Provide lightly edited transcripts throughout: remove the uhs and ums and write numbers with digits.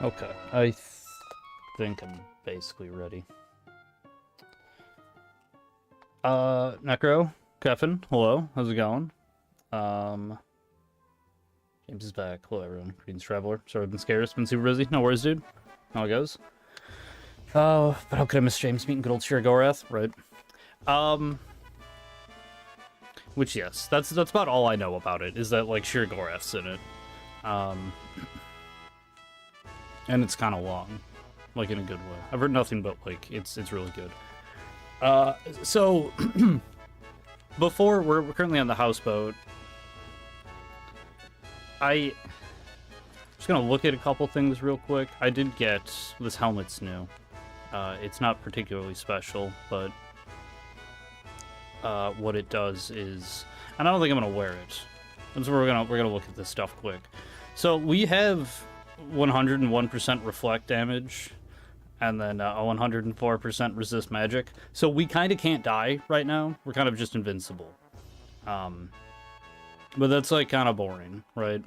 Okay, I think I'm basically ready. Necro, Kevin, hello, how's it going? James is back. Hello, everyone. Greetings, Traveler. Sorry I've been scared. It's been super busy. No worries, dude. How it goes. Oh, but how could I miss James meeting good old Shiragorath? Right. Which, yes, that's about all I know about it, is that, like, Shiragorath's in it. And it's kind of long. Like, in a good way. I've heard nothing but, like, it's really good. So, before, we're currently on the houseboat. I'm just gonna look at a couple things real quick. I did get, this helmet's new. It's not particularly special, but what it does is, and I don't think I'm gonna wear it. So we're gonna look at this stuff quick. So we have 101% reflect damage, and then 104% resist magic. So we kind of can't die right now. We're kind of just invincible. But that's like kind of boring, right?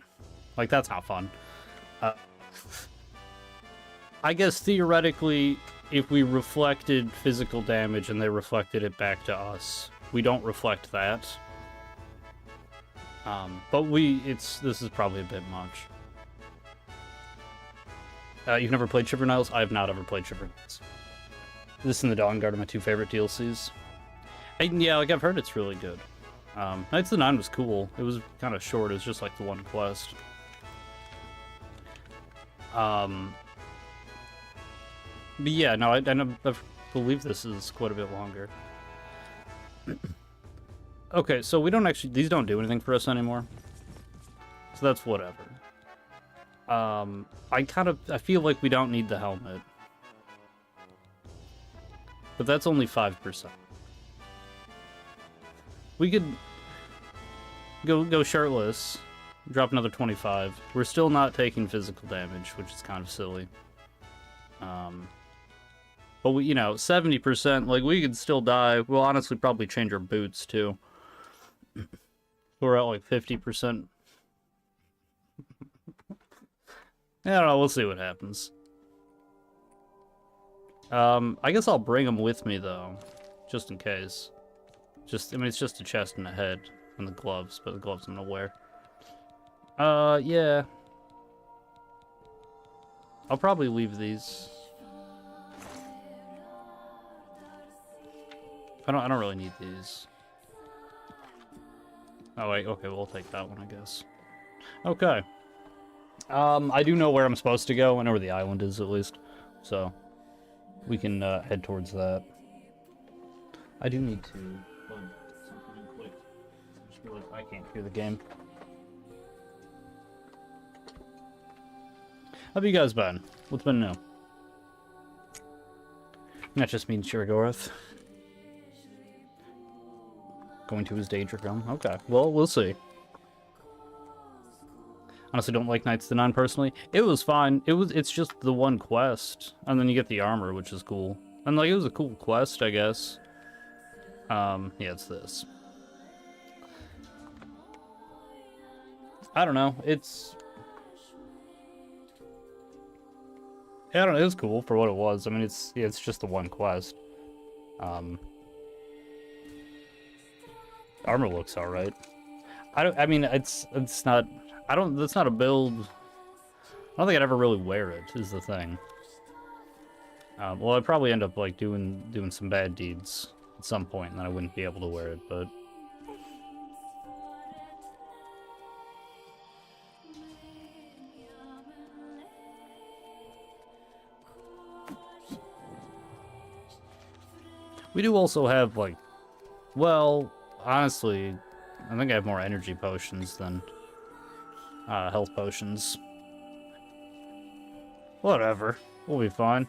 Like that's not fun. I guess theoretically, if we reflected physical damage and they reflected it back to us, we don't reflect that. But this is probably a bit much. You've never played Shivering? I have not ever played Shivering. This and the Dawn Guard are my two favorite DLCs. And yeah, like I've heard it's really good. Knights of the Nine was cool. It was kind of short. It was just like the one quest. But yeah, no, I believe this is quite a bit longer. Okay, so we don't actually... These don't do anything for us anymore. So that's whatever. I feel like we don't need the helmet. But that's only 5%. We could go shirtless, drop another 25. We're still not taking physical damage, which is kind of silly. But we, 70%, like, we could still die. We'll honestly probably change our boots, too. We're at, like, 50%. I don't know, we'll see what happens. I guess I'll bring them with me, though. Just in case. It's just a chest and a head. And the gloves, but the gloves I'm gonna wear. Yeah. I'll probably leave these. I don't really need these. Oh wait, okay, we'll take that one, I guess. Okay. I do know where I'm supposed to go. I know where the island is, at least. So, we can head towards that. I do need to plug something in quick. I just realized I can't hear the game. How have you guys been? What's been new? That just means Shiragorath. Going to his Daedric. Okay, well, we'll see. Honestly, don't like Knights of the Nine personally. It was fine. It's just the one quest, and then you get the armor, which is cool. And like, it was a cool quest, I guess. Yeah, it's this. I don't know. I don't know. It was cool for what it was. I mean, it's just the one quest. Armor looks all right. It's not. That's not a build. I don't think I'd ever really wear it, is the thing. Well, I'd probably end up, like, doing some bad deeds at some point, and then I wouldn't be able to wear it, but... We do also have, like... Well, honestly, I think I have more energy potions than... health potions. Whatever. We'll be fine.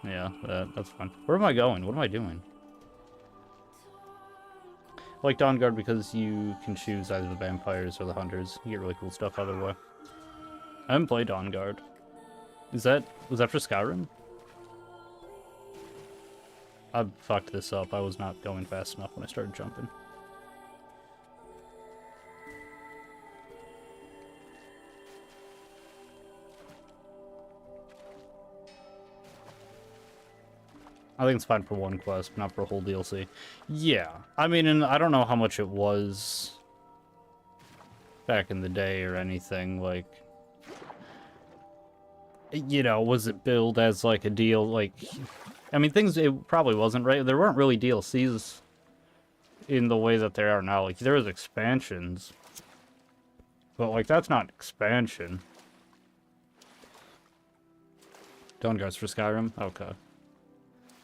Yeah, that's fine. Where am I going? What am I doing? I like Dawn Guard because you can choose either the vampires or the hunters. You get really cool stuff either way. I haven't played Dawn Guard. Was that for Skyrim? I fucked this up. I was not going fast enough when I started jumping. I think it's fine for one quest, but not for a whole DLC. Yeah, I mean, and I don't know how much it was back in the day or anything, like, you know, was it billed as like a deal, like, I mean, it probably wasn't, right? There weren't really DLCs in the way that there are now. Like, there was expansions, but like, that's not expansion. Dawn Guards for Skyrim? Okay.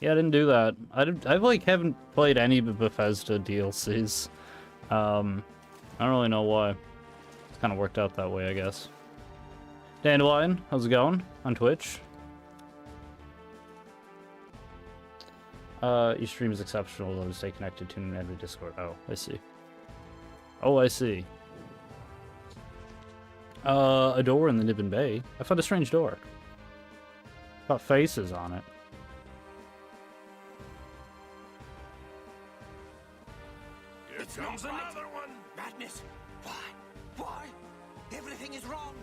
Yeah, I didn't do that. I like haven't played any Bethesda DLCs. I don't really know why. It's kind of worked out that way, I guess. Dandelion, how's it going on Twitch? Your stream is exceptional, though, to stay connected to an every Discord. Oh, I see. Oh, I see. A door in the Nibbin Bay. I found a strange door. Got faces on it. Here comes another one! Madness! Why? Why? Everything is wrong!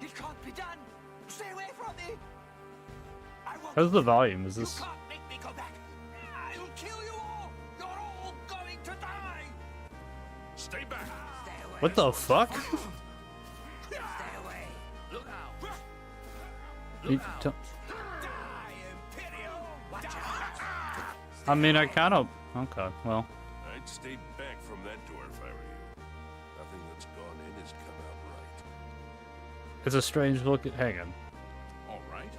It can't be done! Stay away from me! How's the volume? Is this... You can't make me go back! I'll kill you all! You're all going to die! Stay back! Stay away! What the fuck? Stay away! Look out! You don't... I mean, I kind of... Okay, well... I'd stay back from that door if I were you. Nothing that's gone in has come out right. It's a strange look at... Hang on. All right.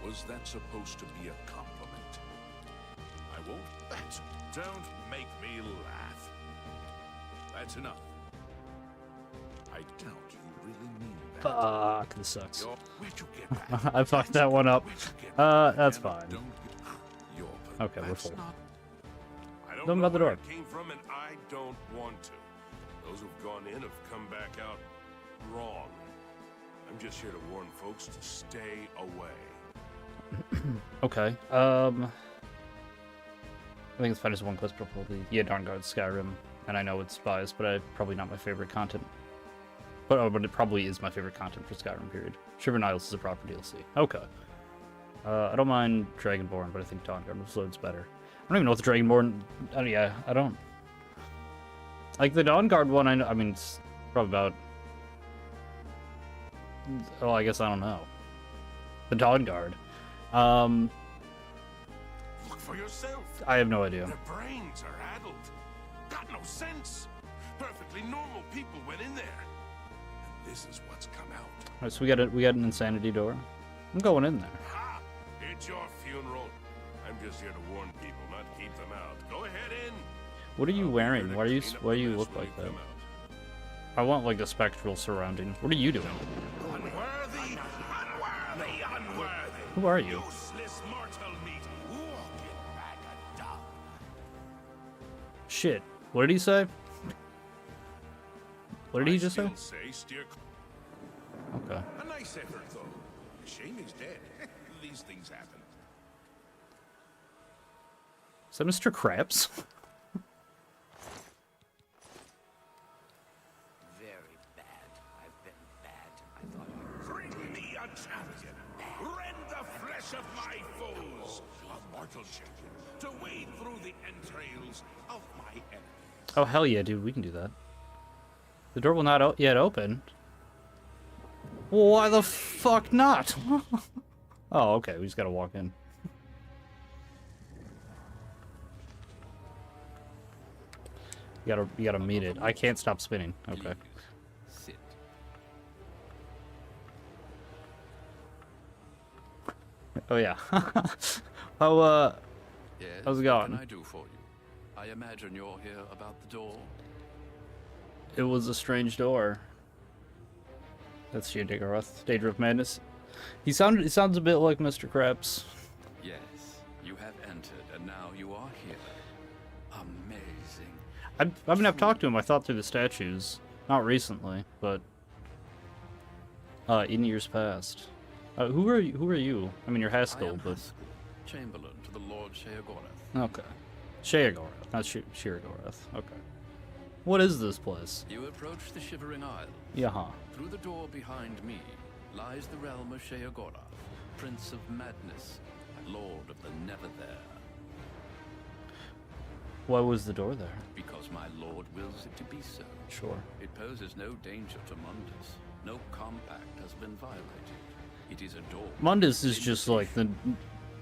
Was that supposed to be a compliment? I won't... Don't make me laugh. That's enough. I doubt you really mean that. Fuck, this sucks. Where'd you get that? I fucked that one up. That's fine. Okay, we're full. I don't Don't know about the where door. it came from, and I don't want to. Those who've gone in have come back out wrong. I'm just here to warn folks to stay away. Okay. I think it's fine as one quest, probably. Yeah, Dawn Guards, Skyrim, and I know it's biased, but probably not my favorite content. But it probably is my favorite content for Skyrim, period. Shivering Isles is a proper DLC. Okay. I don't mind Dragonborn, but I think Dawn Guard's better. I don't even know what the Dragonborn... yeah, I don't... Like, the Dawn Guard one, I mean, it's probably about... Oh, I guess I don't know. The Dawn Guard. Look for yourself. I have no idea. Their brains are addled. Got no sense. Perfectly normal people went in there. And this is what's come out. Alright, so we got an insanity door. I'm going in there. Ha! It's your funeral. I'm just here to warn people, not keep them out. Go ahead in. What are you wearing? Why do you Clean look up the like mess when that? you come out. I want like the spectral surrounding. What are you doing? Unworthy, unworthy, unworthy. Who are you? Useless mortal meat. Walking bag of dung. Shit. What did he say? What did he just say? I'd still say steer. Okay. A nice effort, though. Shame he's dead. These things happen. Is that Mr. Krabs? Very bad. I've been bad. I thought I was... Bring me a champion. Rend the flesh of my foes. A mortal champion to wade through the entrails of my enemies. Oh, hell yeah, dude. We can do that. The door will not yet open. Why the fuck not? Oh, okay. We just gotta walk in. You gotta meet it. I can't stop spinning. Okay. Sit. Oh yeah. Yes, how's it what going? can I do for you? I imagine you're here about the door. It was a strange door. That's Shadegoroth, Daedra of Madness. He sounds a bit like Mr. Krabs. Yes, you have entered, and now you are here. Amazing. I mean, I've talked to him. I thought through the statues, not recently, but in years past. Who are you? I mean, you're I Haskell, am but Haskell, Chamberlain to the Lord Sheogorath. okay, Sheogorath, not Sheogorath. Okay, What is this place? You approach the Shivering Isle. Yeah. Through the door behind me lies the realm of Sheogorath, Prince of Madness, and Lord of the Never There. Why was the door there? Because my lord wills it to be so. Sure. It poses no danger to Mundus. No compact has been violated. It is a door. Mundus is just like the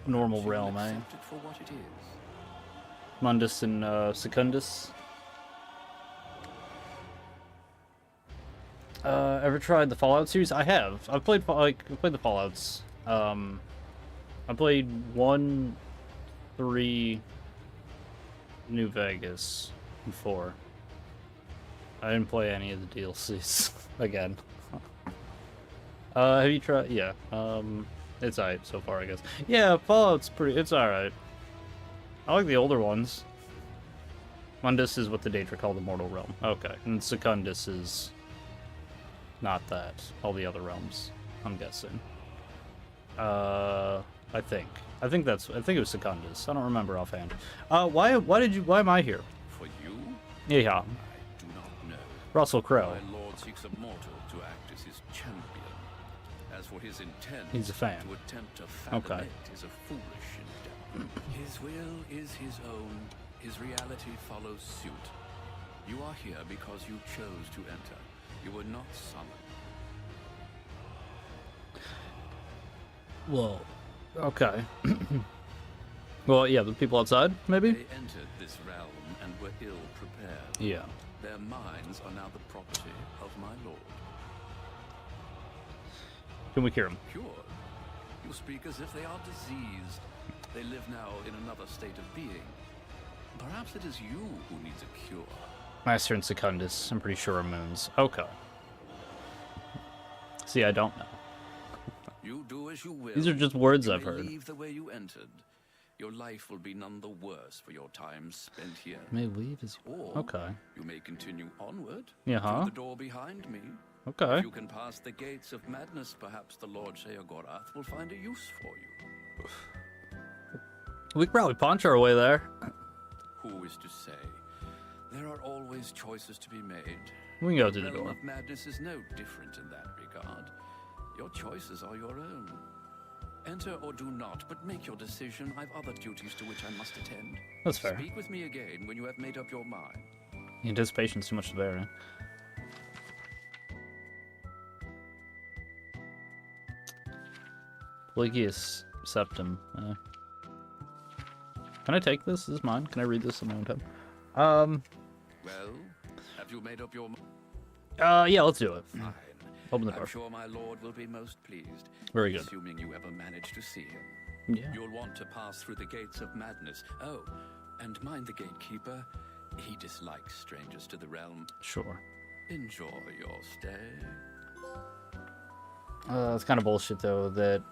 normal You will realm, eh? accept it for what it is. Mundus and Secundus. Ever tried the Fallout series? I have. I've played the Fallouts. I played 1, 3, New Vegas, and 4. I didn't play any of the DLCs again. Have you tried? Yeah. It's alright so far, I guess. Yeah, Fallout's pretty. It's alright. I like the older ones. Mundus is what the Daedra call the Mortal Realm. Okay, and Secundus is not that. All the other realms, I'm guessing. I think it was Secundus. I don't remember offhand. Why am I here? For you? Yeah. I do not know. Russell Crowe. My lord seeks a mortal to act as his champion. As for his intent, He's a fan. to attempt to fathom Okay. it is a foolish endeavor. His will is his own. His reality follows suit. You are here because you chose to enter. You were not summoned. Whoa. Okay. Well, yeah, the people outside, maybe? They entered this realm and were ill prepared. Yeah. Their minds are now the property of my lord. Can we cure him? Cured? You speak as if they are diseased. They live now in another state of being. Perhaps it is you who needs a cure. Master and Secundus, I'm pretty sure are moons. Okay. See, I don't know. You do as you will. These are just words You I've may heard. Leave the way you entered. Your life will be none the worse for your time spent here. May leave is Or okay. you may continue onward Yeah, through huh? the door behind me. Okay. If you can pass the gates of madness, perhaps the Lord Sheogorath will find a use for you. We could probably punch our way there. Who is to say? There are always choices to be made. We can go through the realm door. of madness is no different in that regard. Your choices are your own. Enter or do not, but make your decision. I've other duties to which I must attend. That's fair. Speak with me again when you have made up your mind. Anticipation's too much to bear, eh? Plagius Septum. Can I take this? This is mine. Can I read this on my own time? Well, have you made up your mind? Yeah, let's do it. Fine. Open the I'm door. sure my lord will be most pleased. Very good. Assuming you ever manage to see him. Yeah. You'll want to pass through the gates of madness. Oh, and mind the gatekeeper. He dislikes strangers to the realm. Sure. Enjoy your stay. It's kind of bullshit, though, that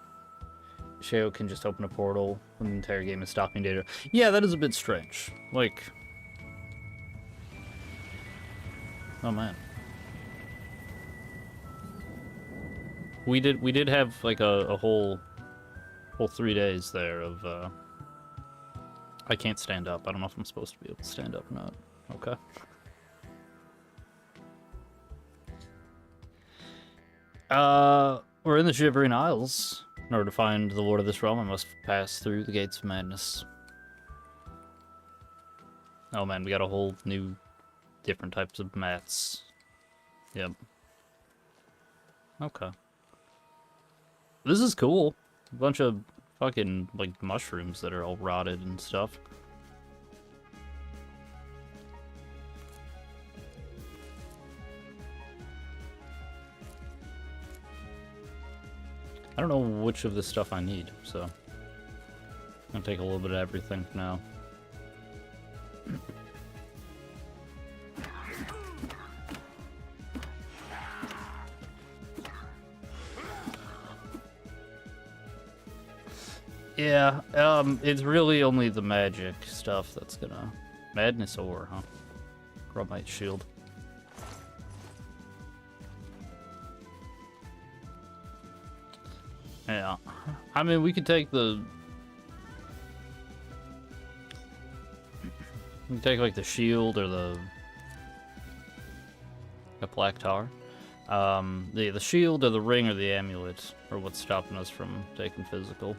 Sheo can just open a portal when the entire game is stopping data. Yeah, that is a bit strange. Like... Oh, man. We did have, like, a whole 3 days there of, I can't stand up. I don't know if I'm supposed to be able to stand up or not. Okay. We're in the Shivering Isles. In order to find the Lord of this realm, I must pass through the gates of madness. Oh man, we got a whole new, different types of mats. Yep. Okay. This is cool. A bunch of fucking, like, mushrooms that are all rotted and stuff. I don't know which of this stuff I need, so I'm gonna take a little bit of everything for now. Yeah, it's really only the magic stuff that's gonna... Madness ore, huh? Chromite shield. Yeah. I mean, we could take the... We can take, like, the shield or the black tar. The shield or the ring or the amulet are what's stopping us from taking physical.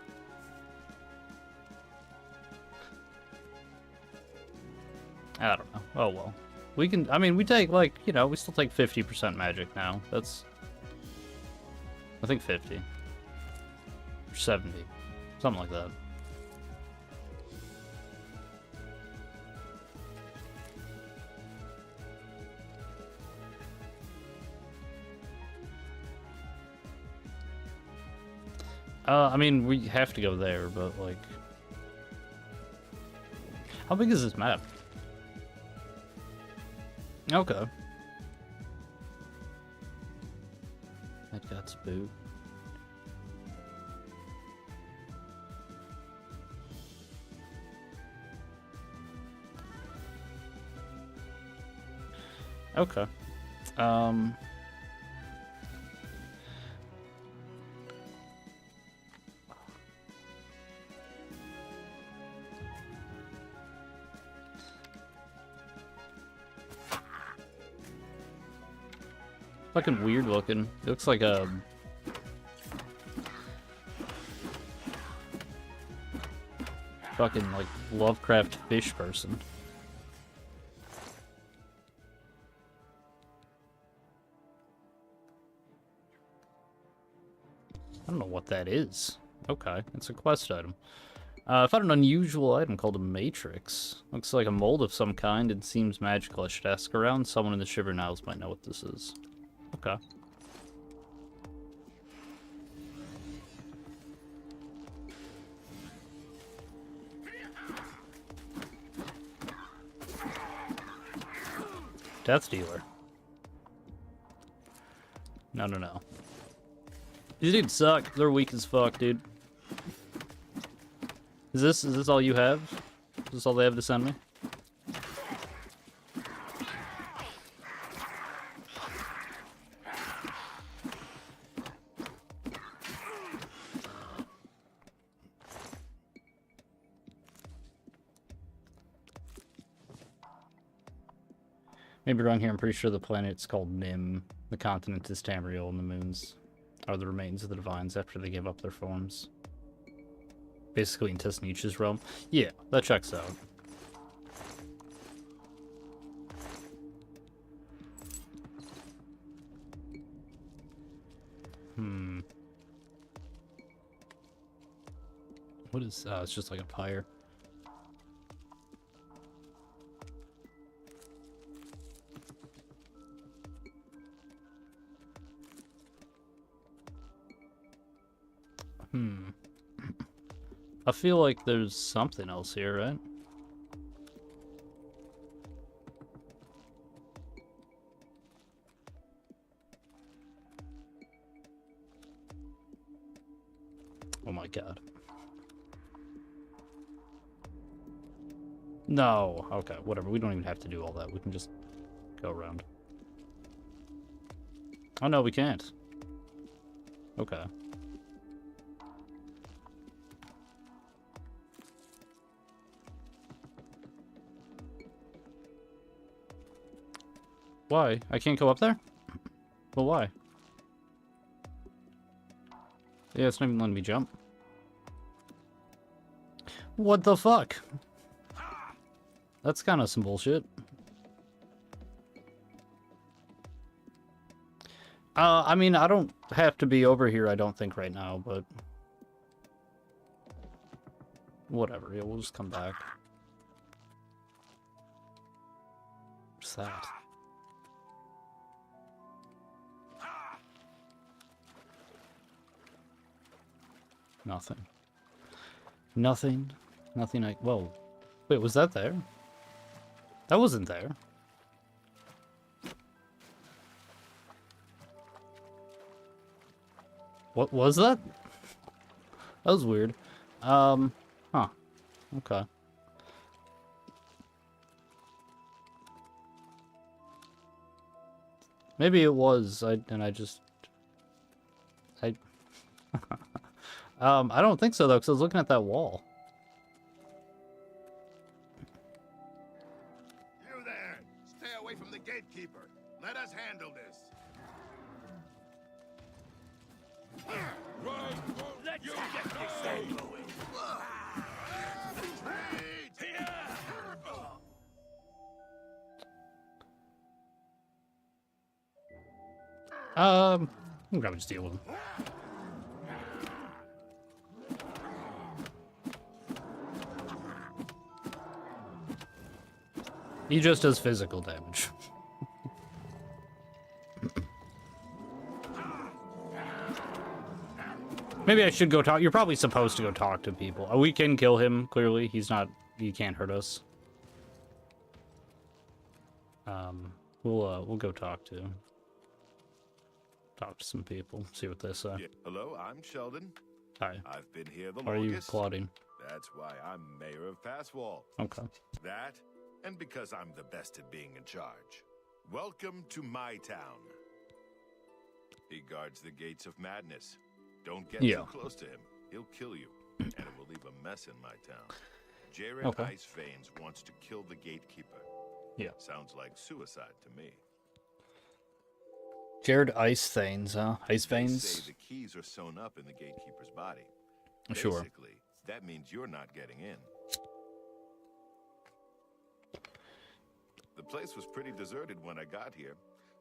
I don't know. Oh well. We can, I mean, we take, like, you know, we still take 50% magic now. That's, I think 50. Or 70. Something like that. I mean, we have to go there, but, like... How big is this map? Okay. That got spooked. Okay. Fucking weird looking. It looks like a... fucking, like, Lovecraft fish person. I don't know what that is. Okay, it's a quest item. I found an unusual item called a matrix. Looks like a mold of some kind and seems magical. I should ask around. Someone in the Shivering Isles might know what this is. Okay. Death Dealer. No, no, no. These dudes suck. They're weak as fuck, dude. Is this all you have? Is this all they have to send me? Maybe wrong here. I'm pretty sure the planet's called Nim. The continent is Tamriel, and the moons are the remains of the divines after they gave up their forms. Basically in Tesnich's realm. Yeah, that checks out. What is... it's just like a pyre. I feel like there's something else here, right? Oh my god. No. Okay, whatever. We don't even have to do all that. We can just go around. Oh no, we can't. Okay. Why? I can't go up there? Well, why? Yeah, it's not even letting me jump. What the fuck? That's kind of some bullshit. I mean, I don't have to be over here, I don't think, right now, but... whatever, yeah, we'll just come back. What's that? Nothing. Nothing. Nothing like... whoa. Wait, was that there? That wasn't there. What was that? That was weird. Huh. Okay. Maybe it was, I I don't think so, though, because I was looking at that wall. You there! Stay away from the gatekeeper. Let us handle this. I'll probably just deal with him. He just does physical damage. Maybe I should go talk. You're probably supposed to go talk to people. We can kill him, clearly. He's not... He can't hurt us. We'll go talk to some people, see what they say. Yeah. Hello, I'm Sheldon. Hi. I've been here the How are you longest. plotting? That's why I'm mayor of Passwall. Okay. That, and because I'm the best at being in charge. Welcome to my town. He guards the gates of madness. Don't get too close to him. He'll kill you, and it will leave a mess in my town. Jared Ice Veins wants to kill the gatekeeper. Yeah. Sounds like suicide to me. Jared Ice Veins, huh? Ice They Veins? say the keys are sewn up in the gatekeeper's body. Sure. Basically, that means you're not getting in. The place was pretty deserted when I got here.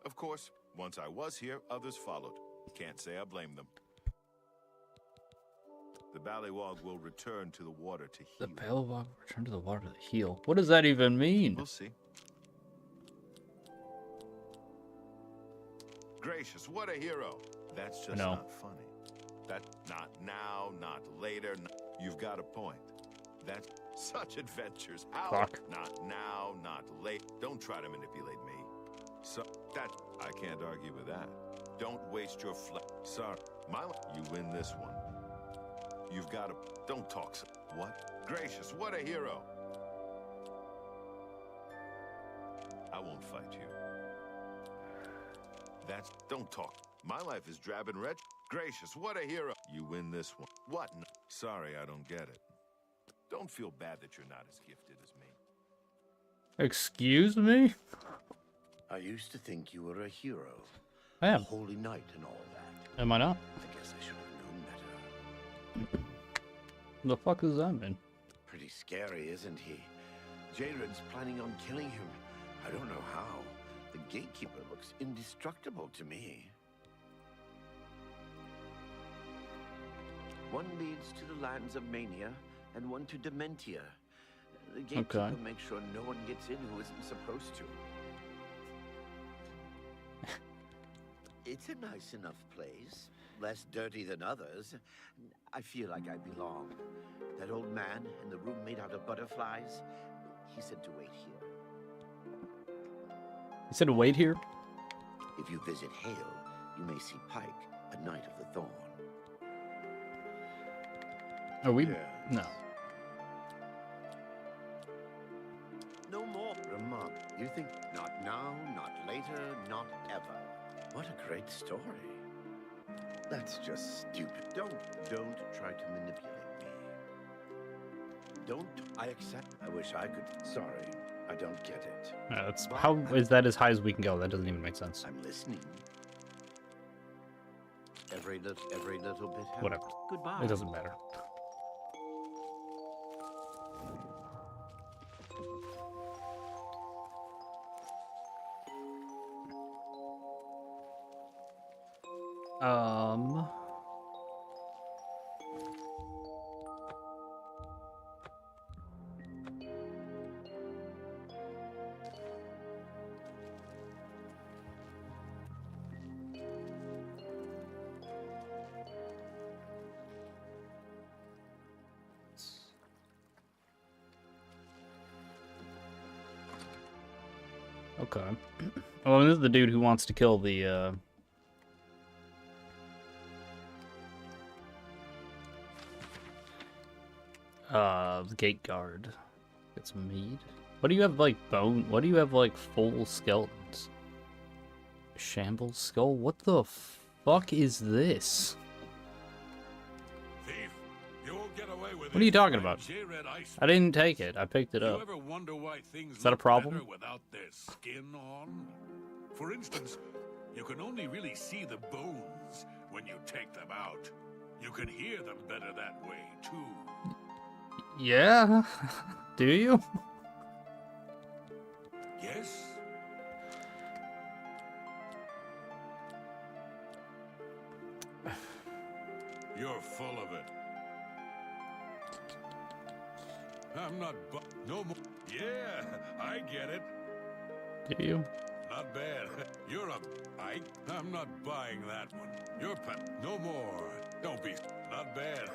Of course, once I was here, others followed. Can't say I blame them. The Ballywog will return to the water to heal. The Ballywog will return to the water to heal. What does that even mean? We'll see. Gracious, what a hero. That's just not funny. That not now, not later. You've got a point. That's such adventures. How? Fuck. Not now, not late. Don't try to manipulate me. So that I can't argue with that. Don't waste your Sorry, you win this one. You've got to. Don't talk. What? Gracious, what a hero. I won't fight you. That's. Don't talk. My life is drab and wretched. Gracious, what a hero. You win this one. What? Sorry, I don't get it. Don't feel bad that you're not as gifted as me. Excuse me? I used to think you were a hero. I am. A holy knight and all that. Am I not? I guess I should have known better. The fuck does that mean? Pretty scary, isn't he? Jared's planning on killing him. I don't know how. The gatekeeper looks indestructible to me. One leads to the lands of Mania, and one to Dementia. The gatekeeper makes sure no one gets in who isn't supposed to. It's a nice enough place. Less dirty than others. I feel like I belong. That old man in the room made out of butterflies, he said to wait here. He said to wait here? If you visit Hale, you may see Pike, a Knight of the Thorn. Are we? Yes. No. No more remark. You think not now, not later, not ever. What a great story. That's just stupid. Don't try to manipulate me. Don't. I accept. I wish I could. Sorry, I don't get it. That's how is that as high as we can go? That doesn't even make sense. I'm listening. Every little bit helps. Whatever. Goodbye. It doesn't matter. Okay. Well, this is the dude who wants to kill the gate guard. Get some meat. What do you have, like, bone? What do you have, like, full skeletons? Shambles skull? What the fuck is this? Thief, you won't get away with What are you talking about? I didn't take it. I picked it up. You ever wonder why things Is that a look problem? better without their skin on? For instance, you can only really see the bones when you take them out. You can hear them better that way, too. Yeah? Do you? Yes? You're full of it. I'm not no more. Yeah, I get it. Do you? Not bad. You're I'm not buying that one. You're no more. Don't be. Not bad.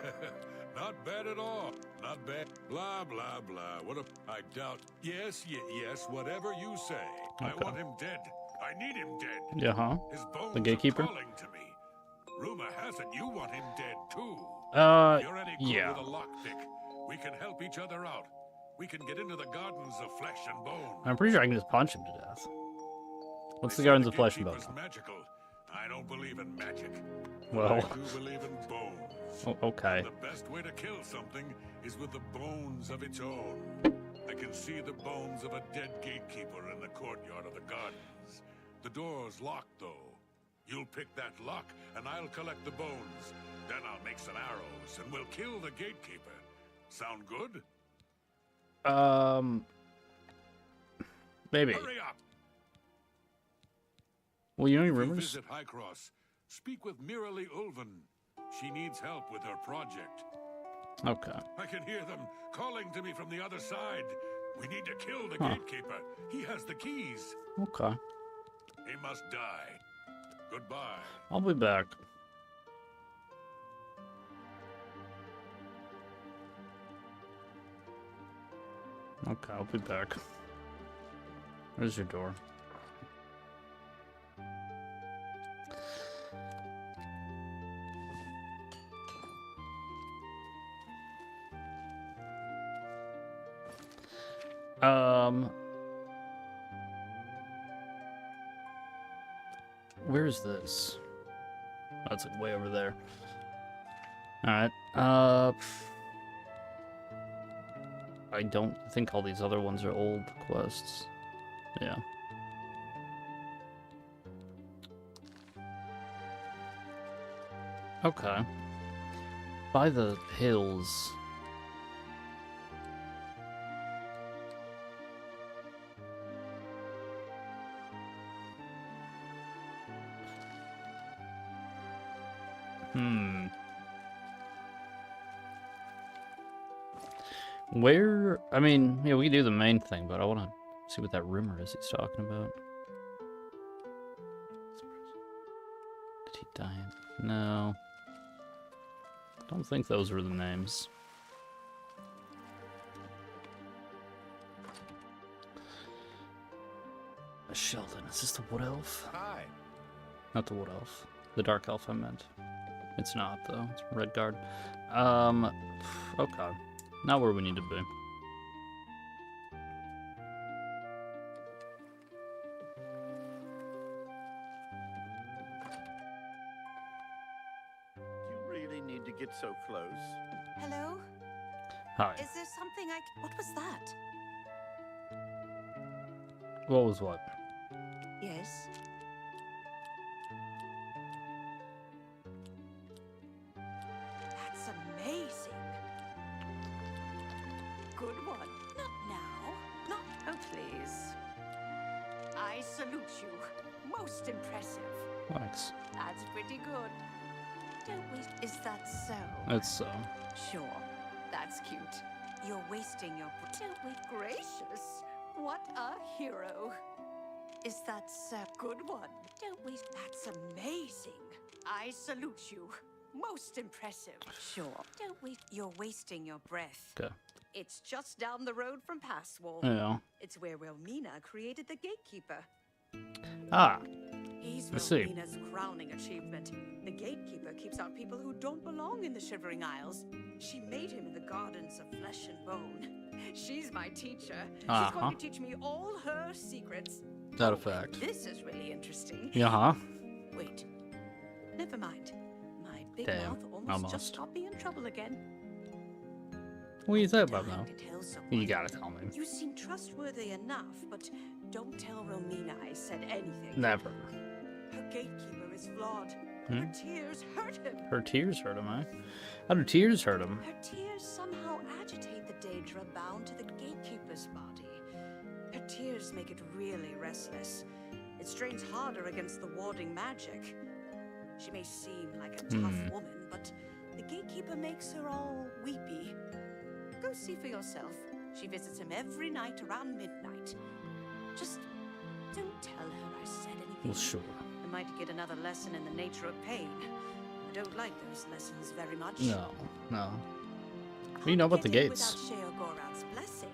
Not bad at all. Not bad. Blah, blah, blah. What a... I doubt... Yes, yes, whatever you say. I want him dead. I need him dead. Yeah, huh? His bones The gatekeeper? are calling to me. Rumor has it you want him dead, too. If you're any good yeah. with a lockpick, we can help each other out. We can get into the gardens of flesh and bone. I'm pretty sure I can just punch him to death. What's They the say Gardens of Flesh and Bone? Gatekeeper's magical. I don't believe in magic. Well. I do believe in bones. Oh, okay. The best way to kill something is with the bones of its own. I can see the bones of a dead gatekeeper in the courtyard of the gardens. The door's locked, though. You'll pick that lock, and I'll collect the bones. Then I'll make some arrows, and we'll kill the gatekeeper. Sound good? Maybe. Hurry up! Well, you know any If you rumors? visit High Cross, speak with Mirali Ulven. She needs help with her project. Okay. I can hear them calling to me from the other side. We need to kill the gatekeeper. He has the keys. Okay. He must die. Goodbye. I'll be back. Okay, I'll be back. Where's your door? Where is this? Oh, it's like way over there. Alright, I don't think all these other ones are old quests. Yeah. Okay. By the hills. Where, I mean, yeah, we can do the main thing, but I want to see what that rumor is he's talking about. Did he die? No. Don't think those were the names. Sheldon, is this the Wood Elf? Hi. Not the Wood Elf. The Dark Elf, I meant. It's not, though. It's Redguard. Okay. Not where we need to be. Do you really need to get so close? Hello? Hi. Is there something what was that? What was what? Yes. That's amazing. Good one. Not now. Not. Oh, please. I salute you. Most impressive. Thanks. That's pretty good. Don't we? Is that so? It's so. Sure. That's cute. You're wasting your. Don't we? Gracious. What a hero. Is that so? Good one. Don't we? That's amazing. I salute you. Most impressive. Sure. Don't we? You're wasting your breath. Okay. It's just down the road from Passwall. Yeah. It's where Wilmina created the Gatekeeper. Ah. He's Let's see. Wilmina's crowning achievement. The Gatekeeper keeps out people who don't belong in the Shivering Isles. She made him in the Gardens of Flesh and Bone. She's my teacher. She's going to teach me all her secrets. Is that a fact? This is really interesting. Yeah. Wait. Never mind. My big Damn, mouth almost. just got me in trouble again. What are you talking about Time now? to tell someone. You gotta tell me. You seem trustworthy enough, but don't tell Romina I said anything. Never. Her Gatekeeper is flawed. Her tears hurt him. Her tears hurt him, eh? How do tears hurt him? Her tears somehow agitate the Daedra bound to the Gatekeeper's body. Her tears make it really restless. It strains harder against the warding magic. She may seem like a tough woman, but The gatekeeper makes her all weepy. Go see for yourself. She visits him every night around midnight. Just don't tell her I said anything. Well, sure. I might get another lesson in the nature of pain. I don't like those lessons very much. No, no. You know about the Get in gates. Without Sheogoran's blessing.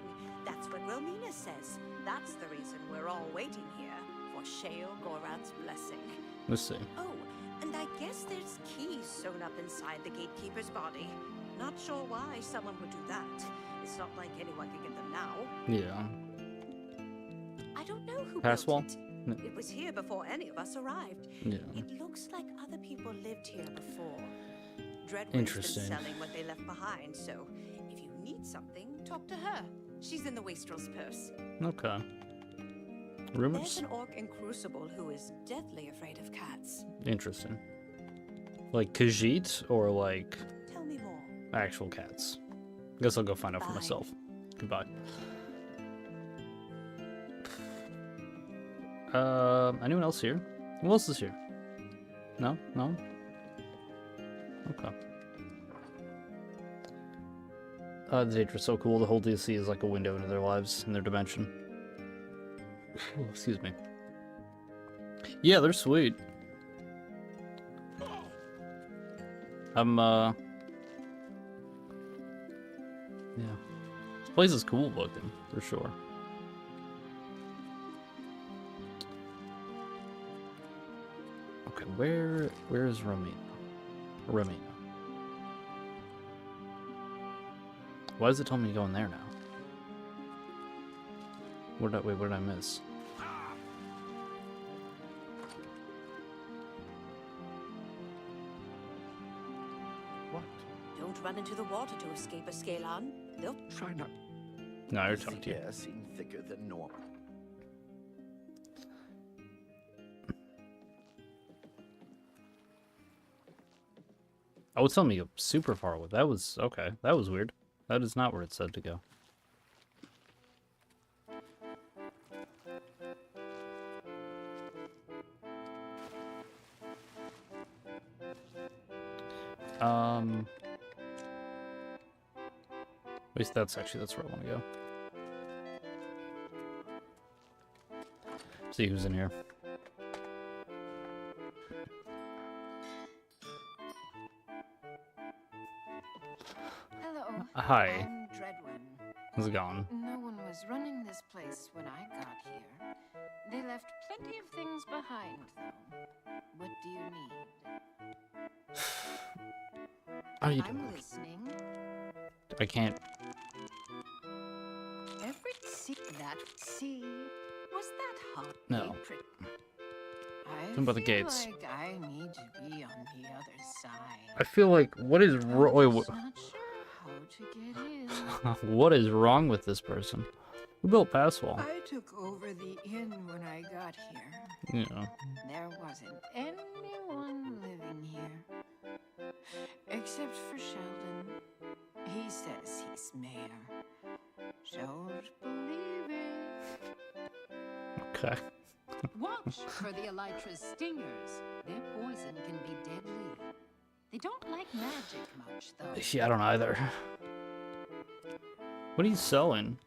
That's what Romina says. That's the reason we're all waiting here for Sheogoran's blessing. Let's see. Oh, and I guess there's keys sewn up inside the gatekeeper's body. Not sure why someone would do that. It's not like anyone can get them now. Yeah. I don't know who Pass wall? built it. It was here before any of us arrived. Yeah. It looks like other people lived here before. Dreadwood's been Interesting. selling what they left behind, so if you need something, talk to her. She's in the wastrel's purse. Okay. There's Rumors? an orc in Crucible who is deathly afraid of cats. Interesting. Like Khajiit or like Tell me more. actual cats? Guess I'll go find out for Bye. myself. Goodbye. Anyone else here? Who else is here? No? No? Okay. The Daedra is so cool. The whole DLC is like a window into their lives and their dimension. Ooh, excuse me. Yeah, they're sweet. Yeah. This place is cool looking, for sure. Okay, where is Romina? Romina. Why does it tell me to go in there now? What did I miss? What? Don't run into the water to escape a Scalan. They'll Try not. No, you're The talking to you. air seemed thicker than normal. Oh, it's telling me super far away. That was okay. That was weird. That is not where it said to go. At least that's where I want to go. See who's in here. Hello. Hi. I'm Dreadwin. How's it going? No one was running this place when I got here. They left plenty of things behind, though. What do you need? How are you I'm doing? listening. I can't. See that? See? Was that hot? No. I Something about the feel gates. like I need to be on the other side. I feel like what is wait, Just not sure how to get in. what is wrong with this person? Who built pass wall? I took over the inn when I got here. Yeah. There wasn't anyone living here. Except for Sheldon. He says he's mayor. Don't believe it. Okay. Watch for the elytra's stingers. Their poison can be deadly. They don't like magic much, though. Yeah, I don't either. What are you selling?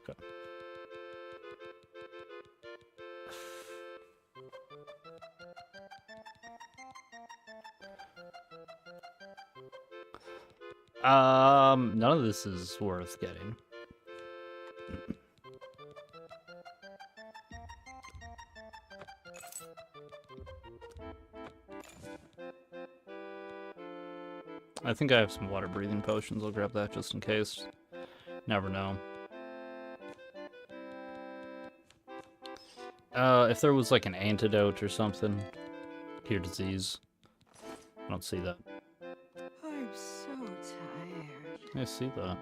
Okay. None of this is worth getting. I think I have some water breathing potions. I'll grab that just in case. Never know. If there was like an antidote or something. Cure disease. I don't see that. I'm so tired. I see that.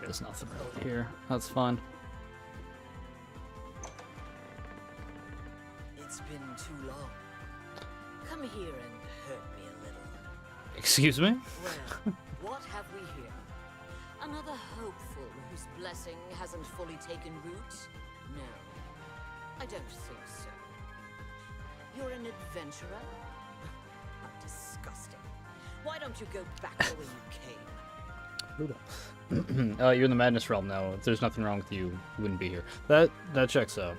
There's nothing really here. That's fine. It's been too long. Come here and hurt me a little. Excuse me? Well, what have we here? Another hopeful whose blessing hasn't fully taken root? No, I don't think so. You're an adventurer? How disgusting. Why don't you go back the way you came? You're in the madness realm now. If there's nothing wrong with you, you wouldn't be here. That checks out.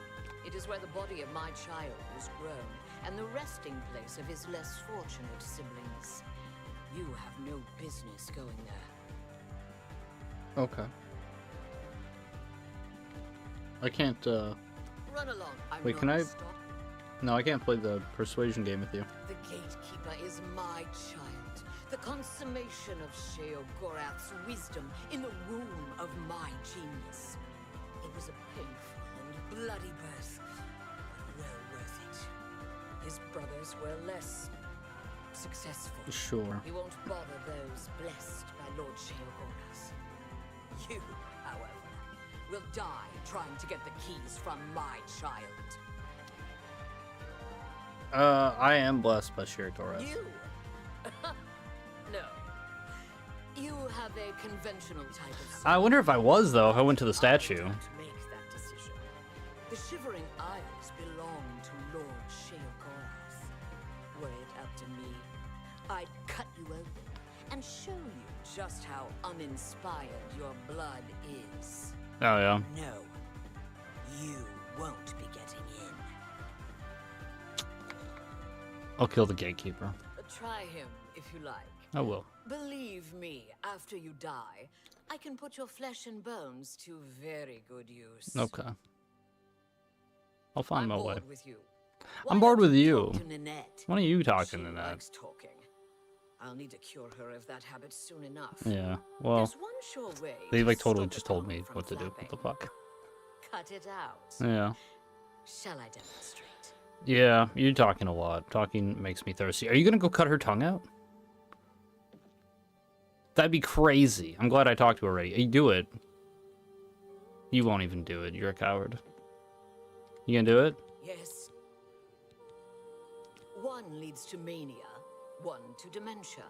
It is where the body of my child was grown, and the resting place of his less fortunate siblings. You have no business going there. Okay. I can't, Run along. I'm Wait, not can I- stopped. No, I can't play the persuasion game with you. The gatekeeper is my child, the consummation of Sheogorath's wisdom in the womb of my genius. It was a painful and bloody birth, but well worth it. His brothers were less successful. Sure. He won't bother those blessed by Lord Sheogorath. You, however, will die trying to get the keys from my child. I am blessed by Shirikorath. You? No. You have a conventional type of I wonder if I was, though, if I went to the statue. I don't make that decision. The Shivering Isles belong to Lord Sheogorath. Were it up to me, I'd cut you open and show you just how uninspired your blood is. Oh, yeah. No, you won't be getting in. I'll kill the gatekeeper. Try him if you like. I will. Believe me, after you die, I can put your flesh and bones to very good use. Okay. I'll find my way. Bored with you. I'm Why bored don't with you. talk to Ninette? Why are you She talking to that? likes talking. I'll need to cure her of that habit soon enough. Yeah, well, There's one sure way they like to totally stop just the told tongue me from what to do. What the flapping. fuck? Cut it out. Yeah. Shall I demonstrate? Yeah, you're talking a lot. Talking makes me thirsty. Are you gonna go cut her tongue out? That'd be crazy. I'm glad I talked to her already. You do it. You won't even do it. You're a coward. You gonna do it? Yes. One leads to mania, one to dementia.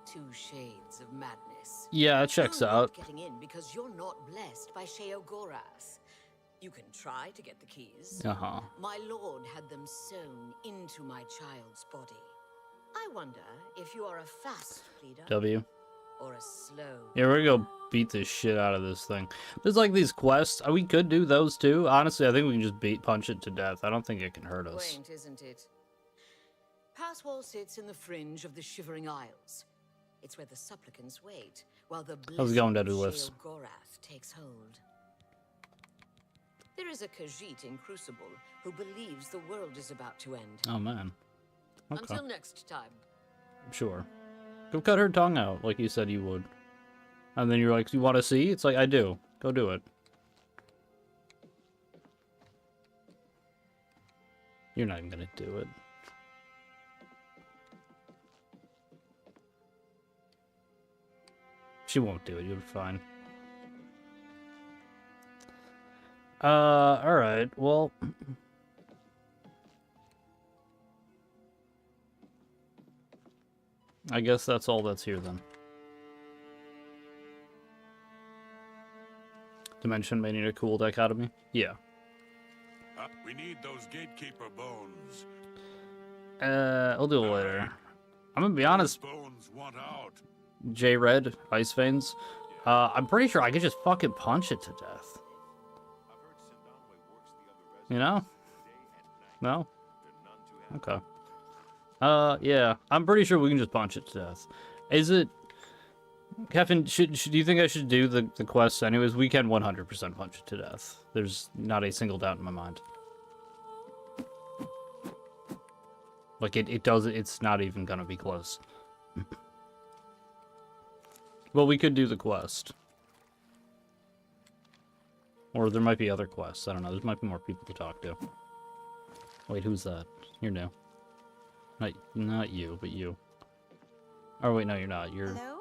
Two shades of madness. Yeah, it checks You're out. not getting in because you're not blessed by Sheogorath. You can try to get the keys. Uh-huh. My lord had them sewn into my child's body. I wonder if you are a fast pleader W. or a slow. Yeah, we're gonna go beat the shit out of this thing. There's like these quests. We could do those too. Honestly, I think we can just punch it to death. I don't think it can hurt us. Quaint, isn't it? Passwall sits in the fringe of the Shivering Isles. It's where the supplicants wait, while the How's it going, blessing Deadly of Lifts? Sheogorath takes hold. There is a Khajiit in Crucible who believes the world is about to end. Oh man. Okay. Until next time. Sure. Go cut her tongue out, like you said you would. And then you're like, you want to see? It's like, I do. Go do it. You're not even gonna do it. She won't do it. You'll be fine. Alright. Well... I guess that's all that's here then. Dimension may need a cool dichotomy? Yeah. We need those gatekeeper bones. I'll do it later. I'm gonna be honest, Bones want out. J-Red, Ice Veins. I'm pretty sure I could just fucking punch it to death. You know? No? Okay. Yeah. I'm pretty sure we can just punch it to death. Is it... Kevin, do you think I should do the quests anyways? We can 100% punch it to death. There's not a single doubt in my mind. Like, it does... It's not even gonna be close. Well, we could do the quest. Or there might be other quests. I don't know. There might be more people to talk to. Wait, who's that? You're new. Not you, but you. Oh, wait, no, you're not. You're... Hello?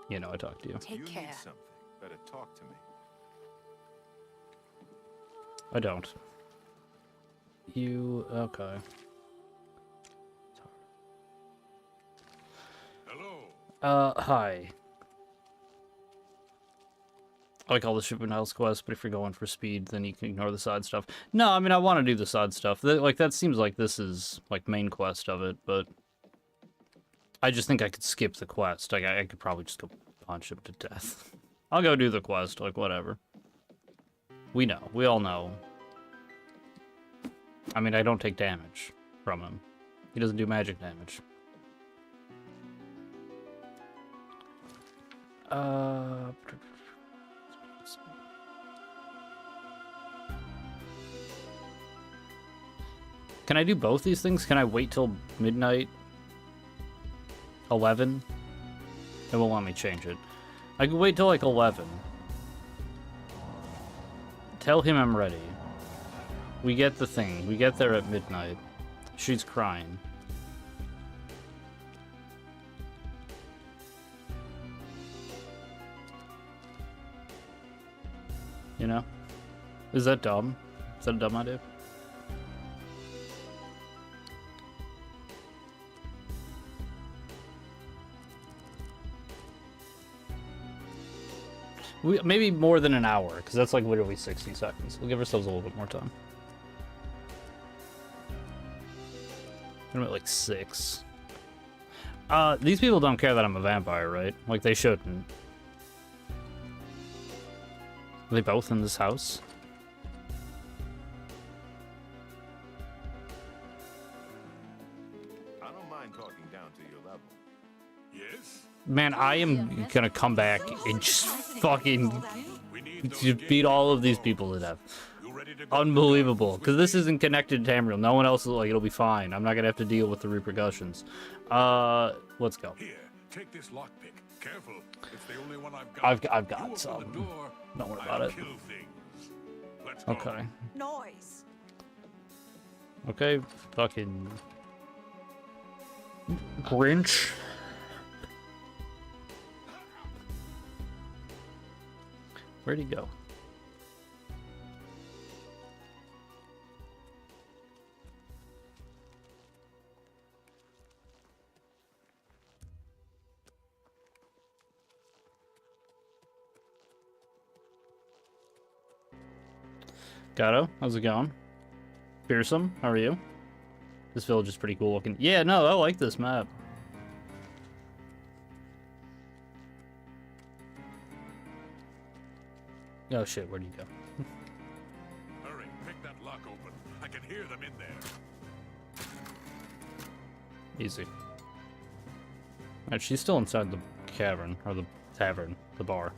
You know, I talked to you. Take care. better talk to me. I don't. You okay? Hello. Hi. I like all the Shipping House quests, but if you're going for speed, then you can ignore the side stuff. No, I mean, I want to do the side stuff. That seems like this is, like, main quest of it, but... I just think I could skip the quest. Like, I could probably just go punch him to death. I'll go do the quest, like, whatever. We know. We all know. I mean, I don't take damage from him. He doesn't do magic damage. Can I do both these things? Can I wait till midnight? 11? It won't let me change it. I can wait till like 11. Tell him I'm ready. We get the thing. We get there at midnight. She's crying. You know? Is that dumb? Is that a dumb idea? Maybe more than an hour, because that's like literally 60 seconds. We'll give ourselves a little bit more time. I'm at like 6. These people don't care that I'm a vampire, right? Like, they shouldn't. Are they both in this house? I don't mind talking down to your level. Yes? Man, I am gonna come back and just fucking just beat all of these people to death. Unbelievable. Because this isn't connected to Tamriel. No one else is like, it'll be fine. I'm not gonna have to deal with the repercussions. Let's go. Here, take this lockpick. Careful. It's the only one I've got. I've got some. Don't worry about it. Let's go. Okay. Noise. Okay, fucking Grinch. Where'd he go? Gato, how's it going? Fearsome, how are you? This village is pretty cool looking. Yeah, no, I like this map. Oh shit, where'd you go? Hurry, pick that lock open. I can hear them in there. Easy. Alright, she's still inside the cavern, or the tavern, the bar.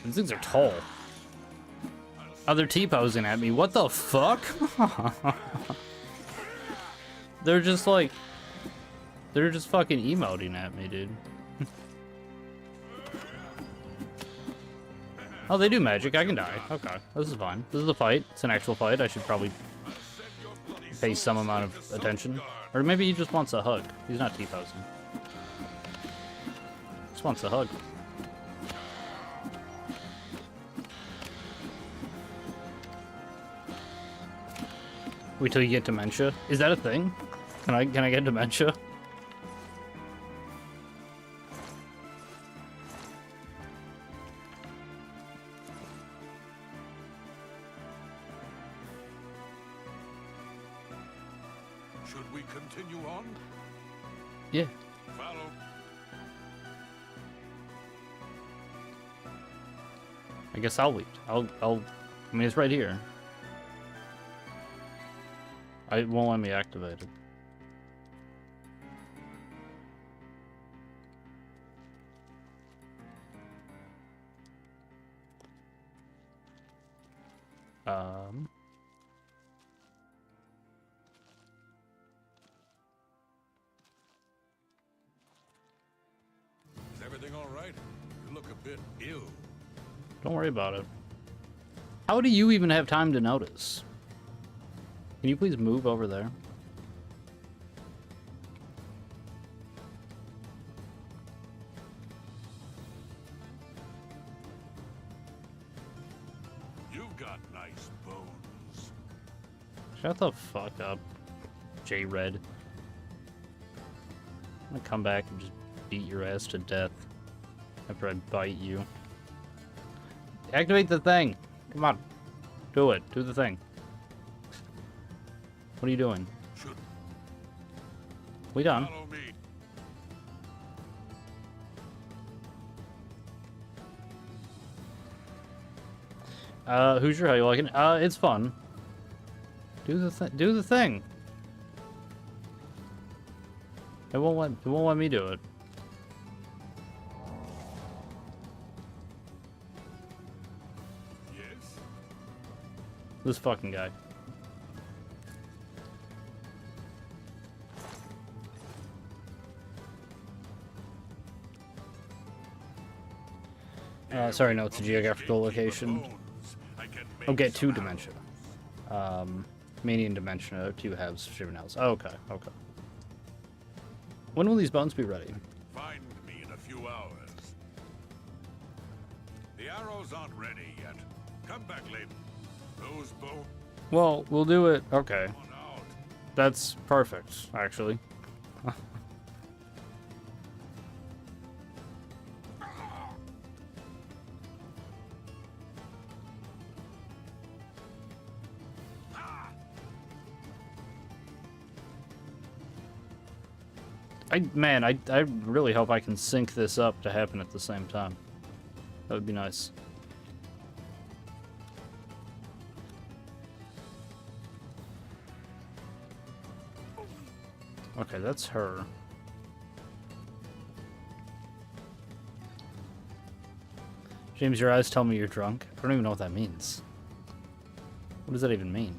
These things are tall. Oh, they're T-posing at me. What the fuck? They're just like... They're just fucking emoting at me, dude. Oh, they do magic. I can die. Okay, this is fine. This is a fight. It's an actual fight. I should probably pay some amount of attention. Or maybe he just wants a hug. He's not T-posing. Just wants a hug. Wait till you get dementia? Is that a thing? Can I get dementia? Should we continue on? Yeah. Follow. I guess I'll lead. I mean, it's right here. It won't let me activate it. Is everything all right? You look a bit ill. Don't worry about it. How do you even have time to notice? Can you please move over there? You've got nice bones. Shut the fuck up, J-Red. I'm gonna come back and just beat your ass to death after I bite you. Activate the thing! Come on. Do it. Do the thing. What are you doing? Should We done? follow me. Hoosier, how you liking it? It's fun. Do the thing. It won't let me do it. Yes? This fucking guy. Sorry, no, it's a geographical location. Okay, 2 dimension. Median dimension, 2 halves, Shivering house. Oh, okay, okay. When will these bones be ready? Find me in a few hours. The arrows aren't ready yet. Come back later. Those bones Well, we'll do it. Okay, on out. that's perfect, actually. I really hope I can sync this up to happen at the same time. That would be nice. Okay, that's her. James, your eyes tell me you're drunk. I don't even know what that means. What does that even mean?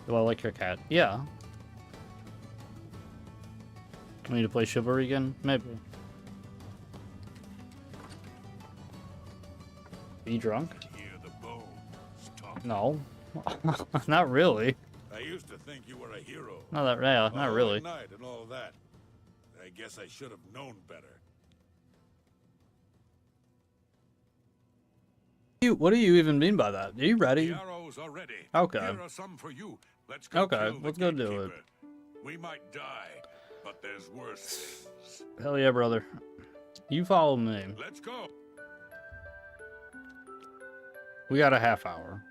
Do I like your cat? Yeah. We need to play Chivalry again? Maybe. Are you drunk? Hear the bones talk. No. Not really. I used to think you were a hero. Not that, yeah, not All really. at night and all that. I guess I should have known better. What do you even mean by that? Are you ready? The arrows are ready. Okay. Here are some for you. Let's go. Okay, kill the let's go do it. gatekeeper. We might die, but there's worse things. Hell yeah, brother. You follow me. Let's go. We got a half hour.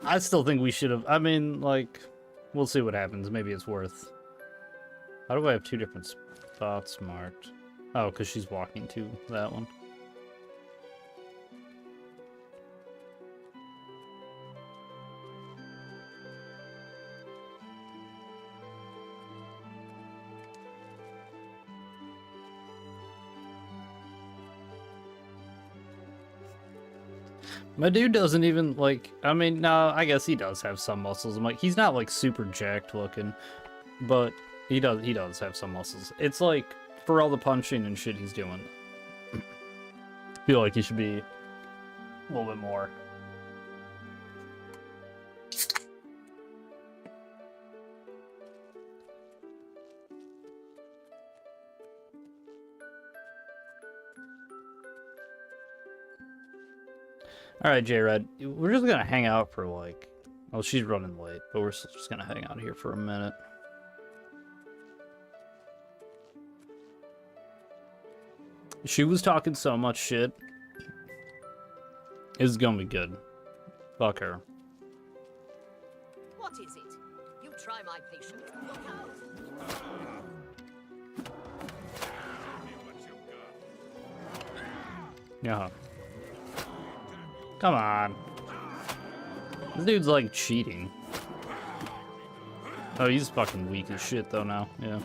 I still think we should have. I mean, like, we'll see what happens. Maybe it's worth. How do I have 2 different spots marked? Oh, because she's walking to that one. My dude doesn't even, like, I mean, no, I guess he does have some muscles. I'm like, he's not, like, super jacked looking, but he does have some muscles. It's like, for all the punching and shit he's doing, I feel like he should be a little bit more. Alright, J-Red, we're just gonna hang out for like... Oh, she's running late, but we're just gonna hang out here for a minute. She was talking so much shit. It's gonna be good. Fuck her. What is it? You try my patience. Look out! Yeah. Come on. This dude's like cheating. Oh, he's fucking weak as shit though now. Yeah.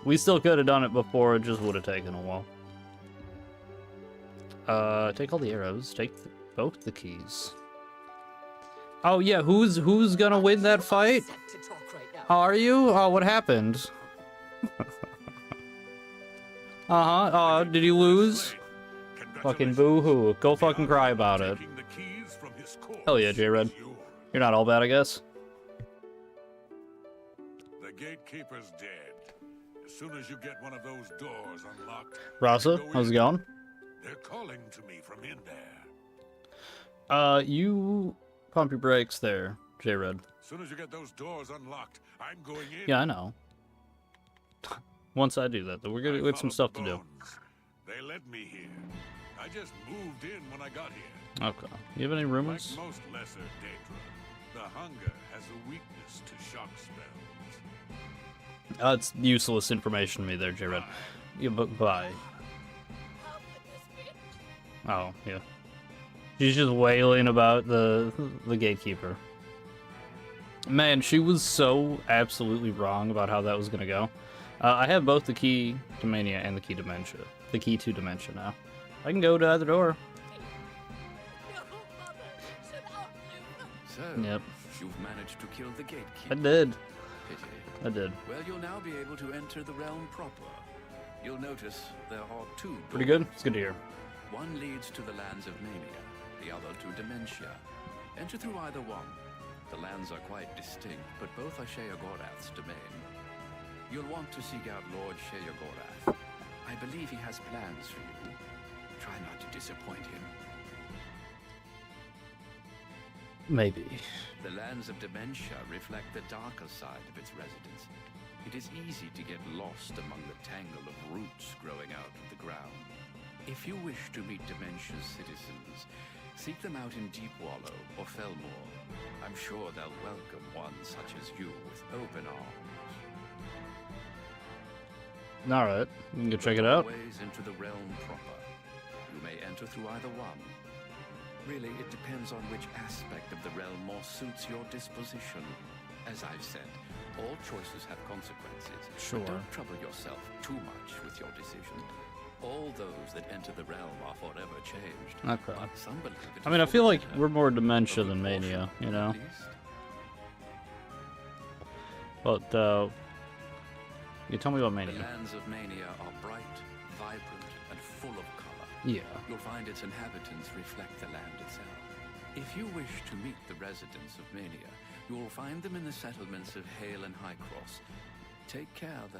We still could have done it before, it just would have taken a while. Take all the arrows. Take Both the keys. Oh yeah, who's gonna win that fight? How are you? Oh, what happened? Did you lose? Fucking boo-hoo. Go fucking cry about it. Hell yeah, J-Red. You're not all bad, I guess. The gatekeeper's dead. As soon as you get one of those doors unlocked, Rasa, how's it going? they're calling to me from in there. You pump your brakes there, J-Red. As soon as you get those doors unlocked, I'm going in. Yeah, I know. Once I do that, though, we have some stuff to do. They led me here. I just moved in when I got here. Okay. You have any rumors? Like most lesser Daedra, the hunger has a weakness to shock spells. It's useless information to me there, J-Red. Yeah, but bye. Oh, yeah. She's just wailing about the gatekeeper. Man, she was so absolutely wrong about how that was gonna go. I have both the key to Mania and the key to Dementia. The key to Dementia now. I can go to either door. So, Yep. you've managed to kill the gatekeeper. I did. Pity. I did. Well, you'll now be able to enter the realm proper. You'll notice there are two doors. Pretty good? It's good to hear. One leads to the lands of Mania, the other to Dementia. Enter through either one. The lands are quite distinct, but both are Sheogorath's domain. You'll want to seek out Lord Sheogorath. I believe he has plans for you. Try not to disappoint him. Maybe. The lands of Dementia reflect the darker side of its residents. It is easy to get lost among the tangle of roots growing out of the ground. If you wish to meet Dementia's citizens, seek them out in Deep Wallow or Felmore. I'm sure they'll welcome one such as you with open arms. Alright, we can go check it out. Ways into the realm proper. You may enter through either one. Really, it depends on which aspect of the realm more suits your disposition. As I've said, all choices have consequences. Sure. But don't trouble yourself too much with your decision. All those that enter the realm are forever changed. Okay. But some believe it I mean, is I feel for like the better. we're more Dementia A than good Mania, portion, you know? at least. But, you tell me about The Mania. lands of Mania are bright, vibrant, and full of color. Yeah. You'll find its inhabitants reflect the land itself. If you wish to meet the residents of Mania, you will find them in the settlements of Hale and Highcross. Take care, though.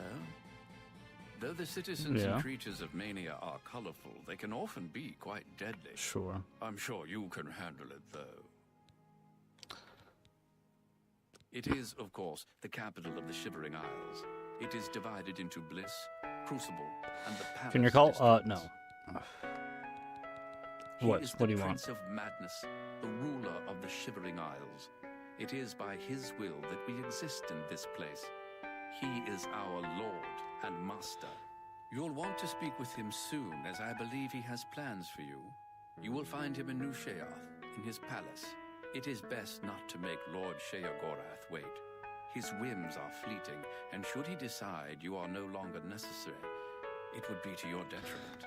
Though the citizens Yeah. and creatures of Mania are colorful, they can often be quite deadly. Sure. I'm sure you can handle it, though. It is, of course, the capital of the Shivering Isles. It is divided into Bliss, Crucible, and the Palace. Can you call? districts. No. He What? is What do the you want? Prince of Madness, the ruler of the Shivering Isles. It is by his will that we exist in this place. He is our Lord and Master. You'll want to speak with him soon, as I believe he has plans for you. You will find him in New Sheoth, in his palace. It is best not to make Lord Sheogorath wait. His whims are fleeting, and should he decide you are no longer necessary, it would be to your detriment.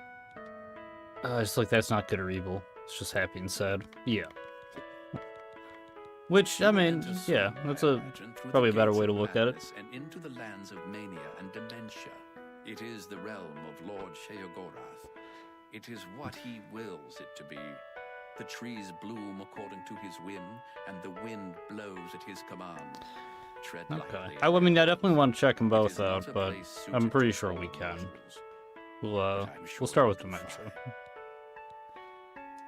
It's like that's not good or evil. It's just happy and sad. Yeah. Which, I mean, yeah, that's probably a better way to look at it. And into the lands of Mania and Dementia. It is the realm of Lord Sheogorath. It is what he wills it to be. The trees bloom according to his whim, and the wind blows at his command. Tread Okay. lightly. I mean, I definitely want to check them It both is not out, a but place suited I'm pretty to sure we follow can. rules. We'll start with Dementia.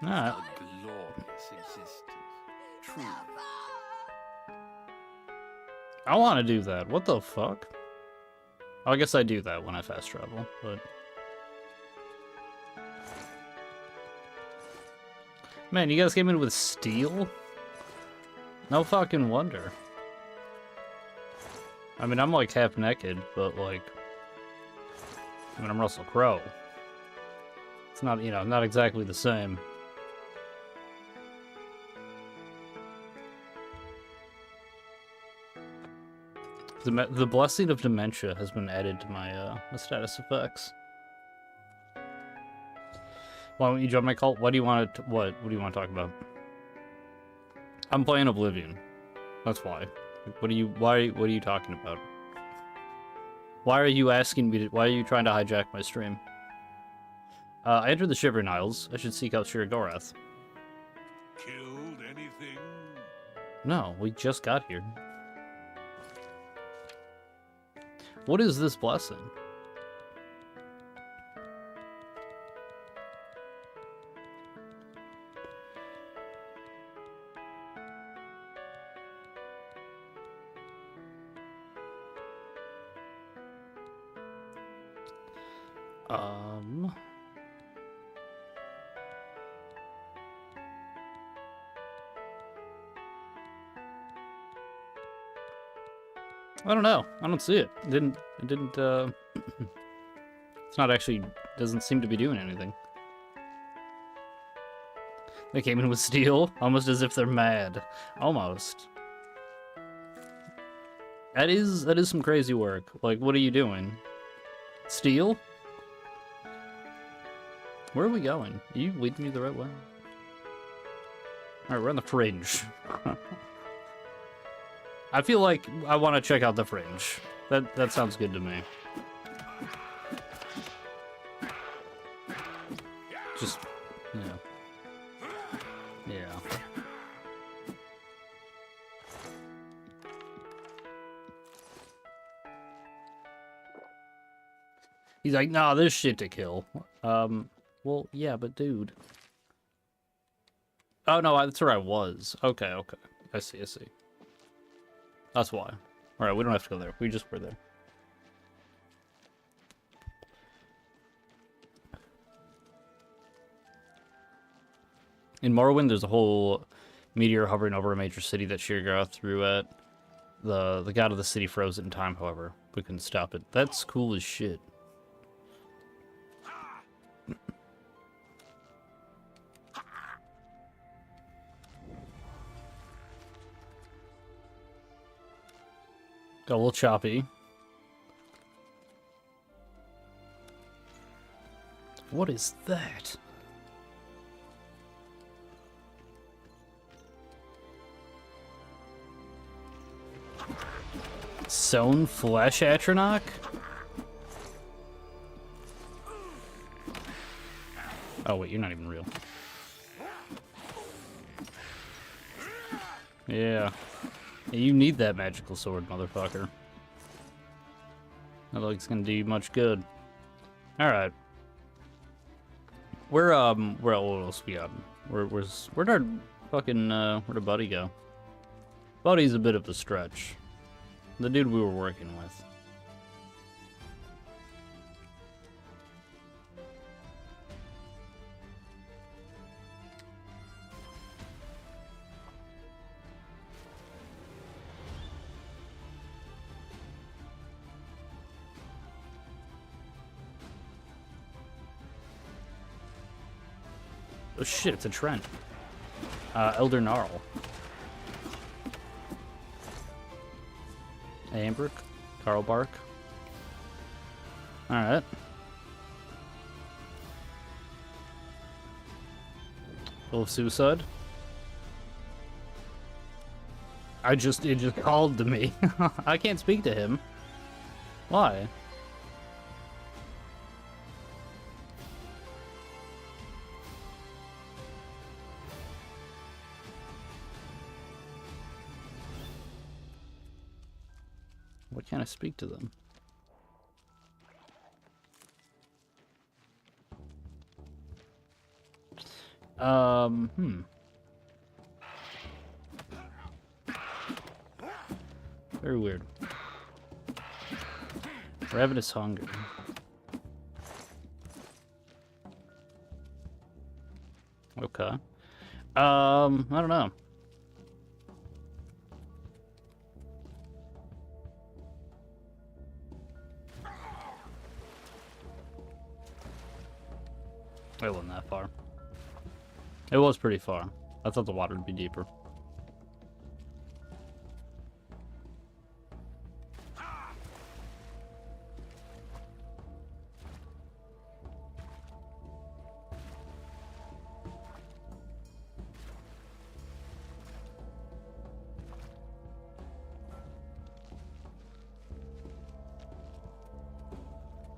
Alright. A glorious existence. Truly. I want to do that. What the fuck? Oh, I guess I do that when I fast travel, but... Man, you guys came in with steel? No fucking wonder. I mean, I'm like half naked, but like... I mean, I'm Russell Crowe. It's not, you know, not exactly the same. The blessing of dementia has been added to my my status effects. Why don't you join my cult? What do you want to? What do you want to talk about? I'm playing Oblivion. That's why. What are you? Why? What are you talking about? Why are you asking me to? Why are you trying to hijack my stream? I entered the Shivering Isles. I should seek out Shiragorath. Killed anything? No, we just got here. What is this blessing? I don't know. I don't see it. It didn't, it's not actually, doesn't seem to be doing anything. They came in with steel, almost as if they're mad. Almost. That is some crazy work. Like, what are you doing? Steel? Where are we going? Are you leading me the right way? Alright, we're on the fringe. I feel like I want to check out the fringe. That sounds good to me. Just, yeah. He's like, nah, this shit to kill. Well, yeah, but dude. Oh, no, that's where I was. Okay. I see. That's why. Alright, we don't have to go there. We just were there. In Morrowind, there's a whole meteor hovering over a major city that Shirgorath threw at. The god of the city froze it in time, however. We couldn't stop it. That's cool as shit. Got a little choppy. What is that? Sewn flesh Atronach? Oh wait, you're not even real. Yeah. You need that magical sword, motherfucker. I don't think it's gonna do you much good. Alright. Where else we got? Where'd our fucking, where'd our buddy go? Buddy's a bit of a stretch. The dude we were working with. Oh shit, it's a Trent. Elder Gnarl. Ambrick. Carl Bark. Alright. Full of suicide. It just called to me. I can't speak to him. Why? Why can't I speak to them? Very weird. Ravenous hunger. Okay. I don't know. It wasn't that far. It was pretty far. I thought the water would be deeper.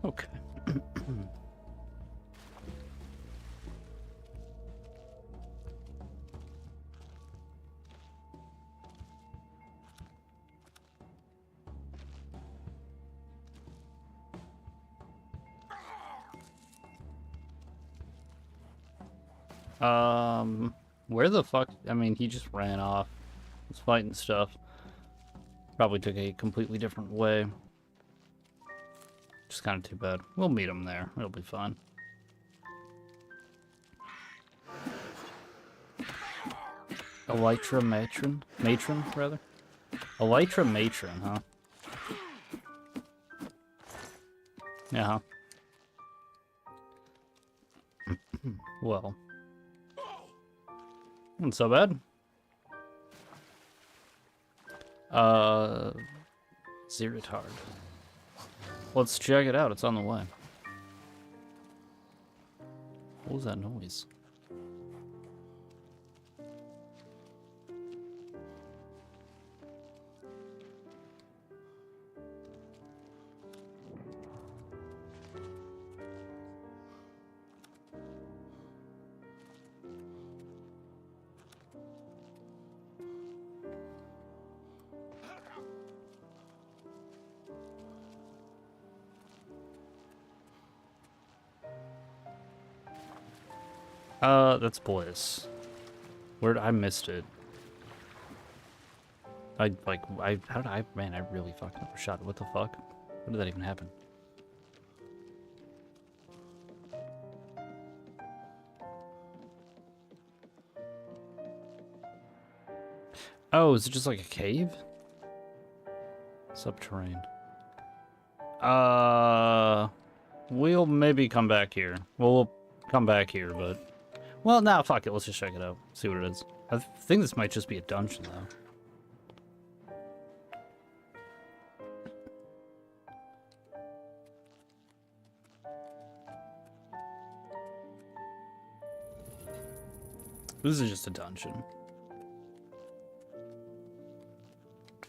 Okay. Where the fuck? I mean, he just ran off. Was fighting stuff. Probably took a completely different way. Just kind of too bad. We'll meet him there. It'll be fine. Elytra matron? Matron, rather? Elytra matron, huh? Yeah, huh? Well. Not so bad. Zeritard. Let's check it out. It's on the way. What was that noise? That's Bliss. I missed it. How did man, I really fucking overshot it. What the fuck? How did that even happen? Oh, is it just like a cave? Subterranean. We'll maybe come back here. Well, we'll come back here, but... Well, nah, fuck it. Let's just check it out. See what it is. I think this might just be a dungeon, though. This is just a dungeon.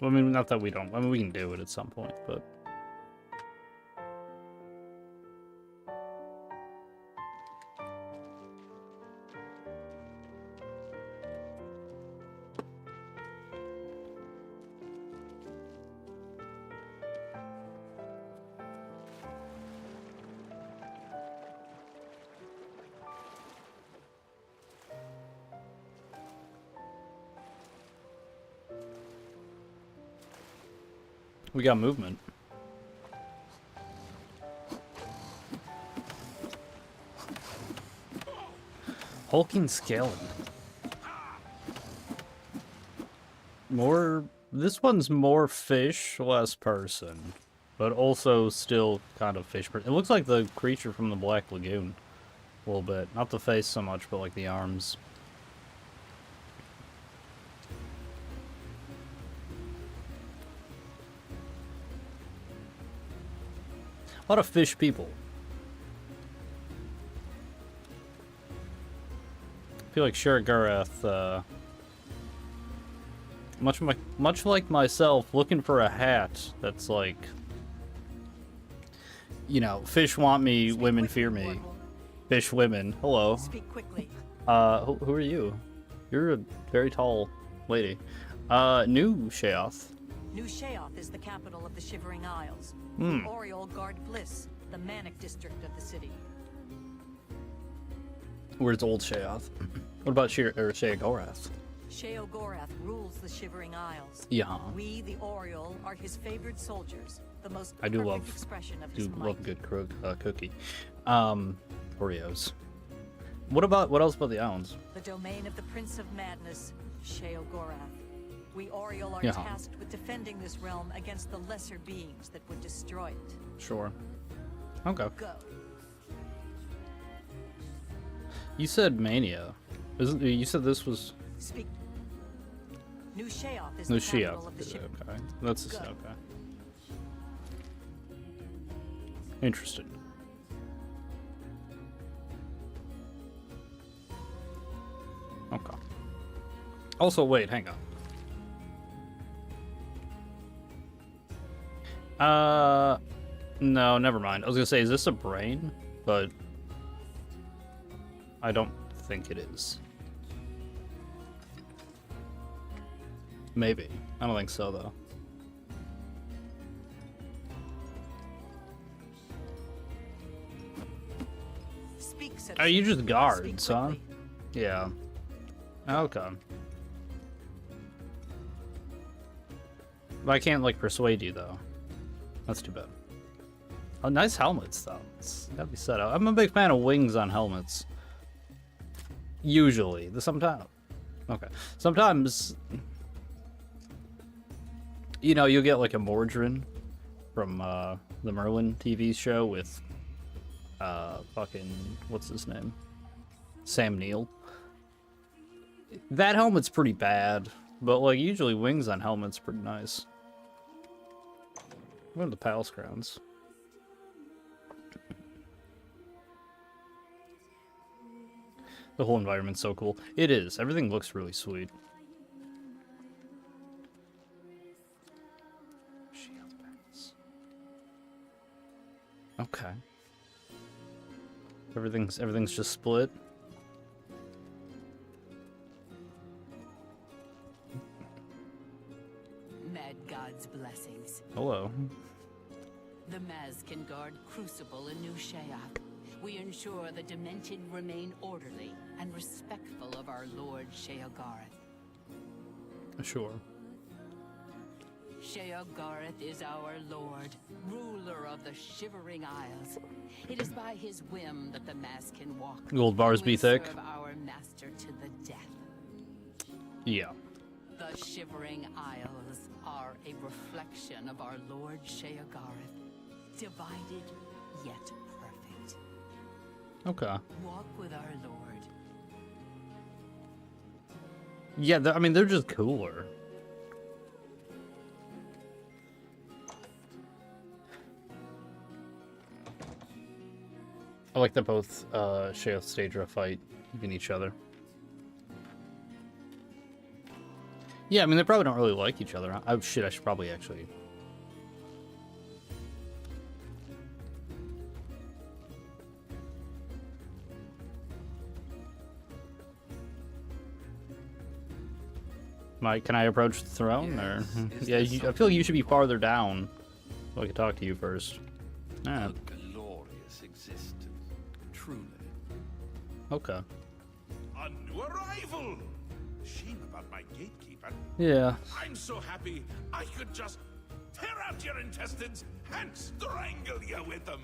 Well, I mean, not that we don't... I mean, we can do it at some point, but... We got movement. Hulking skeleton. This one's more fish, less person. But also still kind of fish person. It looks like the creature from the Black Lagoon. A little bit. Not the face so much, but like the arms. A lot of fish people. I feel like Shiragarath, much like myself, looking for a hat that's like, you know, fish want me, women fear me. Fish women. Hello. Speak quickly. Who are you? You're a very tall lady. New Sheoth. New Sheoth is the capital of the Shivering Isles. Hmm. Oriole guard Bliss, the manic district of the city. Where's old Sheoth? What about Sheogorath? Sheogorath rules the Shivering Isles. Yeah. We, the Oriole, are his favored soldiers. The most I do perfect love expression of his might. love a good cookie. Oreos. What else about the islands? The domain of the Prince of Madness, Sheogorath. We Oriole are Yeah. tasked with defending this realm against the lesser beings that would destroy it. Sure. Okay. Go. You said Mania. You said this was Speak. New Sheoth is no the capital Sheoth. of the ship. Okay. That's Go. okay. Interesting. Okay. Also, wait, hang on. No, never mind. I was gonna say, is this a brain? But I don't think it is. Maybe. I don't think so, though. Are you just guards, huh? Yeah. Okay. But I can't, like, persuade you, though. That's too bad. Oh, nice helmets, though. It's gotta be set up. I'm a big fan of wings on helmets. Usually. Sometimes. Okay. Sometimes, you know, you'll get, like, a Mordrin from the Merlin TV show with fucking, what's his name? Sam Neill. That helmet's pretty bad, but, like, usually wings on helmets pretty nice. What are the palace grounds? The whole environment's so cool. It is. Everything looks really sweet. Shield bands. Okay. Everything's just split. Mad God's blessings. Hello. The Maz can guard Crucible in New Sheoth. We ensure the Demented remain orderly and respectful of our Lord Sheogareth. Sure. Sheogareth is our Lord, ruler of the Shivering Isles. It is by his whim that the Maz can walk. Gold bars be thick. Serve our master to the death. Yeah. The Shivering Isles are a reflection of our Lord Sheogareth, divided yet perfect. Okay. Walk with our Lord. Yeah, I mean, they're just cooler. I like that both Sheoth Staedra fight even each other. Yeah, I mean, they probably don't really like each other. Oh, shit, I should probably actually... Mike, can I approach the throne? Yes. Or Is I feel like you should be farther down so I can talk to you first. Ah, A glorious existence, truly. okay. A new arrival! Shame about my gatekeeper. Yeah. I'm so happy I could just tear out your intestines and strangle you with them.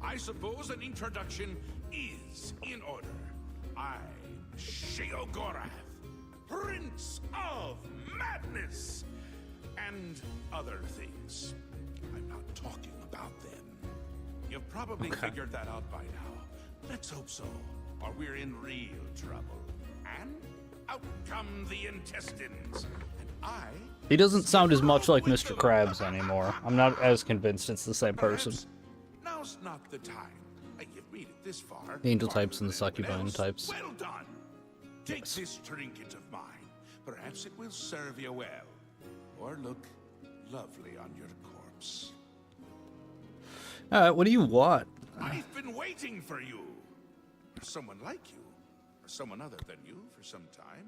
I suppose an introduction is in order. I'm Sheogorath, Prince of Madness, and other things. I'm not talking about them. You've probably figured that out by now. Let's hope so, or we're in real trouble. And out come the intestines. And I... He doesn't sound as much like Mr. Krabs anymore. I'm not as convinced it's the same person. Perhaps now's not the time. You've made it this far. The angel types farther and the than anyone succubine else. types. Well done. Take this trinket of mine. Perhaps it will serve you well, or look lovely on your corpse. Alright, what do you want? I've been waiting for you. For someone like you, or someone other than you for some time.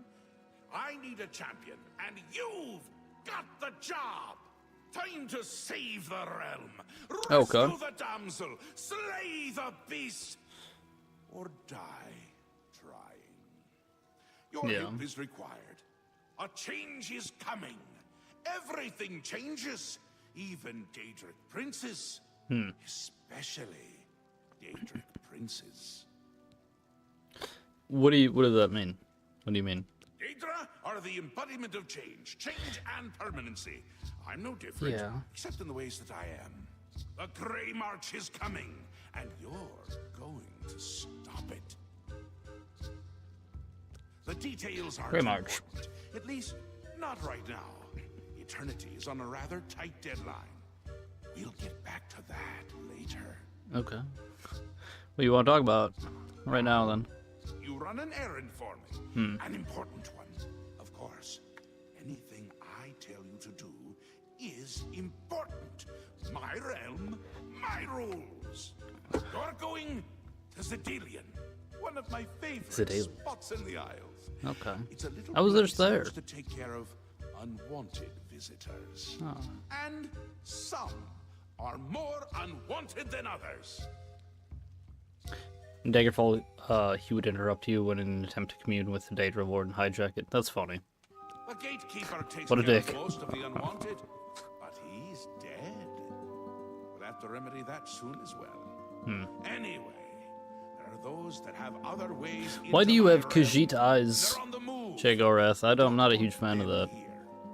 I need a champion, and you've got the job. Time to save the realm. Okay. Rescue the damsel, slay the beast, or die trying. Your Yeah. help is required. A change is coming. Everything changes, even Daedric princes. Especially Daedric princes. What does that mean? What do you mean? Daedra are the embodiment of change and permanency. I'm no different, Yeah. except in the ways that I am. The Grey March is coming, and you're going to stop it. The details aren't Grey March. important. At least, not right now. Eternity is on a rather tight deadline. We'll get back to that later. Okay. What do you want to talk about right now, then? You run an errand for me. An important one, of course. Anything I tell you to do is important. My realm, my rules. You're going to Zedilian, one of my favorite Zedilian. spots in the Isles. Okay. It's a little I was place there. to take care of unwanted visitors. Oh. And some are more unwanted than others. In Daggerfall, he would interrupt you when in an attempt to commune with the Daedra Lord and hijack it. That's funny. The gatekeeper takes What a care dick. of most of the unwanted, but he's dead. We'll have to remedy that soon as well. Anyway, there are those that have other ways. Why do you have Khajiit Khajiit eyes, Sheogorath? I'm not a huge fan of that.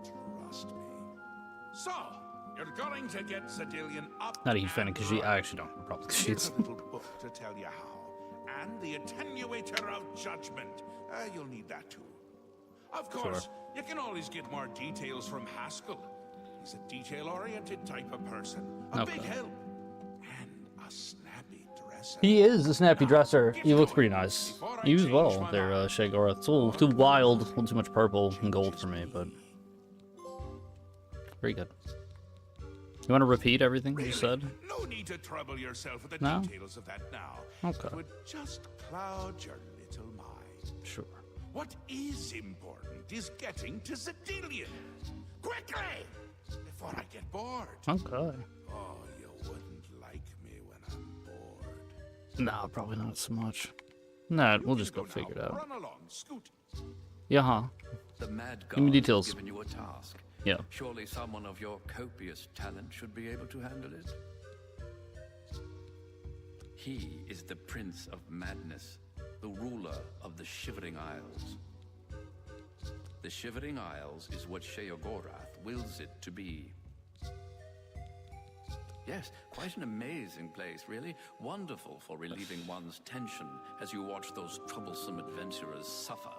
Trust me. So, you're going to get Zedilian up. Not a huge fan of and Khajiit. I running. actually don't have a problem with Here's Khajiits. a little book to tell you how. And the attenuator of judgment. You'll need that too. Of course, you can always get more details from Haskell. He's a detail-oriented type of person. A big help. And a snappy dresser. He is a snappy dresser. Get He looks going pretty nice. before I You as change well my there, mind. Sheogorath. It's a little too wild, a little too much purple and gold for me, but very good. You want to repeat everything you said? No need to trouble yourself with the No? details of that now. Okay. It would just cloud your little mind. Sure. What is important is getting to Zedilian. Quickly! Before I get bored. Okay. Oh, you wouldn't like me when I'm bored. Nah, probably not so much. Nah, we'll just go now. figure it out. Run along, scoot. Yeah, huh? The Mad Give me God has details. given you a task. Yeah. Surely someone of your copious talent should be able to handle it. He is the Prince of Madness, the ruler of the Shivering Isles. The Shivering Isles is what Sheogorath wills it to be. Yes, quite an amazing place, really. Wonderful for relieving one's tension as you watch those troublesome adventurers suffer.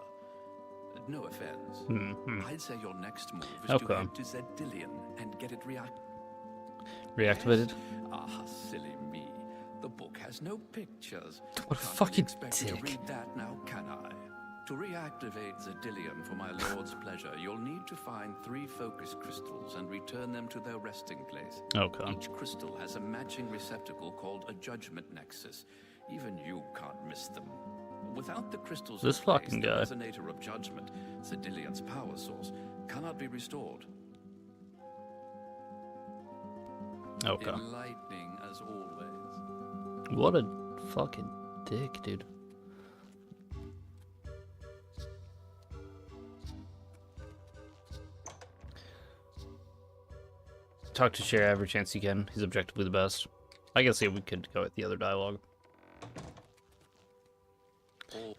No offense. I'd say your next move is Okay. to head to Zedilian and get it Reactivated? Ah, silly me. The book has no pictures. What a Can't fucking expect you dick. to read that now, can I? To reactivate Zedilian for my lord's pleasure, you'll need to find 3 focus crystals and return them to their resting place. Okay. Each crystal has a matching receptacle called a judgment nexus. Even you can't miss them. Without the crystals This in place, fucking the guy. resonator of judgment, Zedilian's power source, cannot be restored. Okay. Enlightening as always. What a fucking dick, dude. Talk to Cher every chance you can. He's objectively the best. I guess we could go with the other dialogue.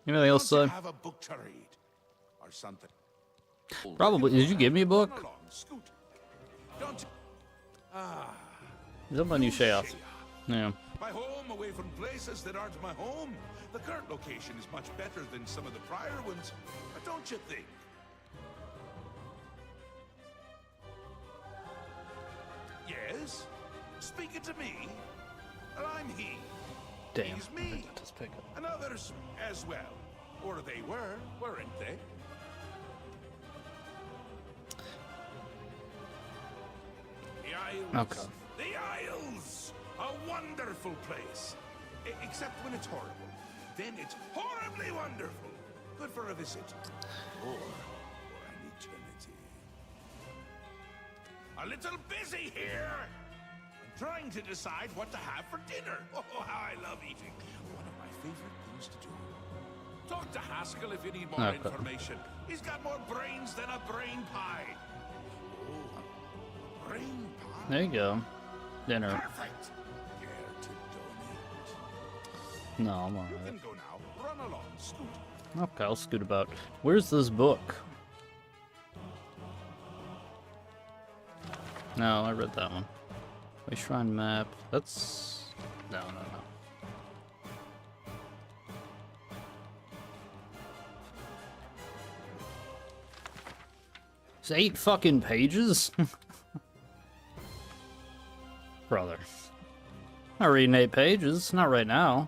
Anything else to Don't you say? have a book to read? Or something? Probably. Did you give me a book? Run along, scoot. Don't Is that my new Sheoth? Shea. Yeah. My home away from places that aren't my home. The current location is much better than some of the prior ones. Don't you think? Yes? Speaking to me? Well, I'm he. Damn. He's me. Just pick up. And others as well. Or they were, weren't they? The Isles. Okay. The Isles! A wonderful place. Except when it's horrible. Then it's horribly wonderful. Good for a visit. Or for an eternity. A little busy here. I'm trying to decide what to have for dinner. Oh, how I love eating. One of my favorite things to do. Talk to Haskell if you need more Okay. information. He's got more brains than a brain pie. Oh, brain pie. There you go. Dinner. Perfect. Care to donate? No, I'm You alright. can go now. Run along, scoot. Okay, I'll scoot about. Where's this book? No, I read that one. Way Shrine map. That's... No. It's 8 fucking pages? Brother. Not reading 8 pages. Not right now.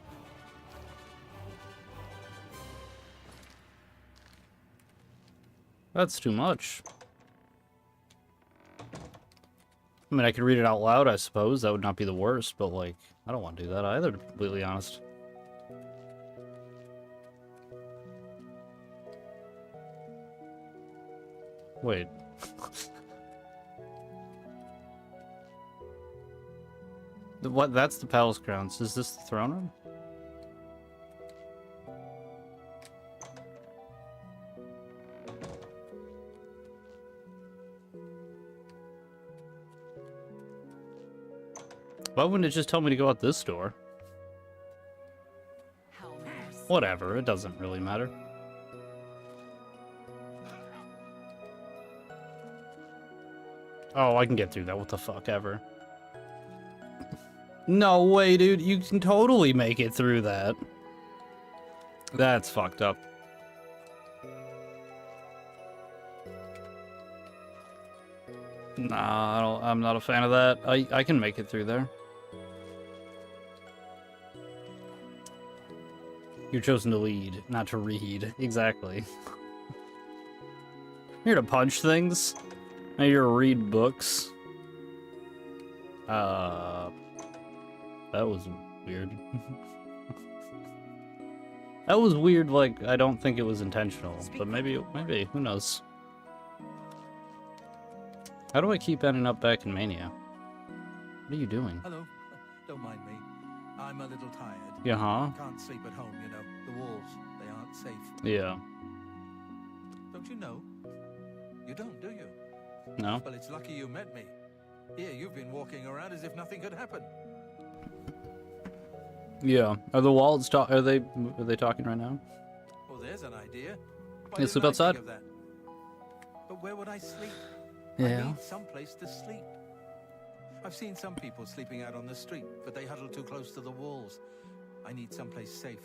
That's too much. I mean, I could read it out loud, I suppose. That would not be the worst, but, like, I don't want to do that either, to be completely honest. Wait. What? That's the palace grounds. Is this the throne room? Why wouldn't it just tell me to go out this door? Whatever, it doesn't really matter. Oh, I can get through that. What the fuck ever. No way, dude. You can totally make it through that. That's fucked up. Nah, I'm not a fan of that. I can make it through there. You're chosen to lead, not to read. Exactly. You're here to punch things. Now you're to read books. That was weird. That was weird, like, I don't think it was intentional, but maybe, who knows. How do I keep ending up back in Mania? What are you doing? Hello. Don't mind me. I'm a little tired. Yeah, huh? Can't sleep at home, you know. The walls, they aren't safe. Yeah. Don't you know? You don't, do you? No? Well, it's lucky you met me. Here, you've been walking around as if nothing had happened. Yeah. Are the walls are they talking right now? Well, there's an idea. Why You sleep didn't I outside? think of that? But where would I sleep? Yeah. I need someplace to sleep. I've seen some people sleeping out on the street, but they huddle too close to the walls. I need someplace safe.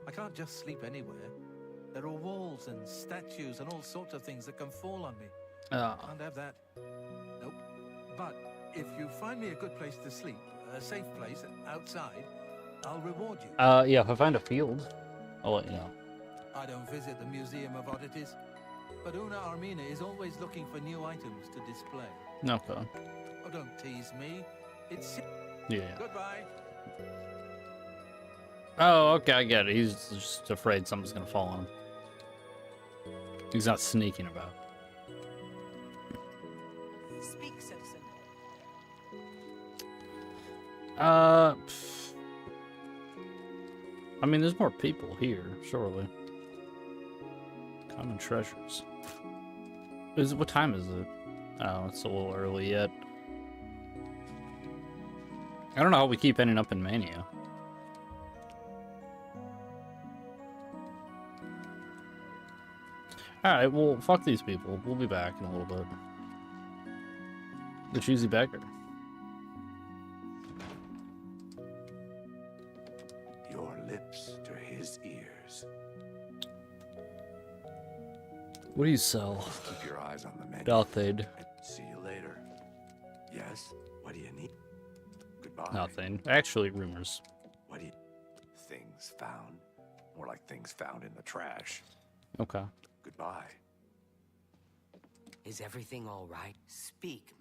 I can't just sleep anywhere. There are walls and statues and all sorts of things that can fall on me. Can't have that. Nope. But if you find me a good place to sleep, a safe place outside, I'll reward you. Yeah, if I find a field, I'll let you know. I don't visit the Museum of Oddities, but Una Armina is always looking for new items to display. Okay. Oh, don't tease me. It's... Yeah. Goodbye. Oh, okay, I get it. He's just afraid something's gonna fall on him. He's not sneaking about. Speak, citizen. I mean, there's more people here, surely. Common treasures. What time is it? Oh, it's a little early yet. I don't know how we keep ending up in Mania. Alright, well, fuck these people. We'll be back in a little bit. The choosy beggar. Your lips to his ears. What do you sell? Keep your eyes on the menu. Dalthade. See you later. Yes? What do you need? Goodbye. Nothing. Actually, rumors. What do you... Things found. More like things found in the trash. Okay. Goodbye. Is everything all right? Speak.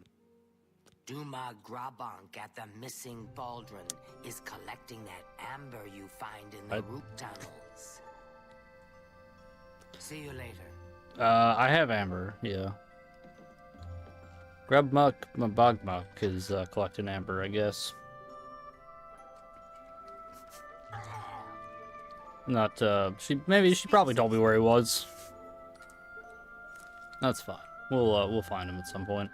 Duma Grabank at the missing Baldron is collecting that amber you find in the root tunnels. See you later. I have amber, yeah. Grubmuck Bogmuck is collecting amber, I guess. Not, she probably told me where he was. That's fine. We'll find him at some point.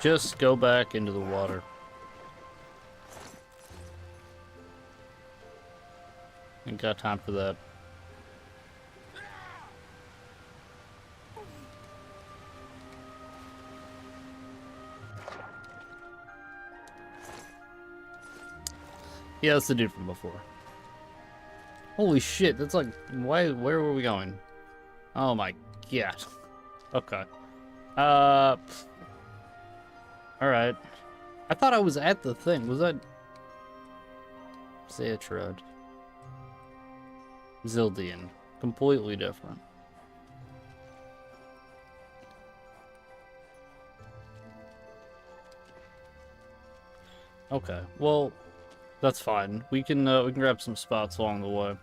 Just go back into the water. Ain't got time for that. Yeah, that's the dude from before. Holy shit, that's like, where were we going? Oh my god. Okay. Alright. I thought I was at the thing. Was that... Zeatrud. Zildian. Completely different. Okay, well, that's fine. We can grab some spots along the way.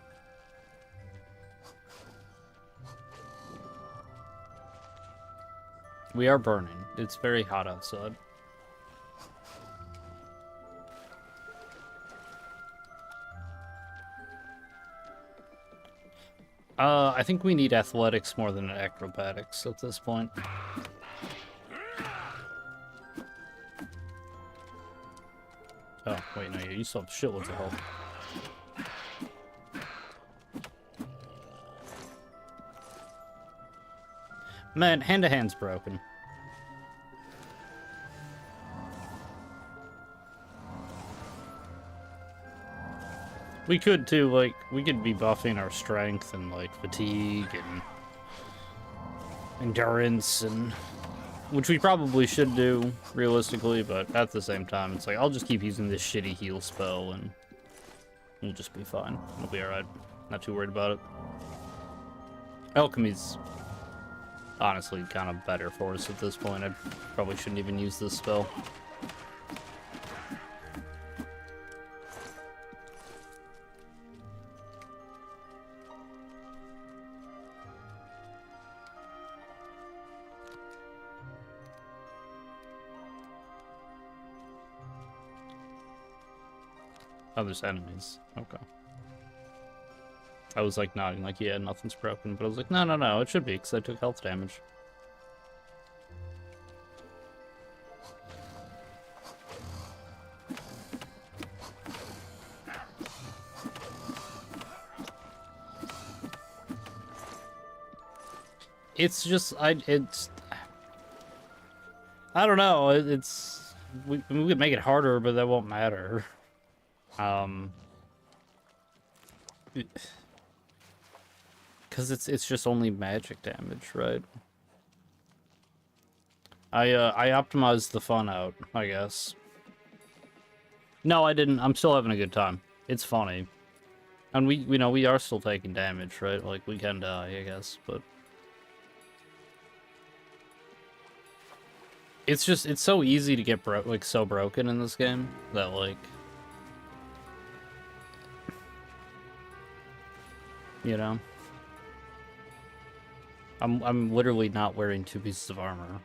We are burning. It's very hot outside. I think we need athletics more than acrobatics at this point. Oh, wait, no, you still have shitloads of health. Man, hand-to-hand's broken. We could, too, like, we could be buffing our strength and, like, fatigue and endurance and... Which we probably should do, realistically, but at the same time, it's like, I'll just keep using this shitty heal spell, and we'll just be fine. We'll be alright. Not too worried about it. Alchemy's honestly kind of better for us at this point. I probably shouldn't even use this spell. Oh, there's enemies. Okay. I was like nodding like, yeah, nothing's broken, but I was like, no, no, no, it should be, because I took health damage. It's just, I don't know, we could make it harder, but that won't matter. Because it's just only magic damage, right? I optimized the fun out, I guess. No, I didn't. I'm still having a good time. It's funny. And we are still taking damage, right? Like, we can die, I guess, but... It's just, it's so easy to get so broken in this game that, like... You know? I'm literally not wearing 2 pieces of armor.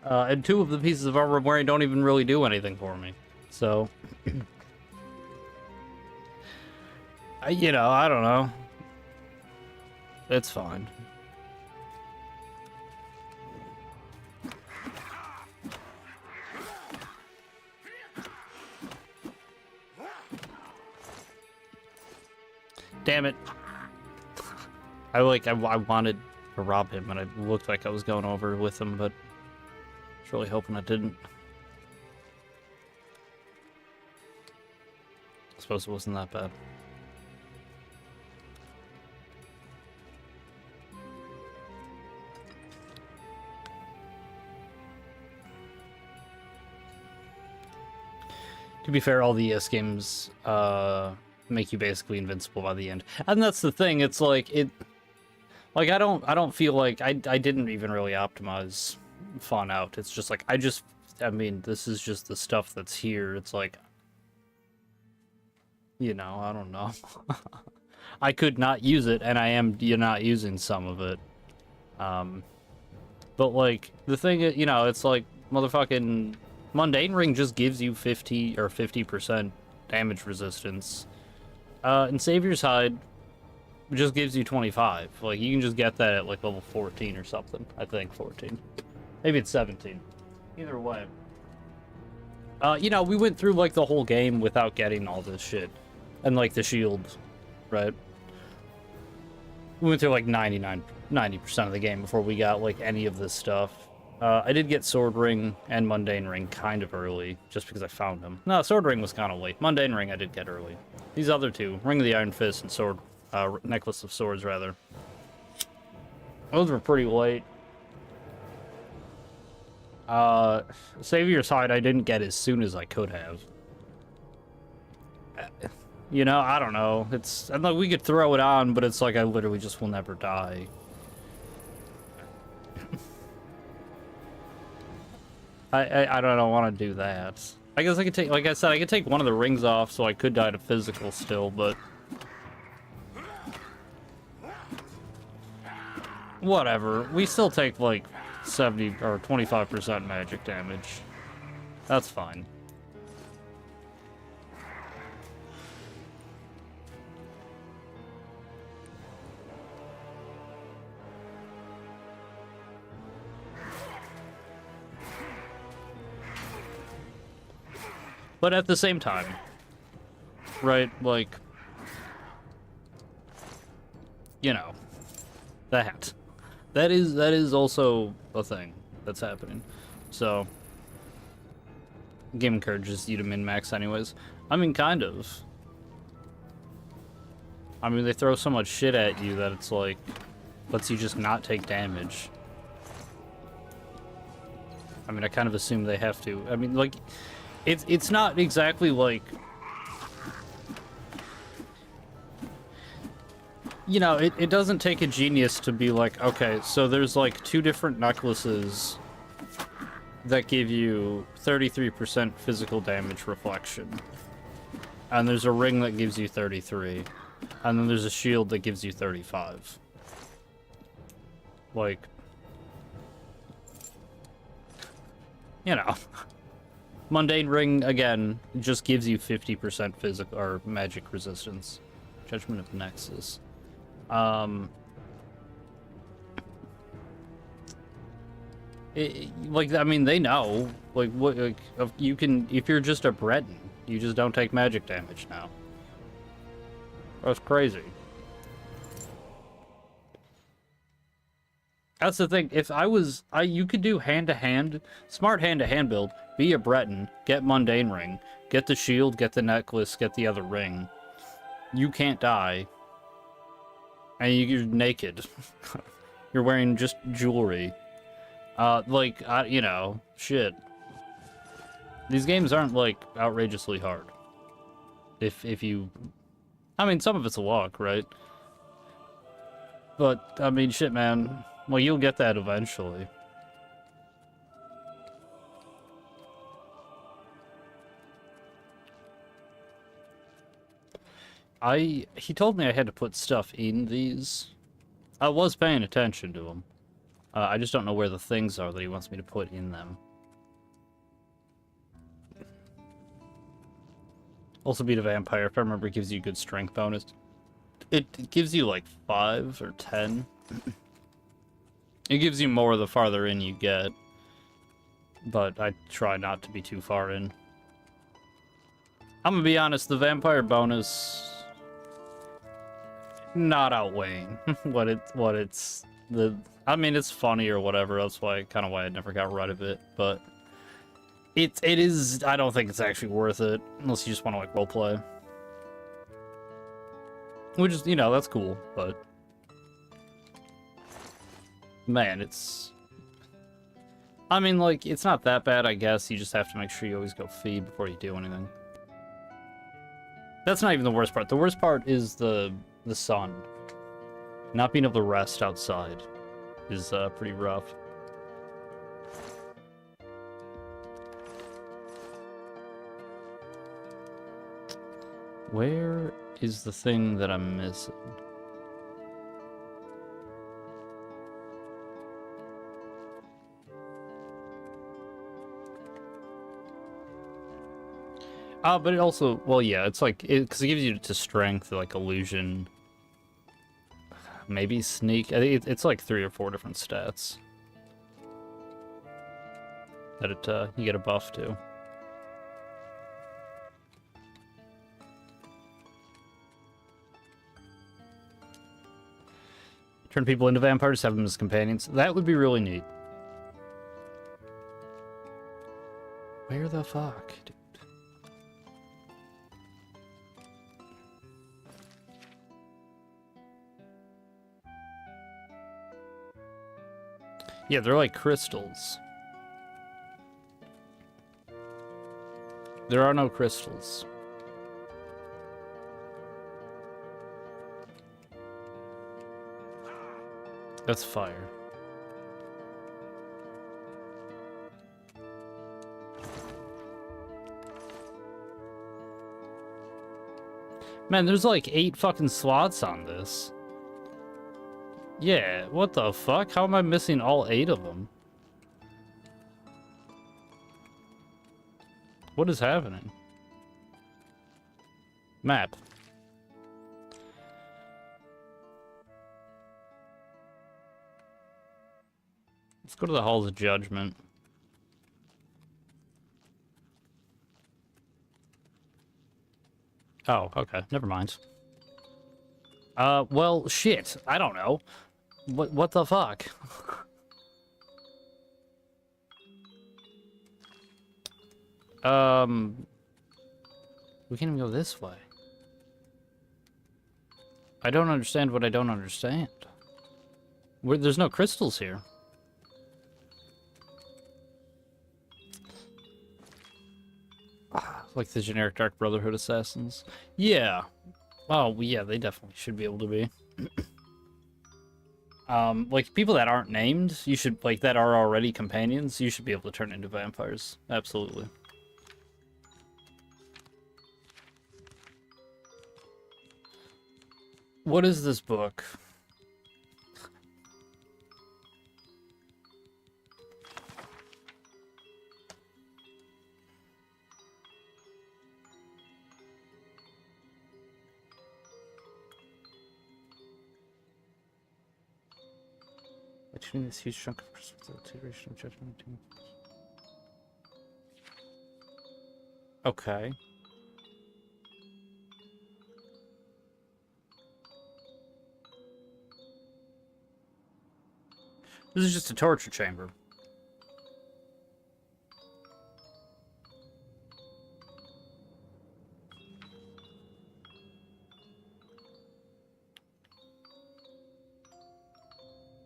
And 2 of the pieces of armor I'm wearing don't even really do anything for me. So... you know, I don't know. It's fine. Damn it. I wanted to rob him, and it looked like I was going over with him, but I was really hoping I didn't. I suppose it wasn't that bad. To be fair, all the ES games, make you basically invincible by the end, and that's the thing. It's like I don't feel like I didn't even really optimize fun out. It's just like I mean, this is just the stuff that's here. It's like, you know, I don't know. I could not use it, and I am not using some of it. But like the thing, you know, it's like motherfucking Mundane Ring just gives you 50 or 50% damage resistance. And Savior's Hide just gives you 25. Like, you can just get that at, like, level 14 or something. I think 14. Maybe it's 17. Either way. You know, we went through, like, the whole game without getting all this shit. And, like, the shield, right? We went through, like, 90% of the game before we got, like, any of this stuff. I did get Sword Ring and Mundane Ring kind of early, just because I found them. No, Sword Ring was kind of late. Mundane Ring I did get early. These other two, Ring of the Iron Fist and Sword, Necklace of Swords, rather. Those were pretty late. Savior's Hide I didn't get as soon as I could have. You know, I don't know. It's, I'm like, we could throw it on, but it's like I literally just will never die. I don't want to do that. I guess I could take, like I said, I could take one of the rings off, so I could die to physical still, but... Whatever. We still take, like, 70 or 25% magic damage. That's fine. But at the same time, right, like, you know, that is also a thing that's happening. So, game encourages you to min-max anyways. I mean, kind of. I mean, they throw so much shit at you that it's like, lets you just not take damage. I mean, I kind of assume they have to. I mean, like... It's not exactly like, you know, it doesn't take a genius to be like, okay, so there's like 2 different necklaces that give you 33% physical damage reflection. And there's a ring that gives you 33. And then there's a shield that gives you 35. Like, you know. Mundane Ring, again, just gives you 50% physical or magic resistance. Judgment of Nexus. Like, I mean, they know. Like, what? Like, you can, if you're just a Breton, you just don't take magic damage now. That's crazy. That's the thing. If you could do hand-to-hand, smart hand-to-hand build. Be a Breton, get Mundane Ring, get the shield, get the necklace, get the other ring. You can't die. And you're naked. You're wearing just jewelry. Like, you know, shit. These games aren't, like, outrageously hard. If you... I mean, some of it's a walk, right? But, I mean, shit, man. Well, you'll get that eventually. He told me I had to put stuff in these. I was paying attention to them. I just don't know where the things are that he wants me to put in them. Also beat a vampire, if I remember, it gives you a good strength bonus. It gives you like 5 or 10. It gives you more the farther in you get. But I try not to be too far in. I'm gonna be honest, the vampire bonus... not outweighing what it's I mean, it's funny or whatever, that's why I never got rid of it, but it is, I don't think it's actually worth it unless you just want to like roleplay, which is, you know, that's cool, but man, it's, I mean, like, it's not that bad, I guess. You just have to make sure you always go feed before you do anything. That's not even the worst part. The worst part is the sun. Not being able to rest outside is pretty rough. Where is the thing that I'm missing? But it also, well, yeah, it's like, because it gives you to strength, like illusion, maybe sneak. I think it's like 3 or 4 different stats that you get a buff to. Turn people into vampires, have them as companions. That would be really neat. Where the fuck, dude? Yeah, they're like crystals. There are no crystals. That's fire. Man, there's like 8 fucking slots on this. Yeah, what the fuck? How am I missing all 8 of them? What is happening? Map. Let's go to the Halls of Judgment. Oh, okay. Never mind. Well, shit. I don't know. What the fuck? We can't even go this way. I don't understand what I don't understand. There's no crystals here. Like the generic Dark Brotherhood assassins. Yeah. Oh, yeah, they definitely should be able to be. Like, people that aren't named, you should, like, that are already companions, you should be able to turn into vampires. Absolutely. What is this book? Between this huge chunk of consideration of judgment. Okay. This is just a torture chamber.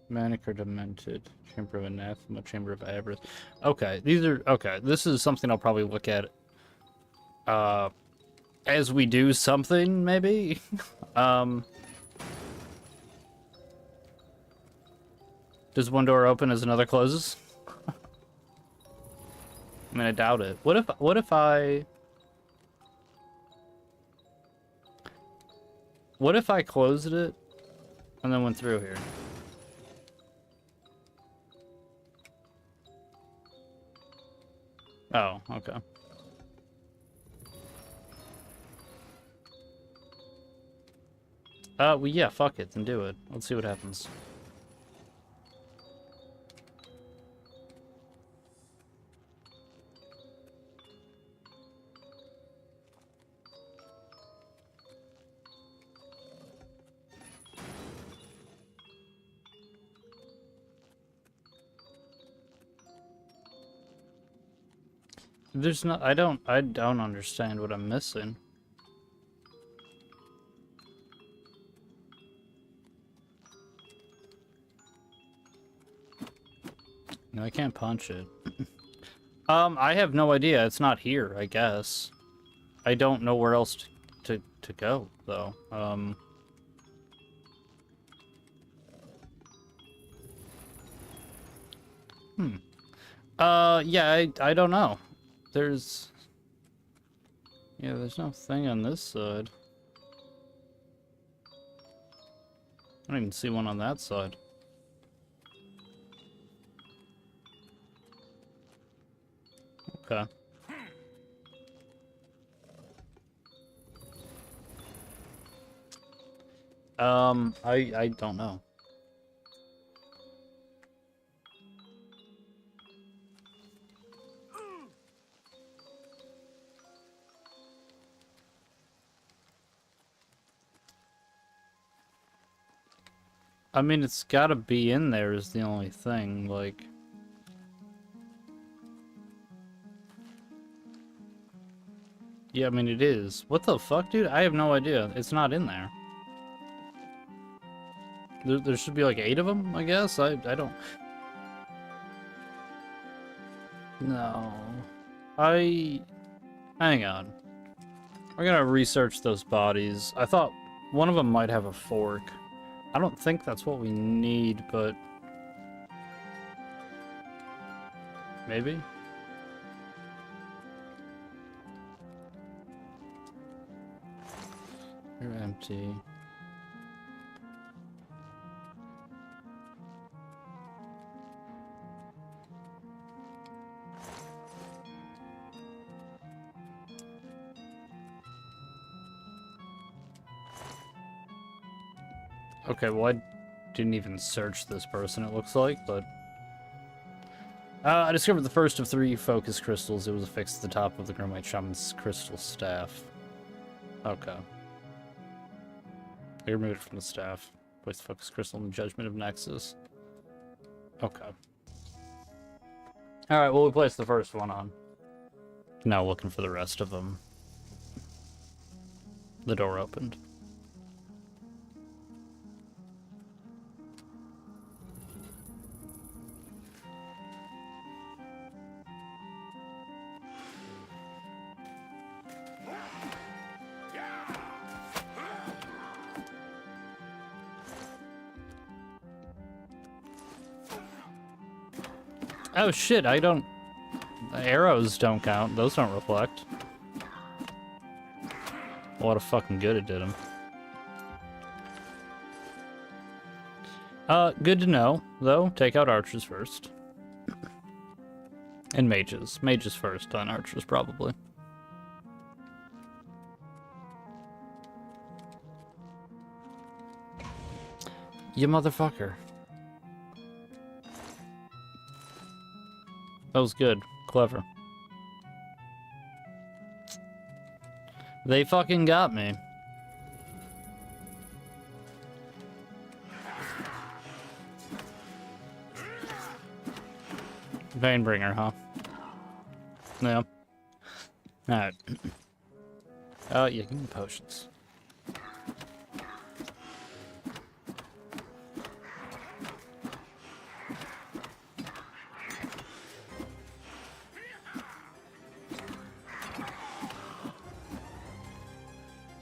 Manic or Demented, Chamber of Anathema, Chamber of Avarice. Okay, these are okay. This is something I'll probably look at as we do something, maybe. Does one door open as another closes? I mean, I doubt it. What if I closed it and then went through here? Oh, okay. Well, yeah, fuck it, then do it. Let's see what happens. There's no, I don't understand what I'm missing. No, I can't punch it. I have no idea. It's not here, I guess. I don't know where else to go, though. Yeah, I don't know. There's no thing on this side. I don't even see one on that side. Okay. I don't know. I mean, it's gotta be in there is the only thing, like... Yeah, I mean, it is. What the fuck, dude? I have no idea. It's not in there. There should be like 8 of them, I guess? I don't... No. Hang on. We're gonna research those bodies. I thought one of them might have a fork. I don't think that's what we need, but... Maybe? You're empty. Okay, well, I didn't even search this person, it looks like, but... I discovered the first of 3 focus crystals. It was affixed to the top of the Grim White Shaman's crystal staff. Okay. I removed it from the staff. Place the focus crystal in the Judgment of Nexus. Okay. Alright, well, we placed the first one on. Now looking for the rest of them. The door opened. Oh shit, I don't... The arrows don't count. Those don't reflect. What a fucking good it did him. Good to know, though. Take out archers first. And mages. Mages first, then archers, probably. You motherfucker. That was good. Clever. They fucking got me. Banebringer, huh? Yeah. Alright. Oh, yeah, give me potions.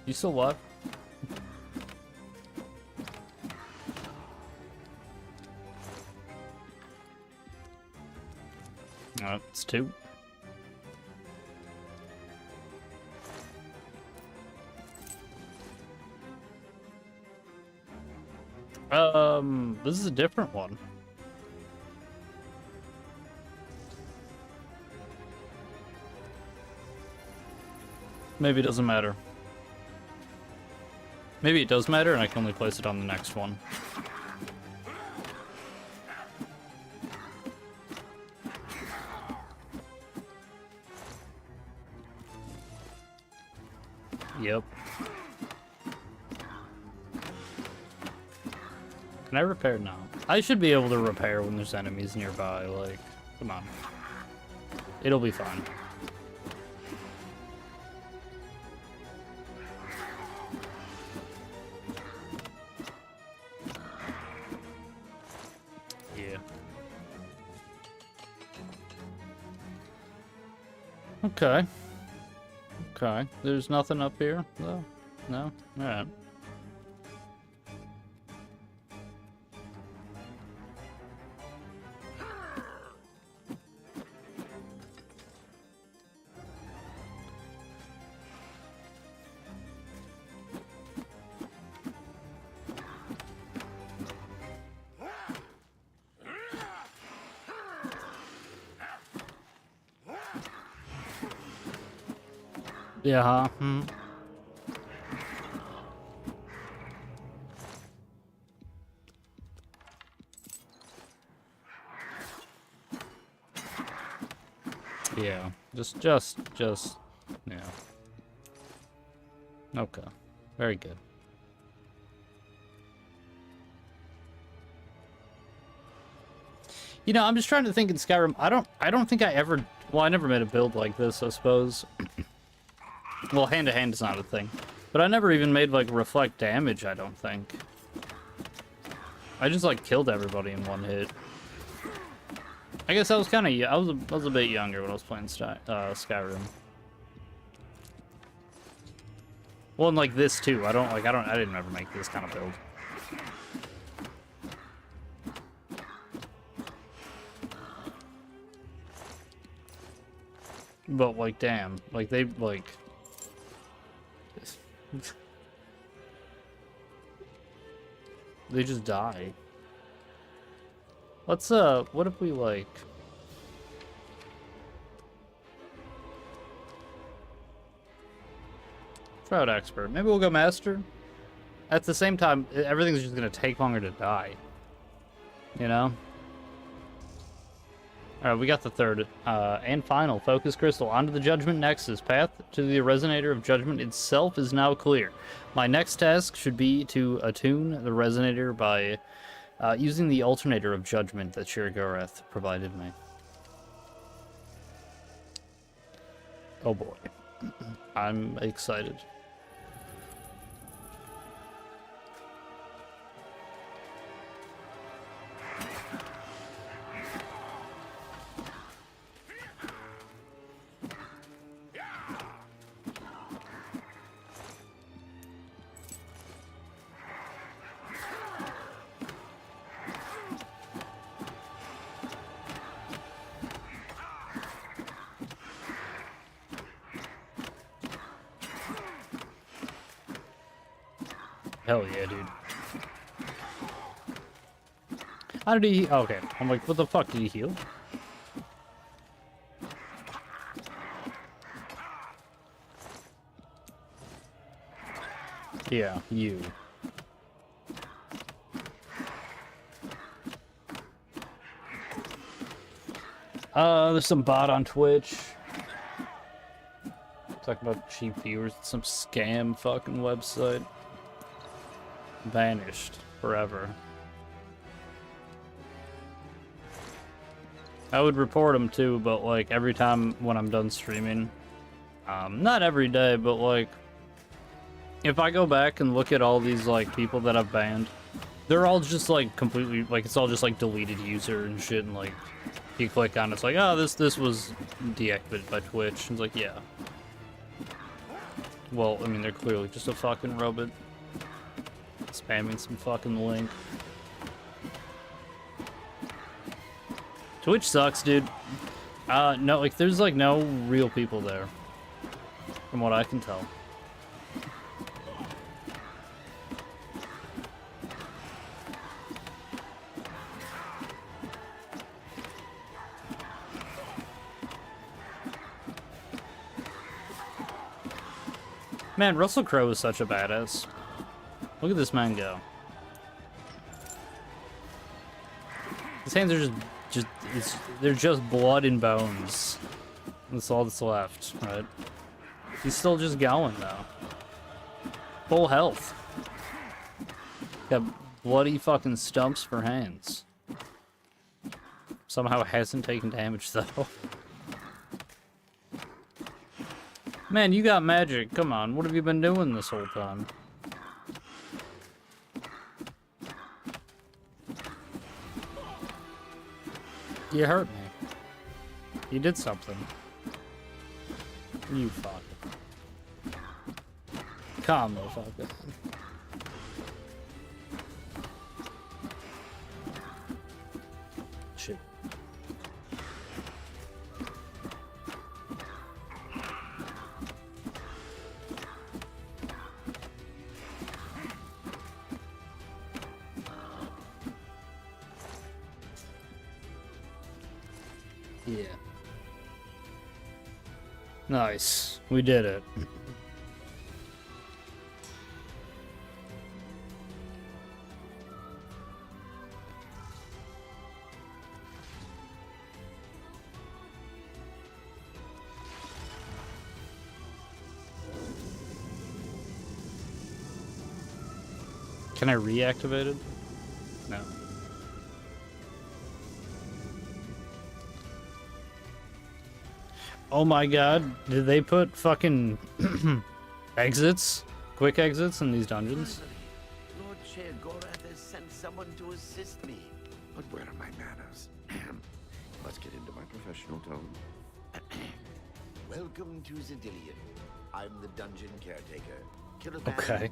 You still what? It's 2. This is a different one. Maybe it doesn't matter. Maybe it does matter and I can only place it on the next one. Yep. Can I repair now? I should be able to repair when there's enemies nearby, like, come on. It'll be fine. Yeah. Okay. Okay. There's nothing up here, though? No? Alright. Yeah, huh? Hmm. Yeah, just, yeah. Okay, very good. You know, I'm just trying to think in Skyrim. I don't think I ever. Well, I never made a build like this, I suppose. Well, hand-to-hand is not a thing. But I never even made, like, reflect damage, I don't think. I just, like, killed everybody in one hit. I guess I was kind of... I was a bit younger when I was playing Skyrim. Well, and, like, this, too. I didn't ever make this kind of build. But, like, damn. Like, they, like... they just die. Let's, what if we, like... try out Expert. Maybe we'll go Master? At the same time, everything's just gonna take longer to die. You know? Alright, we got the third and final Focus Crystal. Onto the Judgment Nexus. Path to the Resonator of Judgment itself is now clear. My next task should be to attune the Resonator by using the Alternator of Judgment that Shirgareth provided me. Oh boy. I'm excited. Hell yeah, dude. How did he... okay, I'm like, what the fuck, did he heal? Yeah, you. There's some bot on Twitch. Talking about cheap viewers. Some scam fucking website. Vanished forever. I would report them too, but like every time when I'm done streaming, not every day, but like if I go back and look at all these like people that I've banned, they're all just like completely like it's all just like deleted user and shit, and like you click on it, it's like, oh, this was deactivated by Twitch. It's like, yeah. Well, I mean, they're clearly just a fucking robot. Spamming some fucking link. Twitch sucks, dude. No, like, there's, like, no real people there. From what I can tell. Man, Russell Crowe is such a badass. Look at this man go. His hands are they're just blood and bones. That's all that's left, right? He's still just going though. Full health. Got bloody fucking stumps for hands. Somehow hasn't taken damage though. Man, you got magic. Come on, what have you been doing this whole time? You hurt me. You did something. You fuck. Calm, motherfucker. Shit. Yeah. Nice. We did it. Can I reactivate it? No. Oh my god, did they put fucking exits? Quick exits in these dungeons? Finally, Lord Sheogorath has sent someone to assist me. But where are my manners? Let's get into my professional tone. Welcome to Zidillion. I'm the dungeon caretaker. Killaman Okay.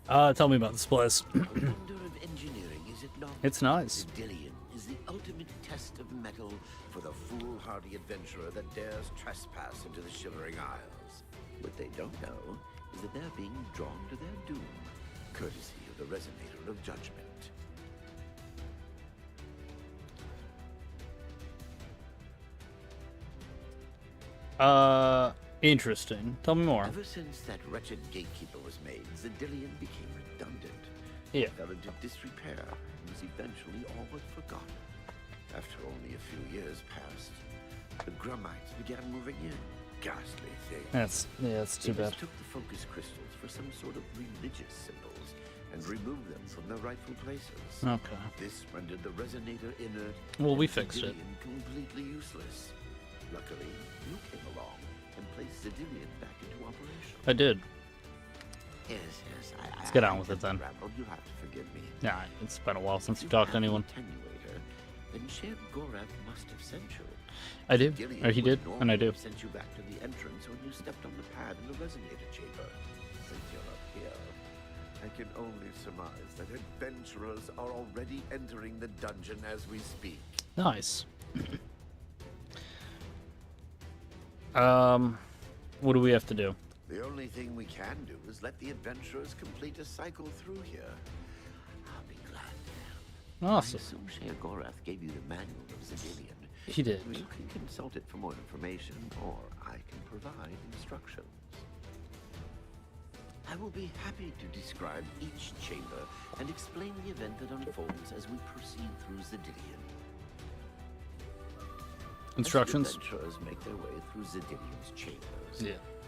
Nirendil. Tell me about this place. A wonder of engineering, is it not? It's nice. Zidillion is the ultimate test of metal for the foolhardy adventurer that dares trespass into the Shivering Isles. What they don't know is that they're being drawn to their doom, courtesy of the Resonator of Judgment. Interesting. Tell me more. Ever since that wretched gatekeeper was made, Zidillion became redundant. Yeah. It fell into disrepair and was eventually all but forgotten. After only a few years passed, the Grummites began moving in. Ghastly things. That's too They bad. mistook the focus crystals for some sort of religious symbols and removed them from their rightful places. Okay. This rendered the resonator inert. Well, we and fixed it. Zidillion completely useless. Luckily, you came along and placed Zidillion back into operation. I did. Yes. Let's get on with it then. Rambled. You have to forgive me. Yeah, it's been a while since If we you talked to have the anyone. attenuator, then Sheogorath must have sent you. I do. Zidillion Or he would did, and I normally do. have sent you back to the entrance when you stepped on the pad in the resonator chamber. Since you're up here, I can only surmise that adventurers are already entering the dungeon as we speak. Nice. What do we have to do? The only thing we can do is let the adventurers complete a cycle through here. I'll be glad to help. Awesome. I assume Sheogorath gave you the manual of Zidillion. He did. You can consult it for more information, or I can provide instructions. I will be happy to describe each chamber and explain the event that unfolds as we proceed through Zidillion. Instructions? As the adventurers make their way through Zidillion's chambers,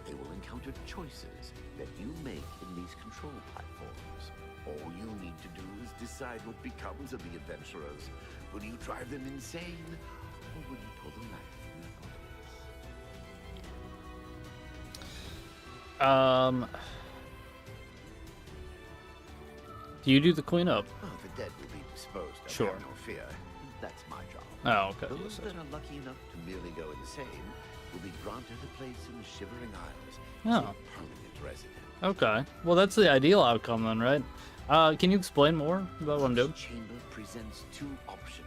they will encounter choices that you make in these control platforms. All you need to do is decide what becomes of the adventurers. Will you drive them insane, or will you pull the knife from their bodies? Do you do the cleanup? Oh, the dead will be disposed of. Sure. Have no fear. That's my job. Oh, okay. Those that are lucky enough to merely go insane will be granted a place in the Shivering Isles as Oh. a permanent resident. Okay. Well, that's the ideal outcome then, right? Can you explain more about what I'm doing? Each chamber presents two options.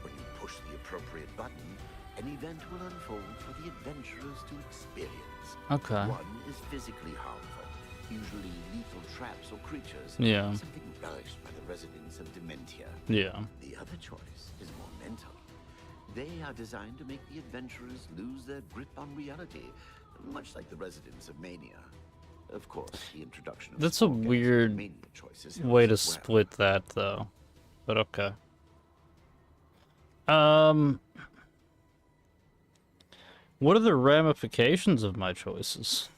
When you push the appropriate button, an event will unfold for the adventurers to experience. Okay. One is physically harmful, usually lethal traps or creatures. Yeah. Something relished by the residents of Dementia. Yeah. The other choice is more mental. They are designed to make the adventurers lose their grip on reality, much like the residents of Mania. Of course, the introduction of That's a small weird Mania choices way to helps as well. split that, though. But okay. What are the ramifications of my choices?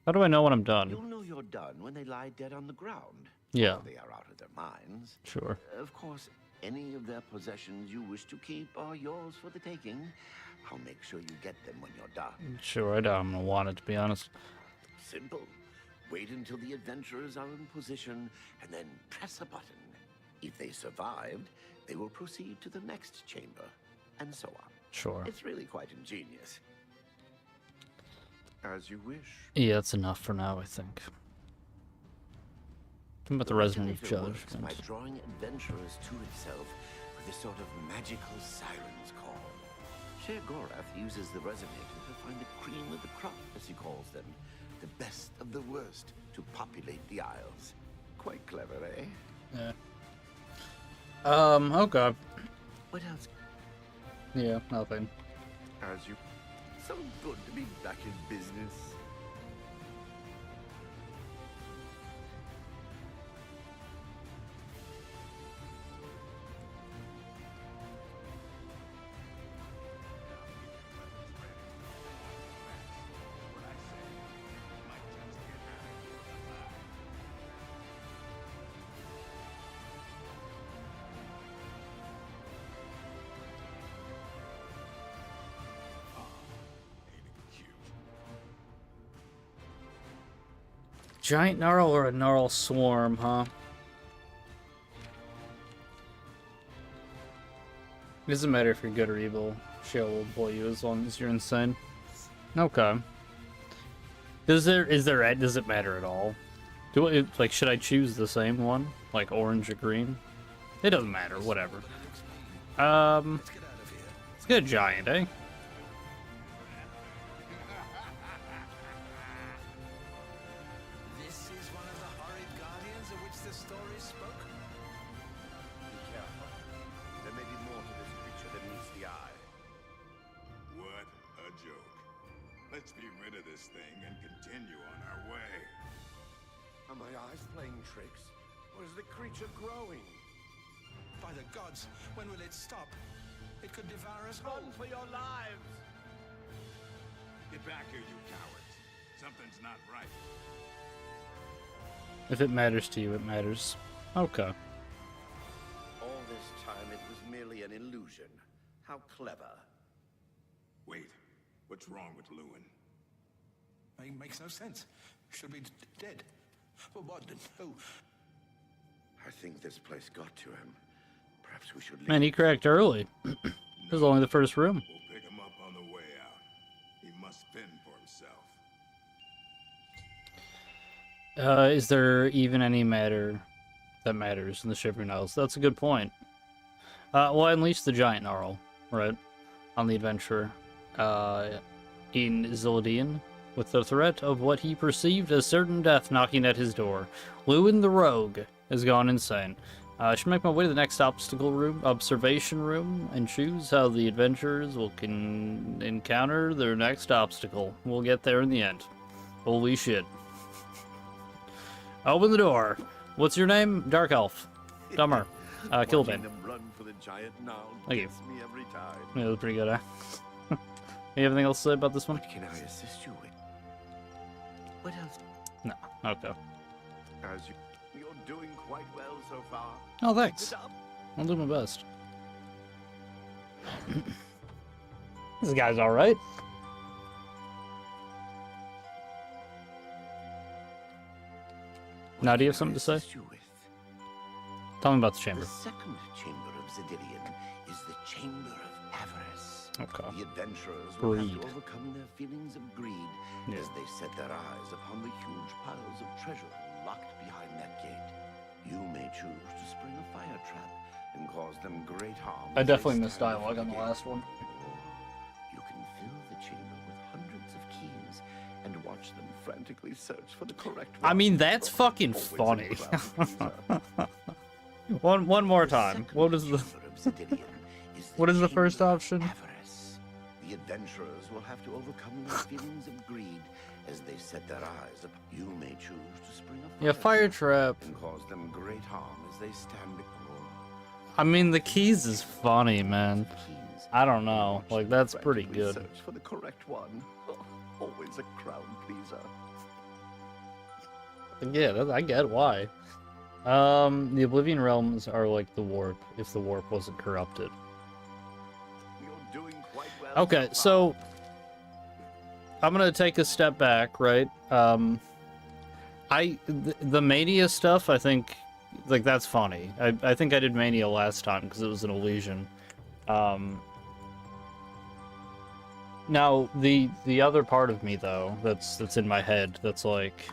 How do I know when I'm done? You'll know you're done when they lie dead on the ground. Yeah. Or they are out of their minds. Sure. Of course, any of their possessions you wish to keep are yours for the taking. I'll make sure you get them when you're done. Sure, I'm gonna want it, to be honest. Simple. Wait until the adventurers are in position and then press a button. If they survived, they will proceed to the next chamber, and so on. Sure. It's really quite ingenious. As you wish. Yeah, that's enough for now, I think. What about the resident Resonator judge? works by drawing adventurers to itself with a sort of magical siren's call. Sheogorath uses the resonator to find the cream of the crop, as he calls them, the best of the worst, to populate the Isles. Quite clever, eh? Yeah. Okay. What else? Yeah, nothing. As you... So good to be back in business. Giant gnarl or a gnarl swarm, huh? It doesn't matter if you're good or evil. Shale will pull you as long as you're insane. Okay. Does it matter at all? Like, should I choose the same one? Like orange or green? It doesn't matter, whatever. Let's get a giant, eh? This is one of the horrid guardians of which the story spoke. Be careful. There may be more to this creature than meets the eye. What a joke. Let's be rid of this thing and continue on our way. Are my eyes playing tricks? Or is the creature growing? By the gods, when will it stop? It could devour us all. Run for your lives! Get back here, you cowards. Something's not right. If it matters to you, it matters. Okay. All this time it was merely an illusion. How clever. Wait, what's wrong with Lewin? It makes no sense. Should be dead. But what? Who? I think this place got to him. Perhaps we should leave. Man, he cracked early. This is only the first room. We'll pick him up on the way out. He must fend for himself. Is there even any matter that matters in the Shivering Isles? That's a good point. Well, I unleashed the giant gnarl, right, on the adventurer, in Zillidian, with the threat of what he perceived as certain death knocking at his door. Lewin the Rogue has gone insane. I should make my way to the next observation room, and choose how the adventurers will encounter their next obstacle. We'll get there in the end. Holy shit. Open the door. What's your name? Dark Elf. Dumber. Killbane. Watching them run for the giant now Thank you. gets me every time. Yeah, that was pretty good, huh? You have anything else to say about this one? What can I assist you with? What else? No. Okay. You're doing quite well so far. Oh, Keep thanks. it up. I'll do my best. This guy's alright. Now, do you have something to say? Assist you with? Tell me about the chamber. The second chamber of Zidillion is the Chamber of Avarice. Okay. The adventurers will have Greed. to overcome their feelings of greed Yeah. as they set their eyes upon the huge piles of treasure locked behind that gate. You may choose to spring a fire trap and cause them great harm. I as they definitely missed stand dialogue on the gate. last one. Or you can fill the chamber with hundreds of keys and watch them frantically search for the correct one. I mean, that's fucking Always a funny. crowd pleaser. One more time. What is the what is the first option? Avarice. The adventurers will have to overcome their feelings of greed as they set their eyes upon. You may choose to spring a Yeah, fire trap. and cause them great harm as they stand before. I mean, the keys is funny, man. Keys. I don't know. Watch Like, them that's pretty frantically good. Search for the correct one. Always a crowd pleaser. Yeah, I get why. The Oblivion realms are like the warp, if the warp wasn't corrupted. You're doing quite well. Okay, far. so I'm gonna take a step back, right? The Mania stuff, I think, like, that's funny. I think I did Mania last time because it was an illusion. Now the other part of me though, that's in my head, that's like,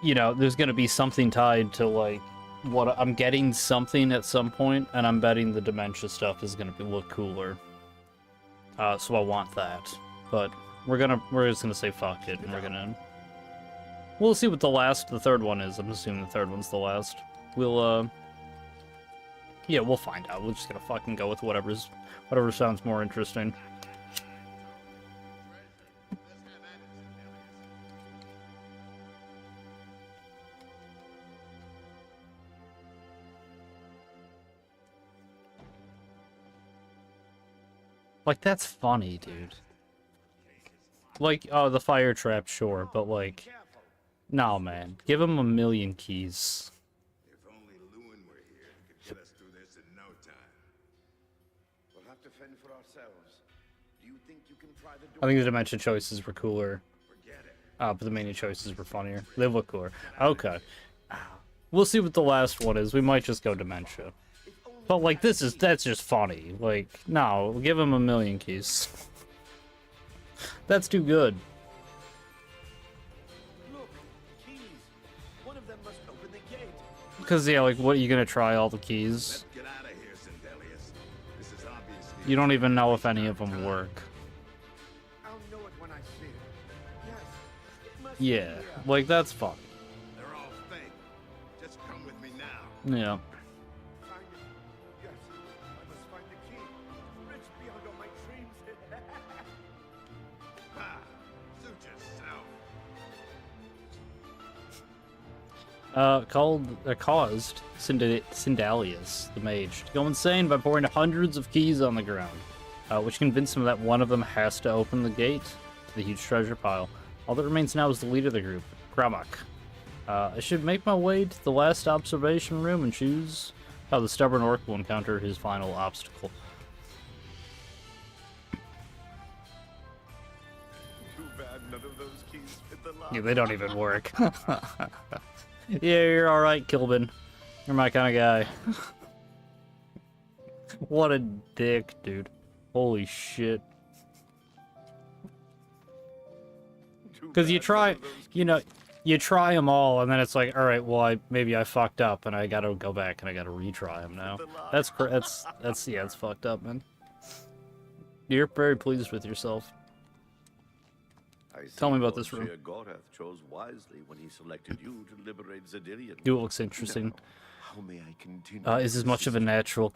you know, there's gonna be something tied to like what I'm getting something at some point, and I'm betting the dementia stuff is gonna look cooler. So I want that, but we're just gonna say fuck it, and we'll see what the third one is. I'm assuming the third one's the last. Yeah, we'll find out. We're just gonna fucking go with whatever sounds more interesting. Like, that's funny, dude. Like, oh, the fire trap, sure, but like, no, man. Give him 1,000,000 keys. If only Lewin were here, he could get us through this in no time. We'll have to fend for ourselves. Do you think you can pry the door? I think the dimension choices were cooler. Forget it. But the menu choices were funnier. They look cooler. Okay. We'll see what the last one is. We might just go Dementia. But, like, that's just funny. Like, no, give him 1,000,000 keys. That's too good. Look, keys. One of them must open the gate. Because, yeah, like, what, are you gonna try all the keys? Let's get out of here, Sindelius. This is obviously... You don't even know if any of them work. I'll know it when I see it. Yes, it must be Yeah, here. like, that's fun. They're all fake. Just come with me now. Yeah. Find it. Yes, I must find the key. Rich beyond all my dreams. Ha! Suit yourself. Caused Sindelius, the mage, to go insane by pouring hundreds of keys on the ground, which convinced him that one of them has to open the gate to the huge treasure pile. All that remains now is the leader of the group, Gramak. I should make my way to the last observation room and choose how the stubborn orc will encounter his final obstacle. Too bad none of those keys fit the lock. Yeah, they don't even work. Yeah, you're alright, Kilbin. You're my kind of guy. What a dick, dude. Holy shit. Because you try, you know, you try them all, and then it's like, alright, well, maybe I fucked up, and I gotta go back, and I gotta retry them now. That's, yeah, it's fucked up, man. You're very pleased with yourself. Tell me about this room. Gorath chose wisely when he selected you to liberate Zedilian. Dude, it looks interesting. Now, how may I continue? Is as much of a natural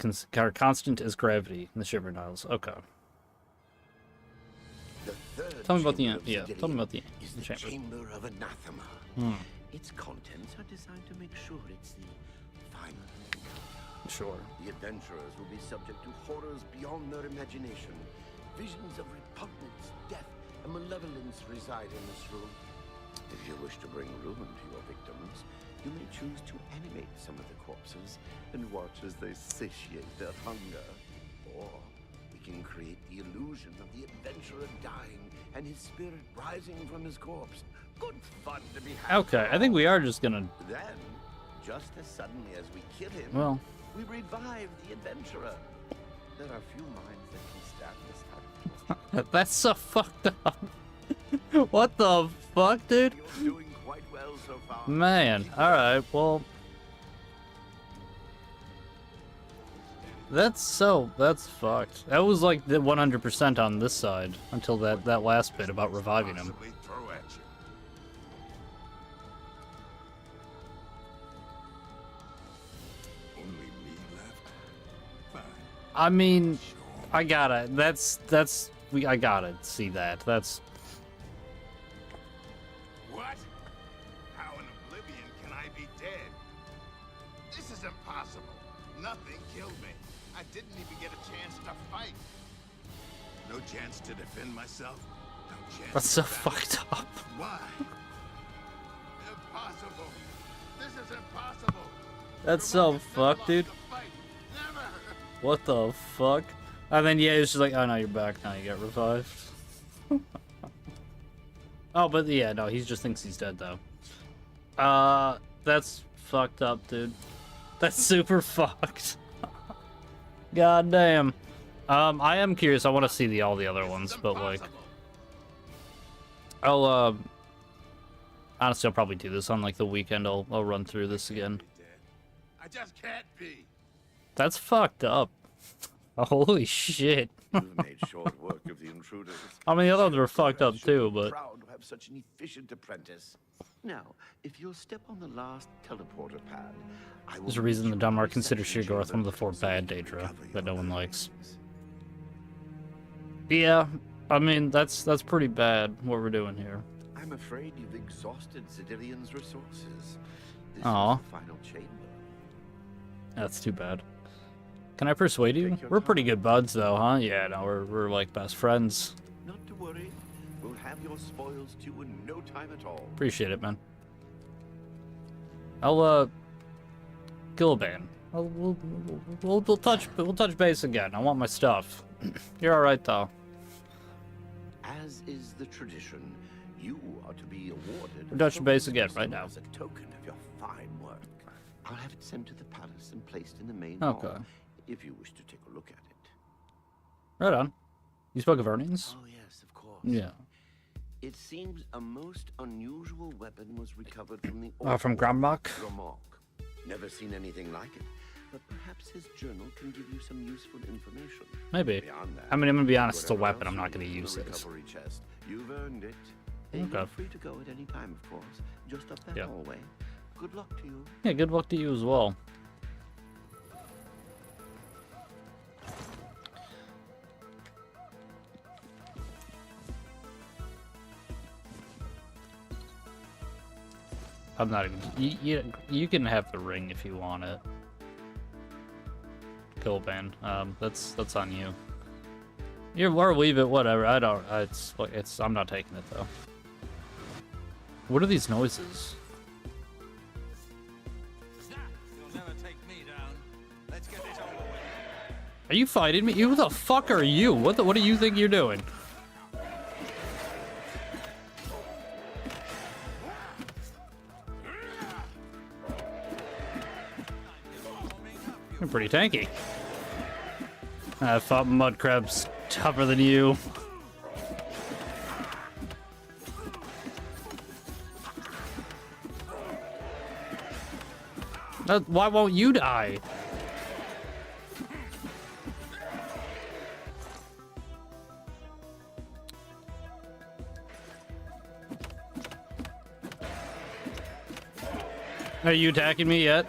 constant as gravity in the Shivering Isles. Okay. The third Tell me about the chamber of yeah. Zedilian Tell me about the is the chamber. chamber of anathema. Its contents are designed to make sure it's the final. Sure. The adventurers will be subject to horrors beyond their imagination. Visions of repugnance, death, and malevolence reside in this room. If you wish to bring ruin to your victims, you may choose to animate some of the corpses and watch as they satiate their hunger. Or we can create the illusion of the adventurer dying and his spirit rising from his corpse. Good fun to be had. Okay, I think we are just gonna. Then, just as suddenly as we kill him, Well, we revive the adventurer. There are few minds that can stand this type of torture. that's so fucked up. What the fuck, dude? You're doing quite well so far. Man, alright, well. That's fucked. That was like the 100% on this side until that last bit about reviving him. Possibly throw at you. Only me left. Fine. I mean, Sure. I gotta. I gotta see that. That's. What? How in Oblivion can I be dead? This is impossible. Nothing killed me. I didn't even get a chance to fight. No chance to defend myself. No chance. That's so to battle. fucked up. Why? Impossible. This is impossible. That's so fucked, dude. Never. What the fuck? And then yeah, it's just like, oh no, you're back now. You got revived. Oh, but yeah, no, he just thinks he's dead though. That's fucked up, dude. That's super fucked. God damn. I am curious. I want to see all the other ones, but like, I'll honestly, I'll probably do this on like the weekend. I'll run through this again. I just can't be. That's fucked up. Holy shit. You've made short work of the intruders. I mean, the other ones were fucked up Should too, be but proud to have such an efficient apprentice. Now, if you'll step on the last teleporter pad, I will there's a reason the meet you in Dunmar the considers reception Sheergorth one of the chamber 4 so bad you can Daedra recover that your no one likes. belongings. Yeah, I mean, that's pretty bad what we're doing here. I'm afraid you've exhausted Zedilian's resources. This Aw. is the final chamber. That's too bad. Can I persuade you? Take your We're pretty time. good buds, though, huh? Yeah, no, we're like best friends. Not to worry. We'll have your spoils too in no time at all. Appreciate it, man. I'll Gilliban. We'll touch base again. I want my stuff. You're all right, though. As is the tradition, You are to be awarded. We're touching base again right now. As a token of your fine work. I'll have it sent to the palace and placed in the main Okay. hall, if you wish to take a look at it. Right on. You spoke of earnings? Oh yes, of course. Yeah. It seems a most unusual weapon was recovered from the From Grambach? Gromok. Never seen anything like it, but perhaps his journal can give you some useful information. Maybe. Beyond that, I mean, I'm gonna be honest, it's a whatever weapon. I'm else not you gonna need use in the this. recovery chest, you've earned it. And Okay. you're free to go at any time, of course. Just up that Yeah. hallway. Good luck to you. Yeah, good luck to you as well. I'm not even. You can have the ring if you want it. Gilban. That's on you. Or leave it, whatever. I don't. It's. I'm not taking it though. What are these noises? You'll never take me down. Let's get this over with. Are you fighting me? Who the fuck are you? What do you think you're doing? You're pretty tanky. I fought mud crabs tougher than you. Why won't you die? Are you attacking me yet?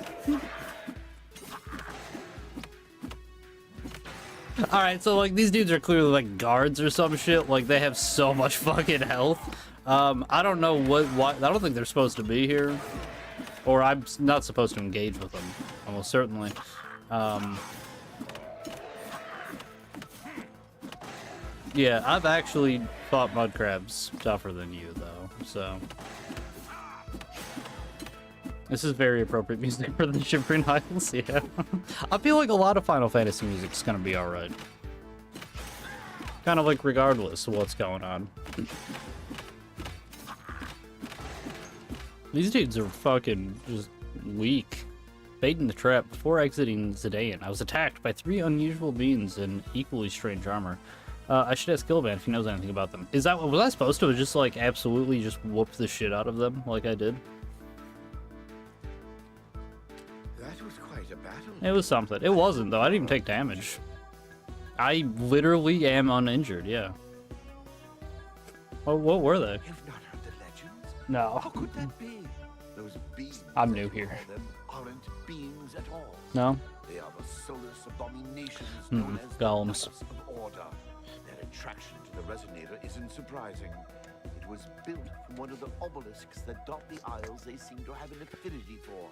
Alright, so like these dudes are clearly like guards or some shit. Like they have so much fucking health. I don't know why I don't think they're supposed to be here. Or I'm not supposed to engage with them. Almost certainly. Yeah, I've actually fought mud crabs tougher than you though, so. This is very appropriate music for the Shivering Isles, yeah. I feel like a lot of Final Fantasy music is gonna be alright. Kind of like regardless of what's going on. These dudes are fucking just weak. Baiting the trap. Before exiting Zidaean, I was attacked by 3 unusual beings in equally strange armor. I should ask Gilban if he knows anything about them. Was I supposed to just like absolutely just whoop the shit out of them like I did? That was quite a battle. It was something. It wasn't, though. I didn't even take damage. I literally am uninjured, yeah. Oh, what were they? You've not heard the legends? No. How could that be? Those beings, I'm new as you here. call them, aren't beings at all. No? They are the soulless abominations known as golems. the Knights of Order. Their attraction to the resonator isn't surprising. It was built from one of the obelisks that dot the isles they seem to have an affinity for.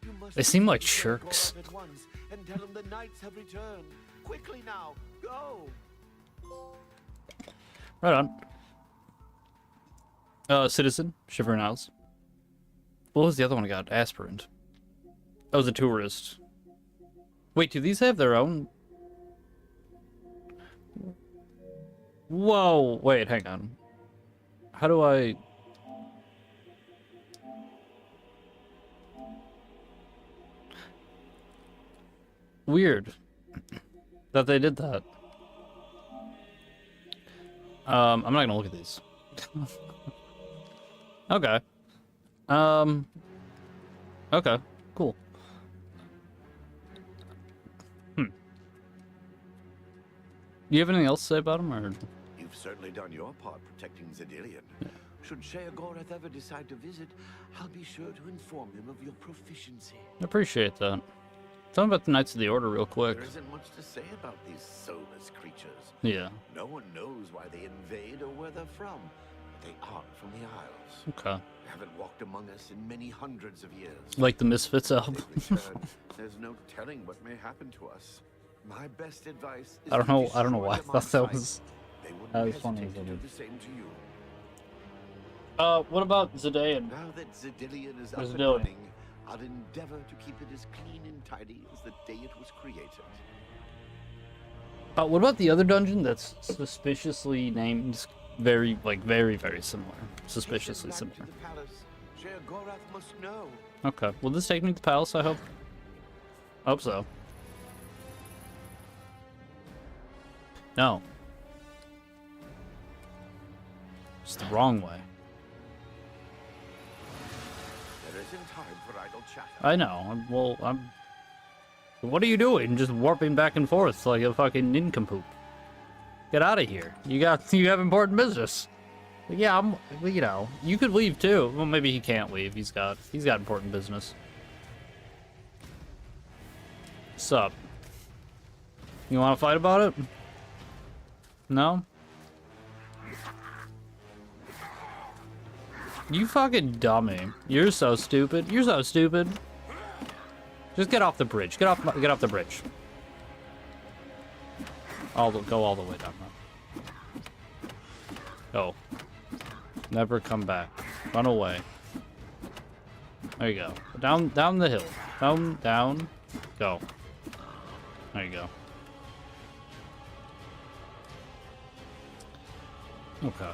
You must They seem like go shirks. up at once and tell them the knights have returned. Quickly now, go! Right on. Citizen, Shivering Isles. What was the other one I got? Aspirant. That was a tourist. Wait, do these have their own? Whoa, wait, hang on. How do I... Weird that they did that. I'm not gonna look at these. Okay. Okay, cool. Do you have anything else to say about him, or? You've certainly done your part protecting Zedilian. Should Sheogorath ever decide to visit, I'll be sure to inform him of your proficiency. I appreciate that. Tell me about the Knights of the Order real quick. There isn't much to say about these soulless creatures. Yeah. No one knows why they invade or where they're from. But they aren't from the Isles. Okay. They haven't walked among us in many hundreds of years. Like the Misfits album. If they return, there's no telling what may happen to us. My best advice is I don't know to why I destroy them thought that on was sight. They wouldn't that was funny hesitate as to I do did. the same to you. What about Zidaean? Now that Zedilian is up Where's and Zedilian? running, I'll endeavor to keep it as clean and tidy as the day it was created. What about the other dungeon that's suspiciously named Very, very similar. Suspiciously Take us back similar. to the palace. Sheogorath must know. Okay, will this take me to the palace, I hope? Hope so. No. It's the wrong way. There isn't time for idle chatter. I know. What are you doing? Just warping back and forth like a fucking nincompoop. Get out of here. You have important business. Yeah, you know, you could leave too. Well, maybe he can't leave. He's got important business. Sup? You want to fight about it? No? You fucking dummy. You're so stupid. You're so stupid. Just get off the bridge. Get off the bridge. Go all the way down there. Go. Never come back. Run away. There you go. Down the hill. Down. Go. There you go. Okay.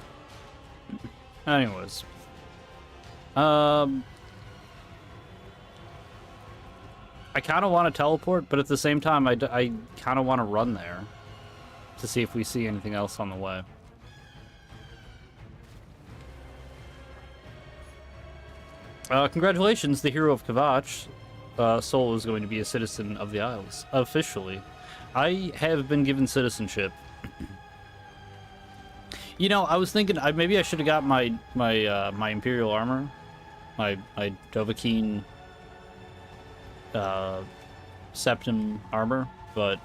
Anyways. I kind of want to teleport, but at the same time, I kind of want to run there to see if we see anything else on the way. Congratulations, the hero of Kvatch. Sol is going to be a citizen of the Isles, officially. I have been given citizenship. You know, I was thinking maybe I should have got my Imperial armor, my Dovahkiin Septim armor, but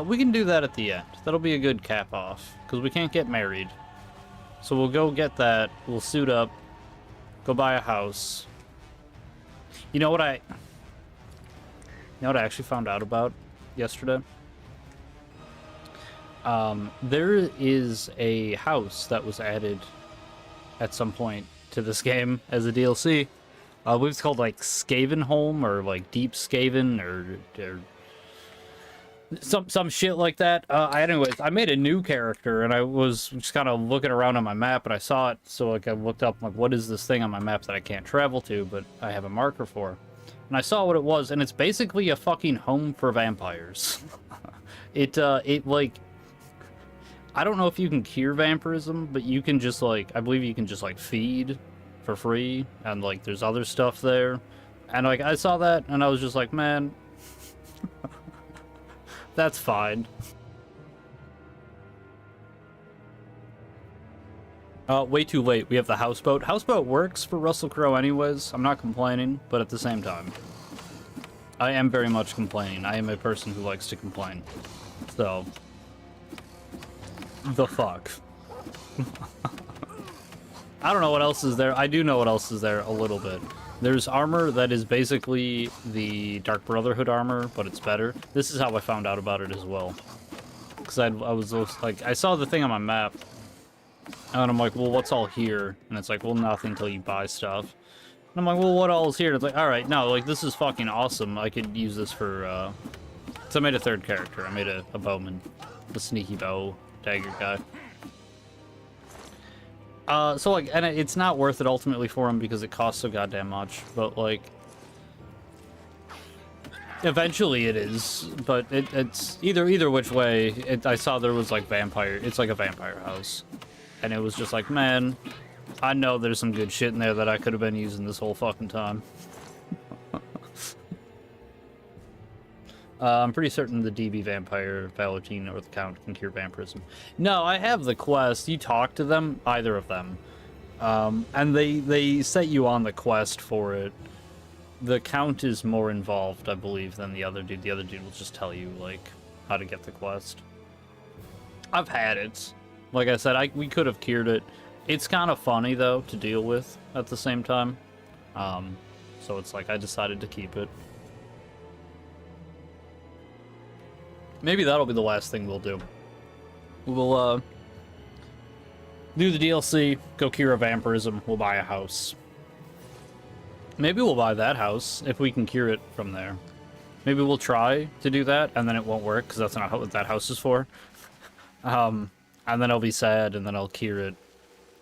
we can do that at the end. That'll be a good cap off, because we can't get married. So we'll go get that, we'll suit up, go buy a house. You know what I actually found out about yesterday? There is a house that was added at some point to this game as a DLC. I believe it's called like Skavenholm or like Deep Skaven or some shit like that. Anyways, I made a new character and I was just kind of looking around on my map and I saw it. So like I looked up like, what is this thing on my map that I can't travel to, but I have a marker for? And I saw what it was, and it's basically a fucking home for vampires. It like, I don't know if you can cure vampirism, but you can just like, I believe you can just like feed for free, and like there's other stuff there. And like I saw that and I was just like, man, that's fine. Way too late. We have the houseboat. Houseboat works for Russell Crowe anyways. I'm not complaining, but at the same time, I am very much complaining. I am a person who likes to complain. So, the fuck. I don't know what else is there. I do know what else is there a little bit. There's armor that is basically the Dark Brotherhood armor, but it's better. This is how I found out about it as well. Because I was like, I saw the thing on my map, and I'm like, well, what's all here? And it's like, well, nothing until you buy stuff. And I'm like, well, what all is here? And it's like, all right, no, like, this is fucking awesome. I could use this for, So I made a third character. I made a bowman. A sneaky bow dagger guy. So, like, and it's not worth it ultimately for him because it costs so goddamn much. But, like, eventually it is. But it's either which way. I saw there was, like, vampire. It's like a vampire house. And it was just like, man, I know there's some good shit in there that I could have been using this whole fucking time. I'm pretty certain the DB Vampire, Valentine, or the Count can cure vampirism. No, I have the quest. You talk to them, either of them. And they set you on the quest for it. The Count is more involved, I believe, than the other dude. The other dude will just tell you, like, how to get the quest. I've had it. Like I said, we could have cured it. It's kind of funny, though, to deal with at the same time. So it's like I decided to keep it. Maybe that'll be the last thing we'll do. We'll, do the DLC, go cure a vampirism, we'll buy a house. Maybe we'll buy that house, if we can cure it from there. Maybe we'll try to do that, and then it won't work, because that's not what that house is for. And then I'll be sad, and then I'll cure it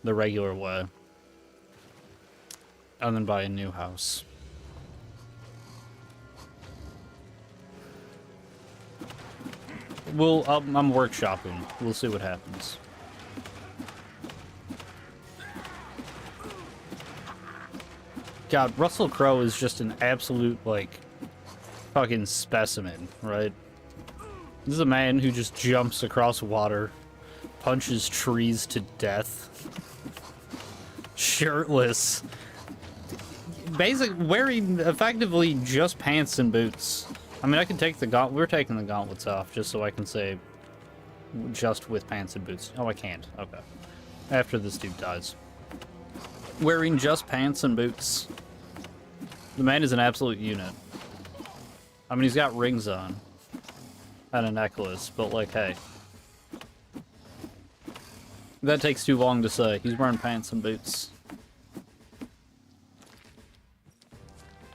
the regular way. And then buy a new house. I'm workshopping. We'll see what happens. God, Russell Crowe is just an absolute, like, fucking specimen, right? This is a man who just jumps across water, punches trees to death, shirtless, basically wearing effectively just pants and boots. I mean, I can take the we're taking the gauntlets off just so I can say just with pants and boots. Oh, I can't. Okay. After this dude dies. Wearing just pants and boots. The man is an absolute unit. I mean, he's got rings on. And a necklace, but like, hey. That takes too long to say. He's wearing pants and boots.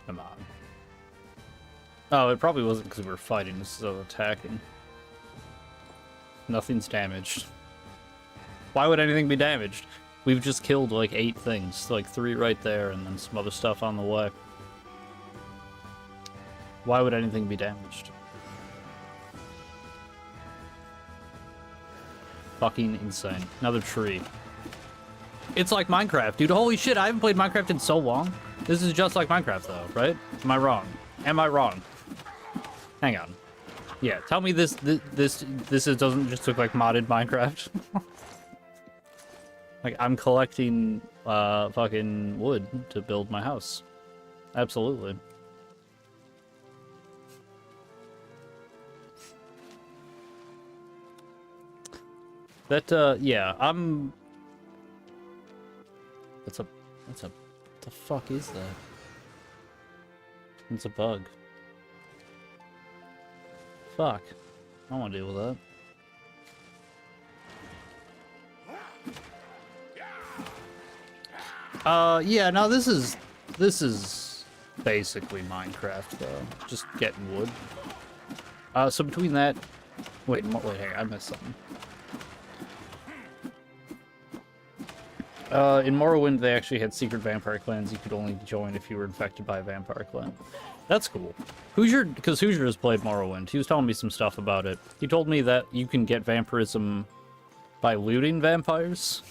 Come on. Oh, it probably wasn't because we were fighting, this is attacking. Nothing's damaged. Why would anything be damaged? We've just killed like 8 things, like 3 right there, and then some other stuff on the way. Why would anything be damaged? Fucking insane. Another tree. It's like Minecraft, dude. Holy shit, I haven't played Minecraft in so long. This is just like Minecraft, though, right? Am I wrong? Am I wrong? Hang on. Yeah, tell me this doesn't just look like modded Minecraft. Like, I'm collecting fucking wood to build my house. Absolutely. That, yeah, I'm... What the fuck is that? It's a bug. Fuck. I don't want to deal with that. Yeah, no, this is basically Minecraft, though. Just getting wood. So between that... Wait, hang on, I missed something. In Morrowind, they actually had secret vampire clans you could only join if you were infected by a vampire clan. That's cool. Because Hoosier has played Morrowind. He was telling me some stuff about it. He told me that you can get vampirism by looting vampires.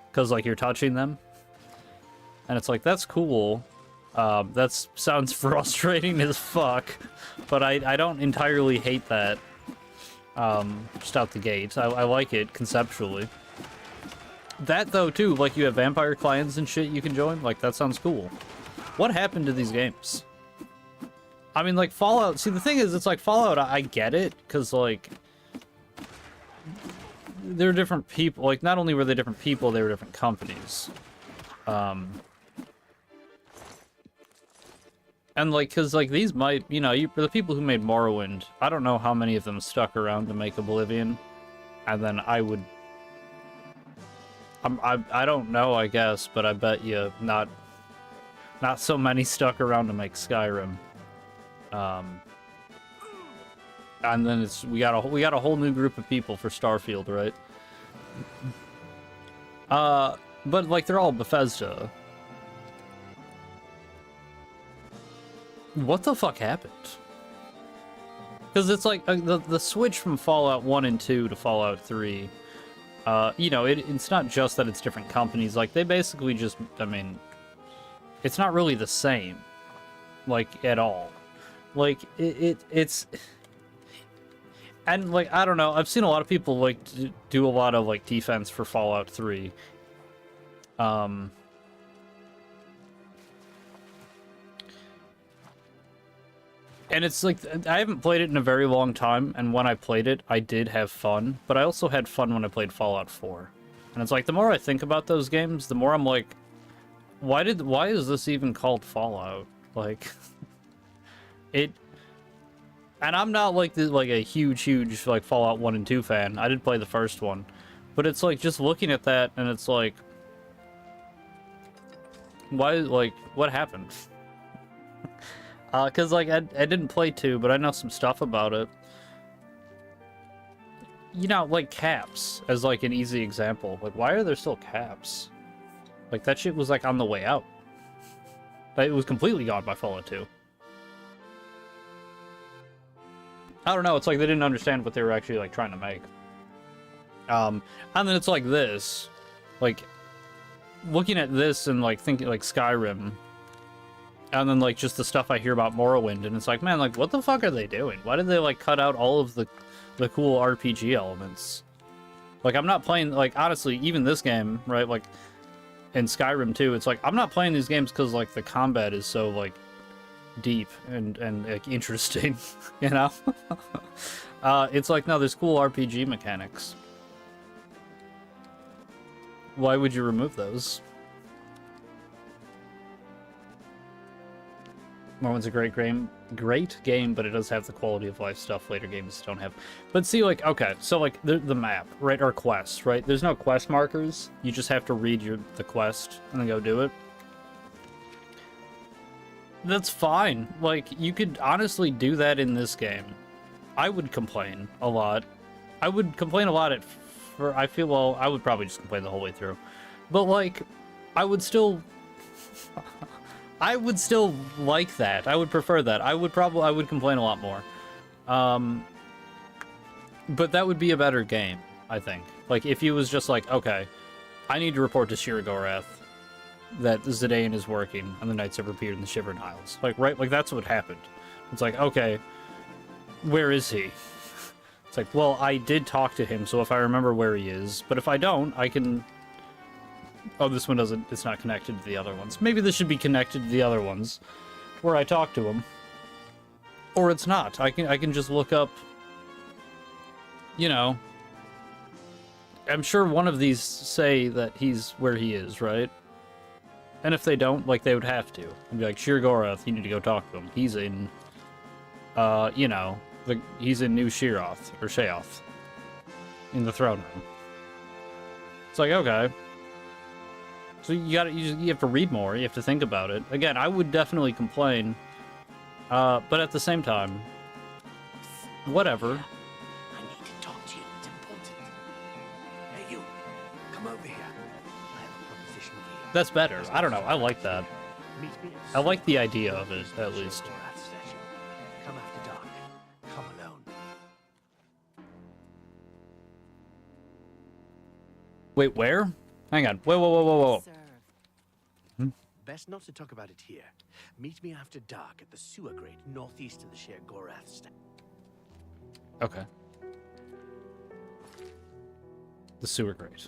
Because, like, you're touching them. And it's like, that's cool. That sounds frustrating as fuck. But I don't entirely hate that. Just out the gate. I like it conceptually. That, though, too, like, you have vampire clans and shit you can join, like, that sounds cool. What happened to these games? I mean, like, Fallout, see, the thing is, it's like, Fallout, I get it, because, like, they're different people, like, not only were they different people, they were different companies. And, like, because, like, these might, you know, the people who made Morrowind, I don't know how many of them stuck around to make Oblivion, and then I would... I don't know, I guess, but I bet you not so many stuck around to make Skyrim. And then we got a whole new group of people for Starfield, right? But like they're all Bethesda. What the fuck happened? Because it's like the switch from Fallout 1 and 2 to Fallout 3. You know, it's not just that it's different companies. Like, they basically just, I mean, it's not really the same. Like, at all. Like, it's... And, like, I don't know. I've seen a lot of people, like, do a lot of, like, defense for Fallout 3. And it's like, I haven't played it in a very long time, and when I played it, I did have fun, but I also had fun when I played Fallout 4. And it's like, the more I think about those games, the more I'm like, why is this even called Fallout? Like, and I'm not like a huge, like, Fallout 1 and 2 fan. I did play the first one. But it's like, just looking at that, and it's like, why, like, what happened? Because, like, I didn't play 2, but I know some stuff about it. you know, like caps as like an easy example. Like, why are there still caps? Like, that shit was like on the way out. It was completely gone by Fallout 2. I don't know, it's like they didn't understand what they were actually like trying to make. And then it's like this. Like, looking at this and like thinking like Skyrim. And then like just the stuff I hear about Morrowind, and it's like, man, like what the fuck are they doing? Why did they like cut out all of the cool RPG elements? Like, I'm not playing, like, honestly, even this game, right, like, in Skyrim too, it's like, I'm not playing these games because, like, the combat is so, like, deep and like, interesting, you know? It's like, no, there's cool RPG mechanics. Why would you remove those? Morrowind's a great game, but it does have the quality of life stuff later games don't have. But see, like, okay, so, like, the map, right, or quests, right? There's no quest markers. You just have to read the quest and then go do it. That's fine. Like, you could honestly do that in this game. I would complain a lot. I would complain a lot I feel, well, I would probably just complain the whole way through. But, like, I would still like that. I would prefer that. I would complain a lot more. But that would be a better game, I think. Like, if he was just like, okay, I need to report to Shiragorath that Zidane is working and the Knights have appeared in the Shivering Isles. Like, right? Like, that's what happened. It's like, okay, where is he? It's like, well, I did talk to him, so if I remember where he is, but if I don't, I can... Oh, this one doesn't, it's not connected to the other ones. Maybe this should be connected to the other ones, where I talk to him. Or it's not. I can just look up, you know... I'm sure one of these say that he's where he is, right? And if they don't, like, they would have to. And be like, Shiragorath, you need to go talk to him. He's in, you know, he's in New Sheoth, or Sheoth, in the throne room. It's like, okay. So you have to read more, you have to think about it. Again, I would definitely complain, but at the same time, whatever. I need to talk to you. It's important. Hey, you. Come over here. I have a proposition for you. That's better. I don't know. I like that. Meet me at I like the idea of it, at least. Shiragorath statue. Come after dark. Come alone. Wait, where? Hang on. Whoa. Best not to talk about it here. Meet me after dark at the sewer grate northeast of the Shiragorath statue. Okay. The sewer grate.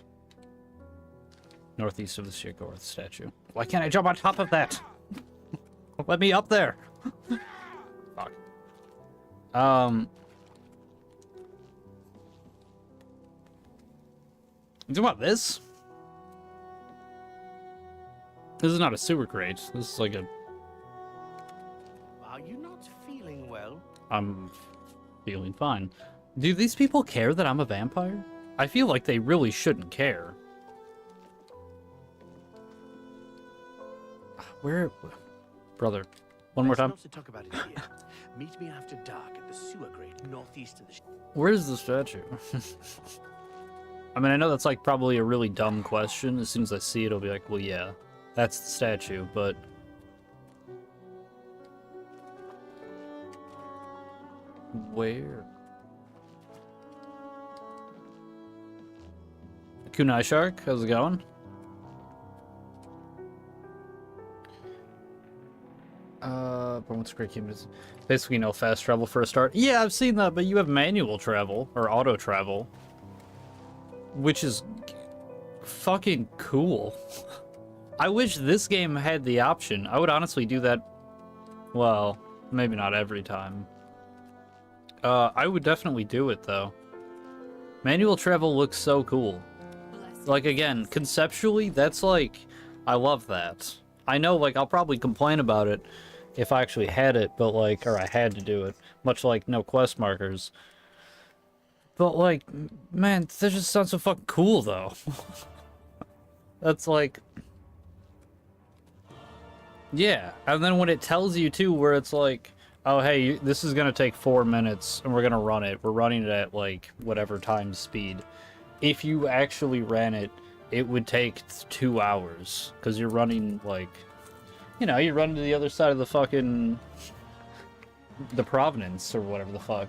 Northeast of the Shiragorath statue. Why can't I jump on top of that? Let me up there. Fuck. You talking about this? This is not a sewer grate. This is like a... Are you not feeling well? I'm feeling fine. Do these people care that I'm a vampire? I feel like they really shouldn't care. Where... Brother, one more time. Not to talk about it here. Meet me after dark at the sewer grate northeast of the... Where's the statue? I mean, I know that's like probably a really dumb question. As soon as I see it, I'll be like, well, yeah. That's the statue, but... Where? Kunai Shark, how's it going? But what's great game is basically no fast travel for a start. Yeah, I've seen that, but you have manual travel, or auto travel. Which is fucking cool. I wish this game had the option. I would honestly do that. Well, maybe not every time. I would definitely do it, though. Manual travel looks so cool. Like, again, conceptually, that's like... I love that. I know, like, I'll probably complain about it if I actually had it, but, like... Or I had to do it. Much like no quest markers. But, like, man, that just sounds so fucking cool, though. That's like... Yeah, and then when it tells you, too, where it's like, Oh, hey, this is gonna take 4 minutes, and we're gonna run it. We're running it at, like, whatever time speed. If you actually ran it, it would take 2 hours, because you're running, like... You know, you're running to the other side of the fucking... the Provenance, or whatever the fuck.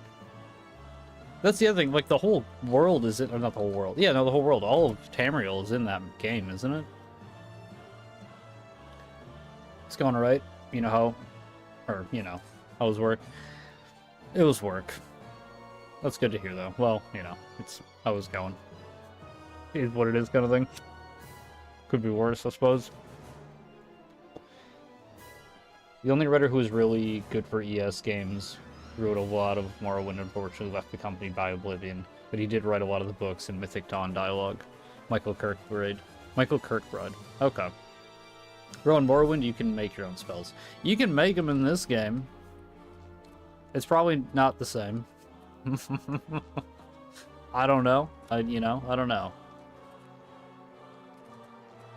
That's the other thing, like, the whole world is in... Or not the whole world. Yeah, no, the whole world. All of Tamriel is in that game, isn't it? It's going alright. You know how... Or, you know, how it was work. It was work. That's good to hear, though. Well, you know, it's how it's going. Is what it is, kind of thing. Could be worse, I suppose. The only writer who was really good for ES games, wrote a lot of Morrowind, unfortunately left the company by Oblivion, but he did write a lot of the books in Mythic Dawn dialogue. Michael Kirkbride. Okay. Bro, in Morrowind, you can make your own spells. You can make them in this game. It's probably not the same. I don't know. I don't know.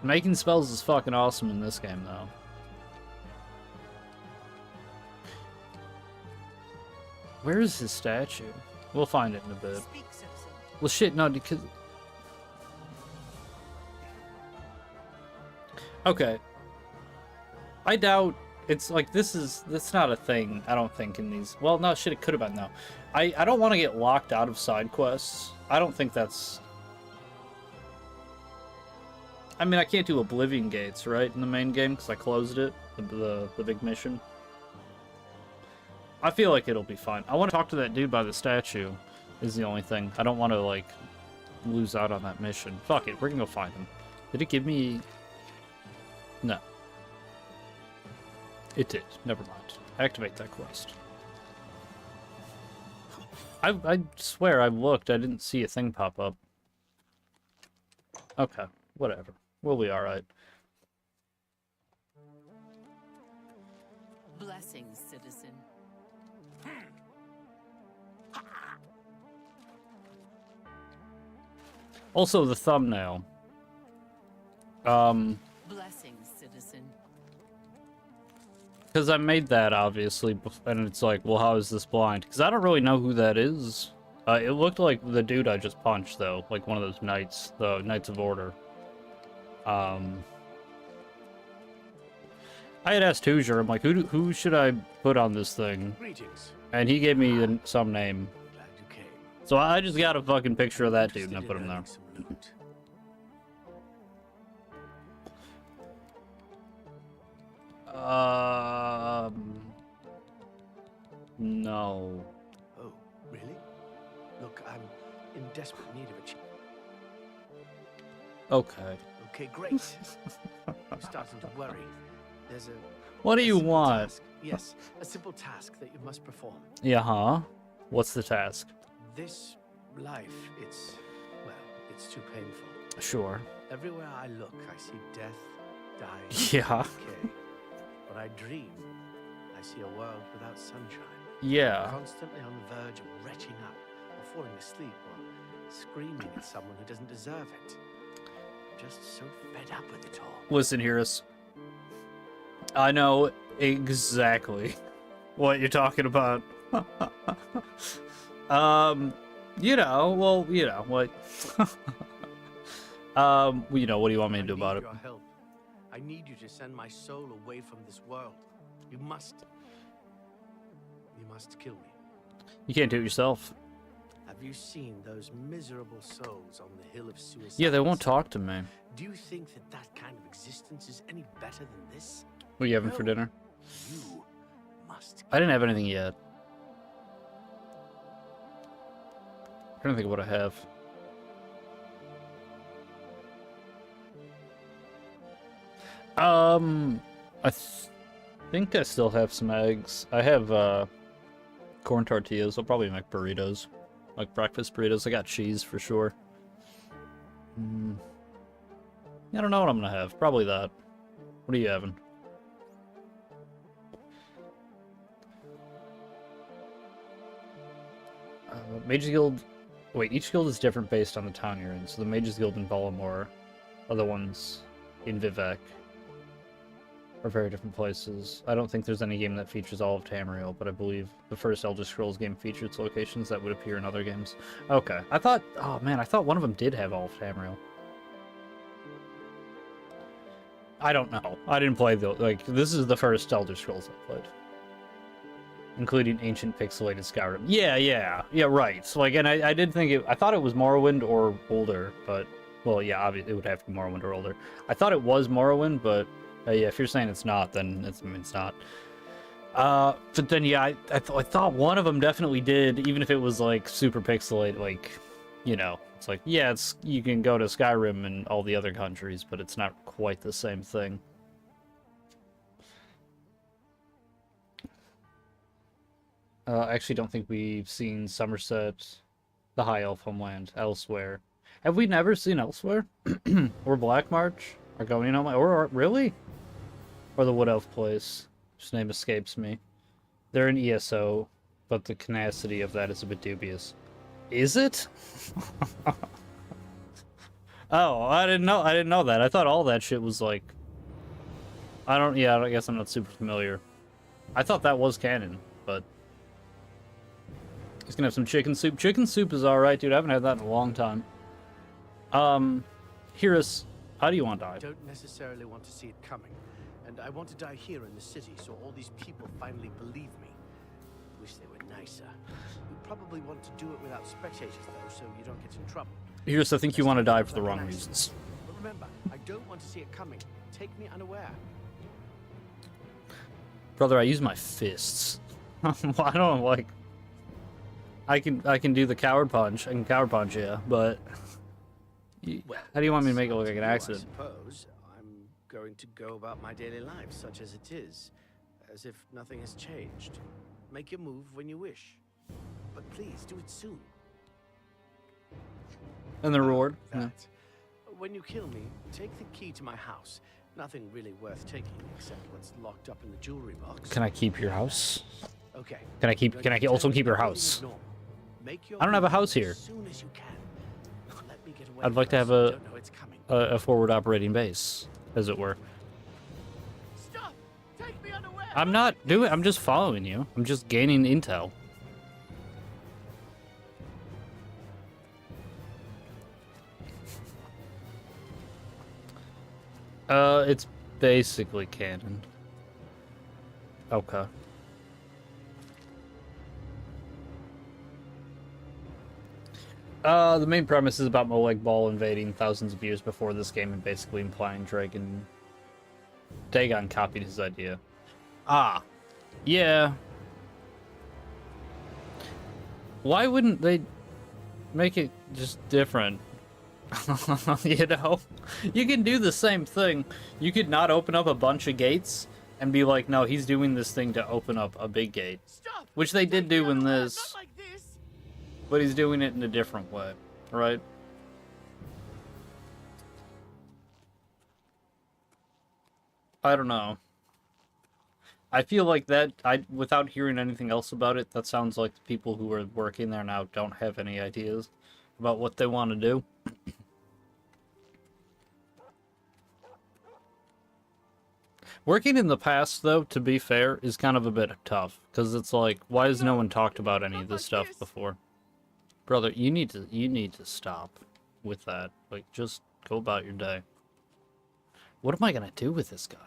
Making spells is fucking awesome in this game, though. Where is his statue? We'll find it in a bit. Well, shit, no, because... Okay. I doubt it's like that's not a thing, I don't think, in these. Well, no, shit, it could have been, though. I don't want to get locked out of side quests. I don't think that's... I mean, I can't do Oblivion gates, right, in the main game, because I closed it, the big mission. I feel like it'll be fine. I want to talk to that dude by the statue, is the only thing. I don't want to, like, lose out on that mission. Fuck it, we're gonna go find him. Did it give me... No. It did. Never mind. Activate that quest. I swear I looked. I didn't see a thing pop up. Okay. Whatever. We'll be alright. Blessings, citizen. Also, the thumbnail. Blessings, citizen. Because I made that, obviously, and it's like, well, how is this blind? Because I don't really know who that is. It looked like the dude I just punched, though. Like one of those knights, the Knights of Order. I had asked Hoosier, I'm like, who should I put on this thing? Greetings. And he gave me some name. Glad you came. So I just got a fucking picture of that dude and I put him there. No. Oh, really? Look, I'm in desperate need of a Okay. Okay, great. I'm starting to worry. There's a... What do you want? Task. Yes, a simple task that you must perform. Yeah, huh? What's the task? This life, well, it's too painful. Sure. Everywhere I look, I see death, dying, Yeah. decay. When I dream, I see a world without sunshine. Yeah. Constantly on the verge of retching up, or falling asleep, or screaming at someone who doesn't deserve it. Just so fed up with it all. Listen, Hearus. I know exactly what you're talking about. You know, well, you know, what... you know, what do you want me to do about it? Your help. I need you to send my soul away from this world. You must kill me. You can't do it yourself. Have you seen those miserable souls on the Hill of Suicide? Yeah, they won't talk to me. Do you think that kind of existence is any better than this? What are you having for dinner? You must. I didn't have anything yet. I'm trying to think of what I have. I think I still have some eggs. I have, corn tortillas. I'll probably make burritos. Like breakfast burritos. I got cheese for sure. I don't know what I'm gonna have. Probably that. What are you having? Mages Guild... Wait, each guild is different based on the town you're in. So the Mages Guild in Valamor are the ones in Vivek. are very different places. I don't think there's any game that features all of Tamriel, but I believe the first Elder Scrolls game featured its locations that would appear in other games. Okay, I thought, oh man, I thought one of them did have all of Tamriel. I don't know. I didn't play like, this is the first Elder Scrolls I played. Including ancient pixelated Skyrim. Yeah, right. So, like, and I did think I thought it was Morrowind or older, but, well, yeah, obviously it would have to be Morrowind or older. I thought it was Morrowind, but, yeah, if you're saying it's not, then it's not. But then, yeah, I thought one of them definitely did, even if it was, like, super pixelated, like, you know, it's like, yeah, you can go to Skyrim and all the other countries, but it's not quite the same thing. I actually don't think we've seen Somerset, the High Elf homeland, elsewhere. Have we never seen Elsewhere? Or Black March? Or Going Home? Or really? Or the Wood Elf place? Whose name escapes me. They're in ESO, but the tenacity of that is a bit dubious. Is it? Oh, I didn't know that. I thought all that shit was like... I guess I'm not super familiar. I thought that was canon, but... He's gonna have some chicken soup. Chicken soup is alright, dude. I haven't had that in a long time. Hirus, how do you want to die? I don't necessarily want to see it coming. And I want to die here in the city, so all these people finally believe me. Wish they were nicer. You probably want to do it without spectators, though, so you don't get in trouble. Hirus, I think you want to die for the wrong reasons. But remember, I don't want to see it coming. Take me unaware. Brother, I use my fists. I don't like... I can do the coward punch. I can coward punch, yeah, but... Well, how do you want me to make it look like an I accident? suppose I'm going to go about my daily life, such as it is, as if nothing has changed. Make your move when you wish, but please do it soon. And the reward? That. Yeah. When you kill me, take the key to my house. Nothing really worth taking except what's locked up in the jewelry box. Can I keep your house? Okay. Can I also keep your house? I don't have a house here. As soon as you can. Let me get away I'd like to have a forward operating base, as it were. Stop! Take me unaware! I'm not doing. I'm just following you. I'm just gaining intel. It's basically canon. Okay. The main premise is about Molag Bal invading thousands of years before this game and basically implying Dagon copied his idea. Ah. Yeah. Why wouldn't they make it just different? You know? You can do the same thing. You could not open up a bunch of gates and be like, no, he's doing this thing to open up a big gate. Stop! Which they did do in this. Not like this. But he's doing it in a different way, right? I don't know. I feel like that, without hearing anything else about it, that sounds like the people who are working there now don't have any ideas about what they want to do. Working in the past, though, to be fair, is kind of a bit tough. Because it's like, why has no one talked about any of this stuff before? Brother, you need to stop with that. Like, just go about your day. What am I gonna do with this guy?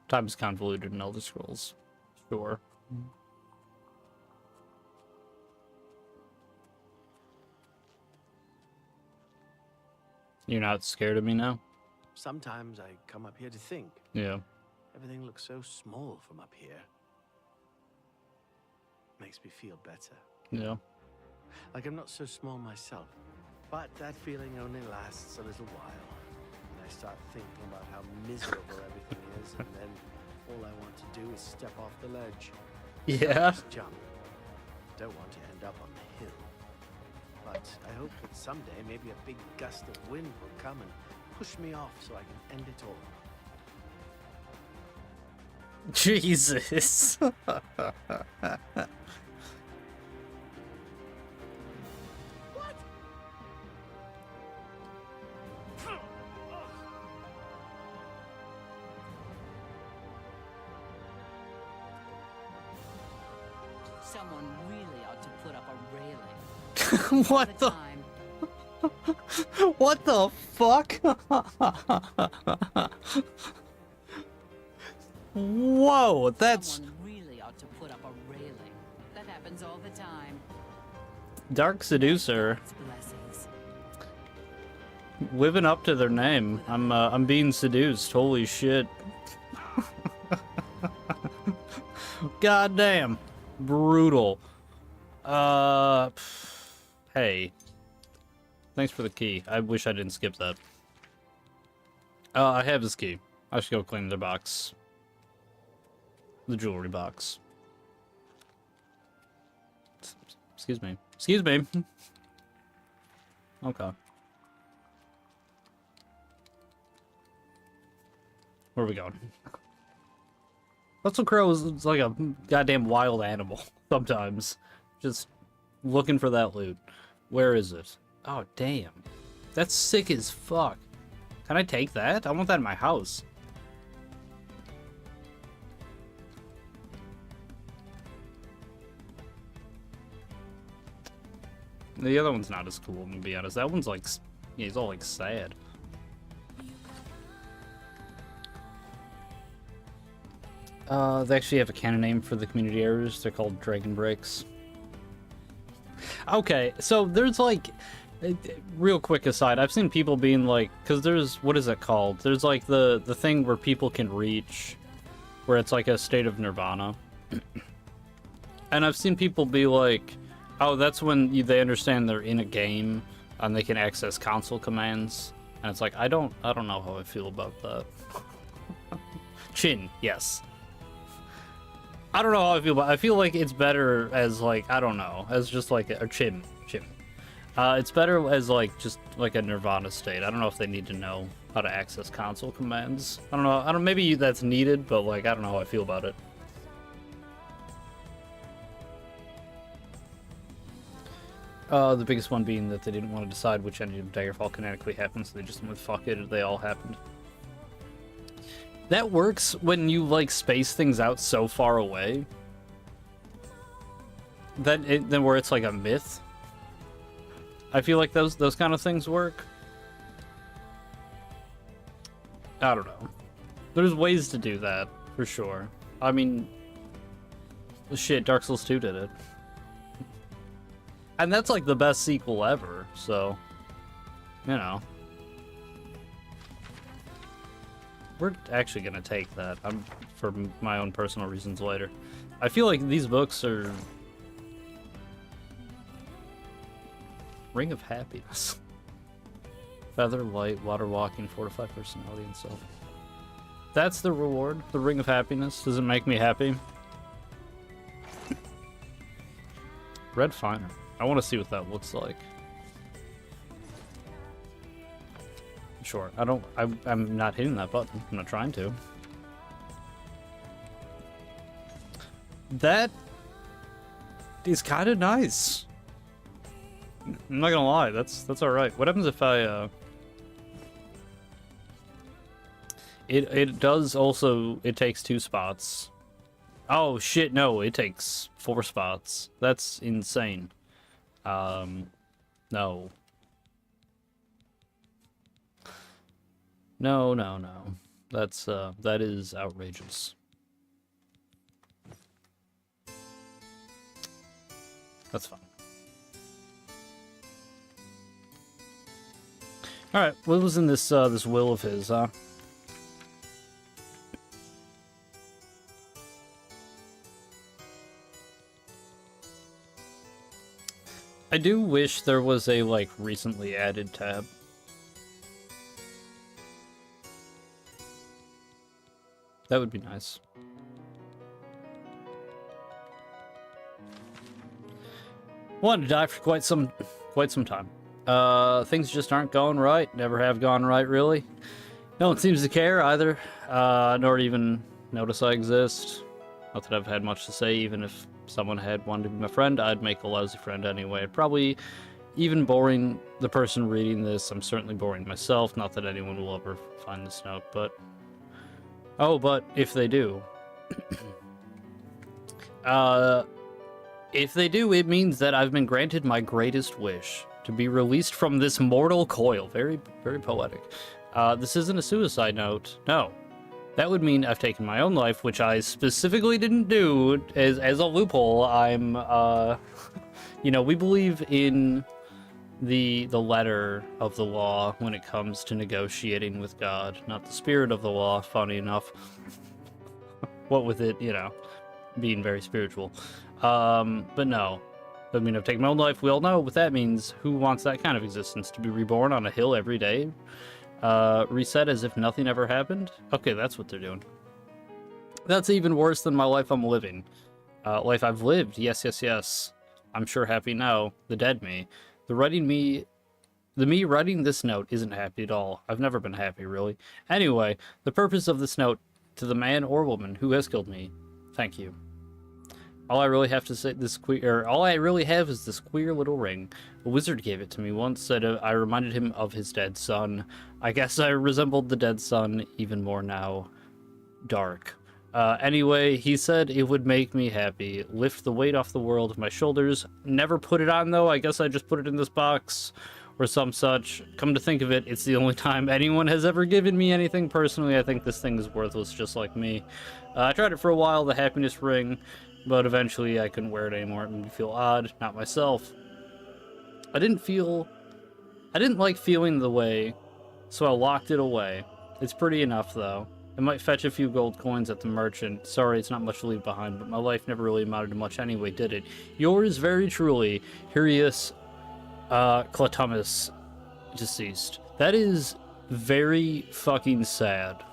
Time's convoluted in Elder Scrolls. Sure. You're not scared of me now? Sometimes I come up here to think. Yeah. Everything looks so small from up here. Makes me feel better. Yeah. Like I'm not so small myself. But that feeling only lasts a little while. And I start thinking about how miserable everything is, and then all I want to do is step off the ledge. Yeah. Just jump. Don't want to end up on the hill. But I hope that someday maybe a big gust of wind will come and push me off so I can end it all. Jesus. Someone really ought to put up a railing. What the? What the fuck? Whoa, that's... Someone really ought to put up a railing. That happens all the time. Dark Seducer. Blessings. Living up to their name. I'm being seduced. Holy shit. God damn. Brutal. Hey. Thanks for the key. I wish I didn't skip that. I have this key. I should go clean the box. The jewelry box. Excuse me. Excuse me. Okay. Where are we going? Russell Crowe is like a goddamn wild animal sometimes. Just looking for that loot. Where is it? Oh, damn. That's sick as fuck. Can I take that? I want that in my house. The other one's not as cool, to be honest. That one's like, yeah, he's all like sad. They actually have a canon name for the community errors. They're called Dragon Breaks. Okay, so there's like, real quick aside, I've seen people being like, because there's, what is it called? There's like the thing where people can reach, where it's like a state of nirvana. And I've seen people be like, oh, that's when they understand they're in a game and they can access console commands. And it's like, I don't know how I feel about that. Chin, yes. I don't know how I feel about it. I feel like it's better as like, I don't know, as just like a chim. It's better as like just like a nirvana state. I don't know if they need to know how to access console commands. I don't know. Maybe that's needed, but like I don't know how I feel about it. The biggest one being that they didn't want to decide which ending of Daggerfall canonically happened, so they just went with fuck it, they all happened. That works when you like space things out so far away. Then where it's like a myth. I feel like those kind of things work. I don't know. There's ways to do that, for sure. I mean, shit, Dark Souls 2 did it. And that's like the best sequel ever, so, you know. We're actually gonna take that. For my own personal reasons later. I feel like these books are... Ring of Happiness. Feather, light, water walking, fortify personality, and self. That's the reward, the Ring of Happiness. Does it make me happy? Red Finer. I want to see what that looks like. Sure, I'm not hitting that button. I'm not trying to. That is kind of nice. I'm not gonna lie, that's alright. What happens if I, It does also, it takes 2 spots. Oh shit, no, it takes 4 spots. That's insane. No. No. That is outrageous. That's fine. Alright, what was in this, this will of his, huh? I do wish there was a, like, recently added tab. That would be nice. Wanted to die for quite some time. Things just aren't going right. Never have gone right, really. No one seems to care either, nor even notice I exist. Not that I've had much to say. Even if someone had wanted to be my friend, I'd make a lousy friend anyway. Probably even boring the person reading this. I'm certainly boring myself. Not that anyone will ever find this note, but... Oh, but if they do... If they do, it means that I've been granted my greatest wish, to be released from this mortal coil. Very, very poetic. This isn't a suicide note. No. That would mean I've taken my own life, which I specifically didn't do as a loophole. I'm, you know, we believe in the letter of the law when it comes to negotiating with God, not the spirit of the law, funny enough. What with it, you know, being very spiritual. But no. I mean, I've taken my own life. We all know what that means. Who wants that kind of existence? To be reborn on a hill every day? Reset as if nothing ever happened? Okay, that's what they're doing. That's even worse than my life I'm living. Life I've lived. Yes, yes, yes. I'm sure happy now. The dead me. The me writing this note isn't happy at all. I've never been happy, really. Anyway, the purpose of this note to the man or woman who has killed me. Thank you. All I really have is this queer little ring. A wizard gave it to me once, said I reminded him of his dead son. I guess I resembled the dead son even more now. Dark. Anyway, he said it would make me happy, lift the weight off the world of my shoulders. Never put it on, though. I guess I just put it in this box or some such. Come to think of it, it's the only time anyone has ever given me anything. Personally, I think this thing is worthless, just like me. I tried it for a while, the happiness ring, but eventually I couldn't wear it anymore. It made me feel odd, not myself. I didn't like feeling the way, so I locked it away. It's pretty enough, though. It might fetch a few gold coins at the merchant. Sorry, it's not much to leave behind, but my life never really amounted to much anyway, did it? Yours very truly, Hirius Clatumus, deceased. That is very fucking sad,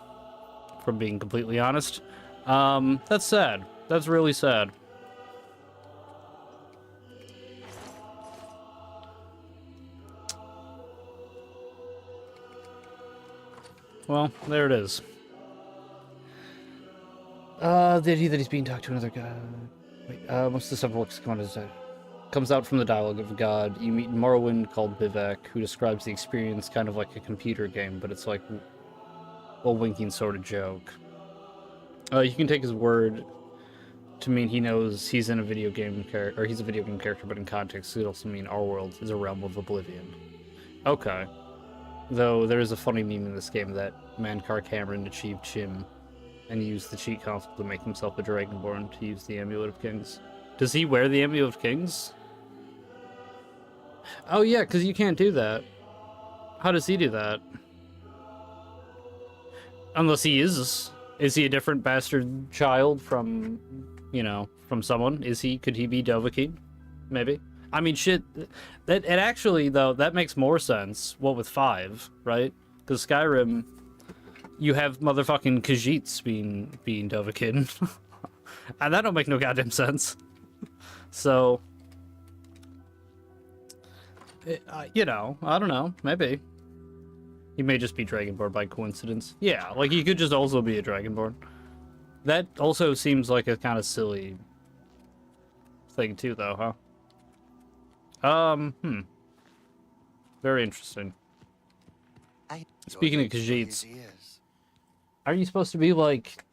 from being completely honest. That's sad. That's really sad. Well, there it is. The idea that he's being talked to another guy. Wait, most of the stuff comes out from the dialogue of God. You meet Morrowind called Bivak, who describes the experience kind of like a computer game, but it's like a winking sort of joke. You can take his word to mean he knows he's in a video game character, or he's a video game character, but in context, it also mean our world is a realm of Oblivion. Okay. Though there is a funny meme in this game that Mankar Cameron achieved Chim and used the cheat console to make himself a Dragonborn to use the Amulet of Kings. Does he wear the Amulet of Kings? Oh yeah, because you can't do that. How does he do that? Unless he is. Is he a different bastard child from, you know, from someone? Could he be Dovahkiin? Maybe. I mean, shit. It actually, though, that makes more sense. What with 5, right? Because Skyrim, you have motherfucking Khajiits being Dovahkiin. And that don't make no goddamn sense. So, you know, I don't know. Maybe. He may just be Dragonborn by coincidence. Yeah, like he could just also be a Dragonborn. That also seems like a kind of silly thing too, though, huh? Very interesting. Speaking of Khajiits, are you supposed to be like...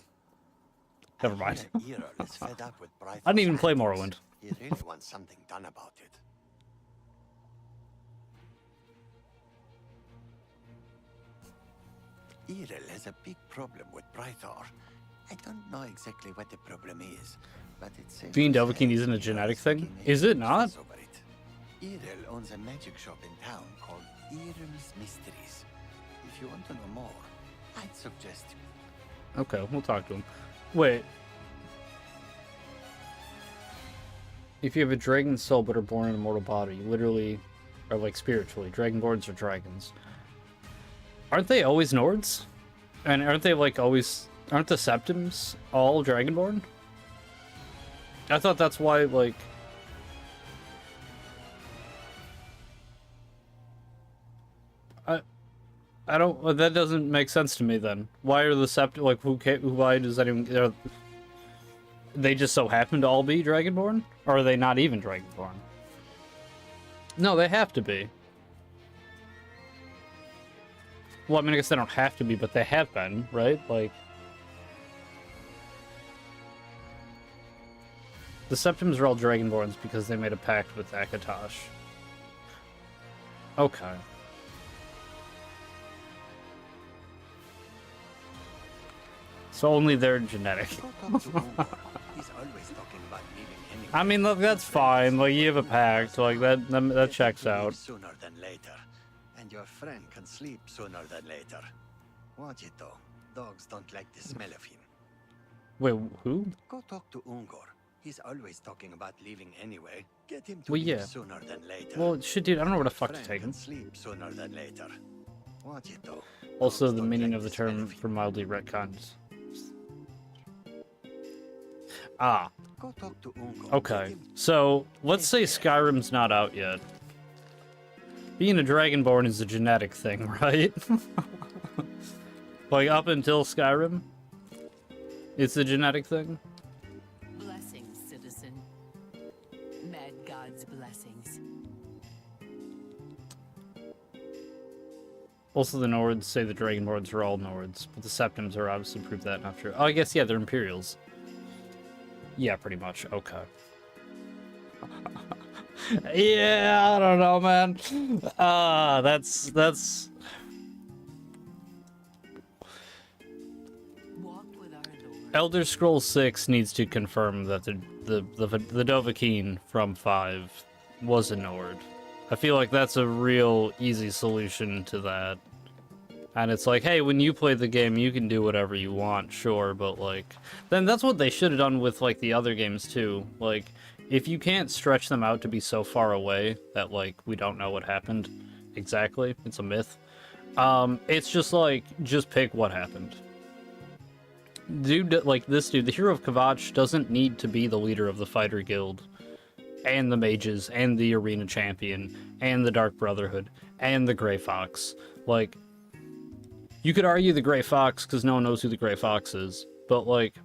Never mind. I didn't even play Morrowind. He really wants something done about it. Irel has a big problem with Brythor. I don't know exactly what the problem is, but it's being Dovahkiin isn't a genetic thing, is it not? Irel owns a magic shop in town called Irel's Mysteries. If you want to know more, I'd suggest you. Okay, we'll talk to him. Wait. If you have a dragon soul but are born in a mortal body, you literally are like spiritually. Dragonborns are dragons. Aren't they always Nords? And aren't they like always... Aren't the Septims all Dragonborn? I thought that's why, like... I don't... That doesn't make sense to me then. Why are the Septim... Like, why does anyone... They just so happen to all be Dragonborn? Or are they not even Dragonborn? No, they have to be. Well, I mean, I guess they don't have to be, but they have been, right? Like... The Septims are all Dragonborns because they made a pact with Akatosh. Okay. So only they're genetic. I mean, look, that's fine. Like, you have a pact. Like, that checks out. Sooner than later. And your friend can sleep sooner than later. Watch it, though. Dogs don't like the smell of him. Wait, who? Go talk to Ungor. He's always talking about leaving anyway. Get him to Well, leave yeah. sooner than later. Well, shit, dude, I don't know where the fuck to Friend take him. can sleep sooner than later. Watch it, though. Also, the meaning of the term for mildly retcons. Ah. Go talk to Ungor. Okay. So, let's say Skyrim's not out yet. Being a Dragonborn is a genetic thing, right? Like, up until Skyrim, it's a genetic thing. Blessings, citizen. Mad God's blessings. Also, the Nords say the Dragonborns are all Nords, but the Septims are obviously prove that not true. Oh, I guess, yeah, they're Imperials. Yeah, pretty much. Okay. Yeah, I don't know, man. That's... Elder Scrolls 6 needs to confirm that the Dovahkiin from 5 was a Nord. I feel like that's a real easy solution to that. And it's like, hey, when you play the game, you can do whatever you want, sure, but like... Then that's what they should have done with, like, the other games, too. Like, if you can't stretch them out to be so far away that, like, we don't know what happened exactly, it's a myth, it's just like, just pick what happened. Dude, like this dude, the Hero of Kvatch doesn't need to be the leader of the Fighter Guild, and the Mages, and the Arena Champion, and the Dark Brotherhood, and the Grey Fox. Like, you could argue the Grey Fox, because no one knows who the Grey Fox is, but, like,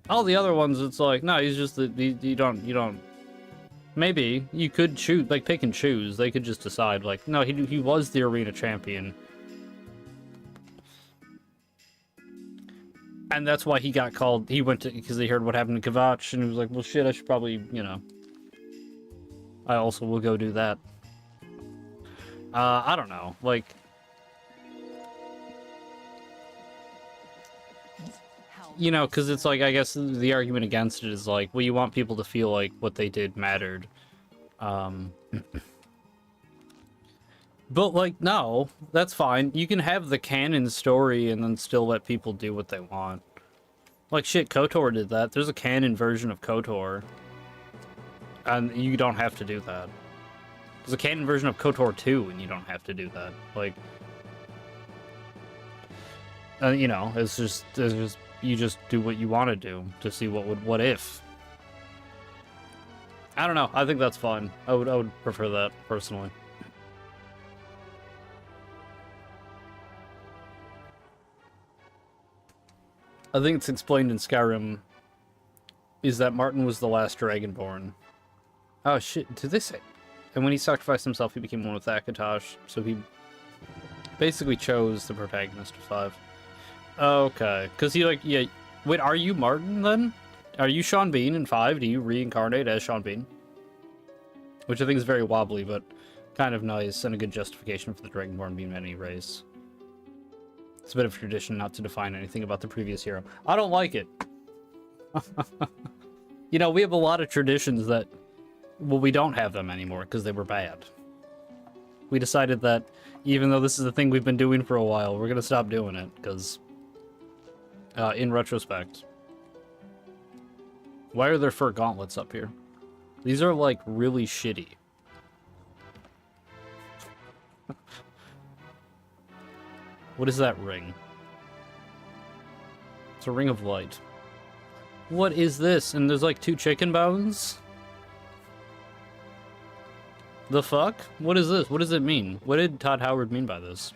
all the other ones, it's like, no, he's just, you don't, maybe, you could choose, like, pick and choose, they could just decide, like, no, he was the Arena Champion. And that's why he got called, he went to, because they heard what happened to Kvatch, and he was like, well, shit, I should probably, you know, I also will go do that. I don't know, like, you know, because it's like, I guess the argument against it is like, well, you want people to feel like what they did mattered. But, like, no, that's fine. You can have the canon story and then still let people do what they want. Like, shit, KOTOR did that. There's a canon version of KOTOR. And you don't have to do that. There's a canon version of KOTOR 2, and you don't have to do that. Like, you know, it's just, you just do what you want to do to see what if. I don't know. I think that's fine. I would prefer that, personally. I think it's explained in Skyrim is that Martin was the last Dragonborn. Oh shit, did they say? And when he sacrificed himself, he became one with Akatosh, so he basically chose the protagonist of 5. Okay, because he, like, yeah, wait, are you Martin, then? Are you Sean Bean in 5? Do you reincarnate as Sean Bean? Which I think is very wobbly, but kind of nice, and a good justification for the Dragonborn being any race. It's a bit of a tradition not to define anything about the previous hero. I don't like it. You know, we have a lot of traditions that, well, we don't have them anymore because they were bad. We decided that even though this is a thing we've been doing for a while, we're going to stop doing it because, in retrospect. Why are there fur gauntlets up here? These are, like, really shitty. What is that ring? It's a ring of light. What is this? And there's like 2 chicken bones? The fuck? What is this? What does it mean? What did Todd Howard mean by this?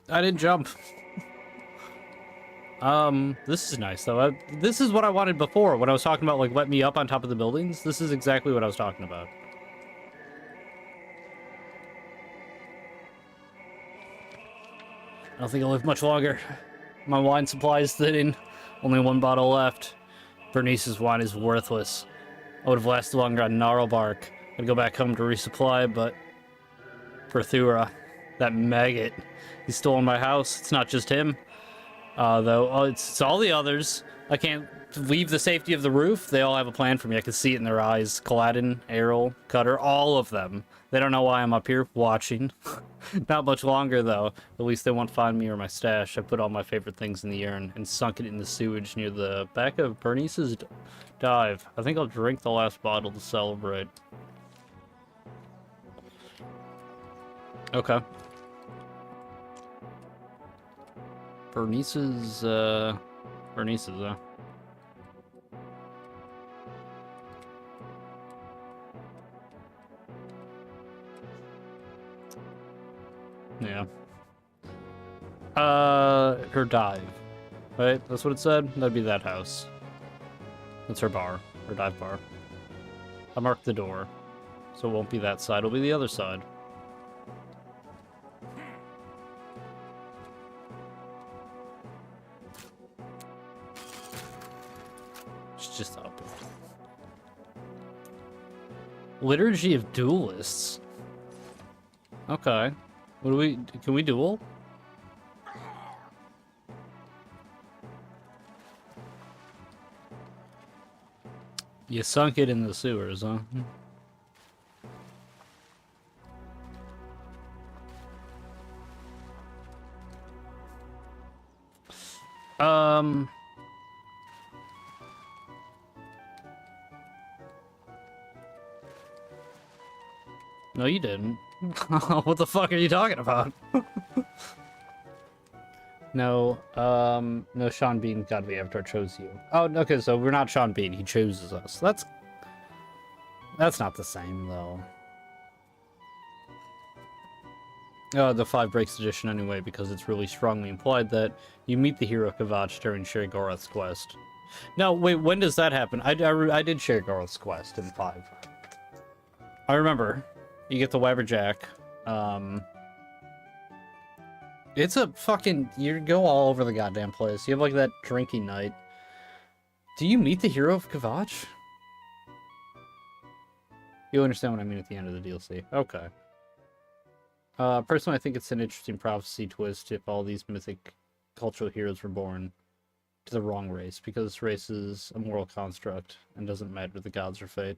I didn't jump. This is nice though. This is what I wanted before when I was talking about like let me up on top of the buildings. This is exactly what I was talking about. I don't think I'll live much longer. My wine supply is thinning. Only one bottle left. Bernice's wine is worthless. I would have lasted longer on Gnarlbark. I'd go back home to resupply, but... Perthura, that maggot. He's stolen my house. It's not just him. Though, it's all the others. I can't leave the safety of the roof. They all have a plan for me. I can see it in their eyes. Kaladin, Errol, Cutter, all of them. They don't know why I'm up here watching. Not much longer, though. At least they won't find me or my stash. I put all my favorite things in the urn and sunk it in the sewage near the back of Bernice's dive. I think I'll drink the last bottle to celebrate. Okay. Bernice's, huh? Yeah. Her dive. Right? That's what it said? That'd be that house. That's her bar. Her dive bar. I marked the door. So it won't be that side, it'll be the other side. It's just up. Liturgy of Duelists. Okay. What do we... Can we duel? You sunk it in the sewers, huh? No, you didn't. What the fuck are you talking about? No, no, Sean Bean, God, the Avatar chose you. Oh, okay, so we're not Sean Bean, he chooses us. That's not the same, though. The 5 Breaks edition anyway, because it's really strongly implied that you meet the hero Kavach during Sheogorath's quest. No, wait, when does that happen? I did Sheogorath's quest in 5. I remember. You get the Wabberjack. It's a fucking... You go all over the goddamn place. You have, like, that drinking night. Do you meet the hero of Kavach? You'll understand what I mean at the end of the DLC. Okay. Personally, I think it's an interesting prophecy twist if all these mythic cultural heroes were born to the wrong race, because this race is a moral construct and doesn't matter the gods or fate.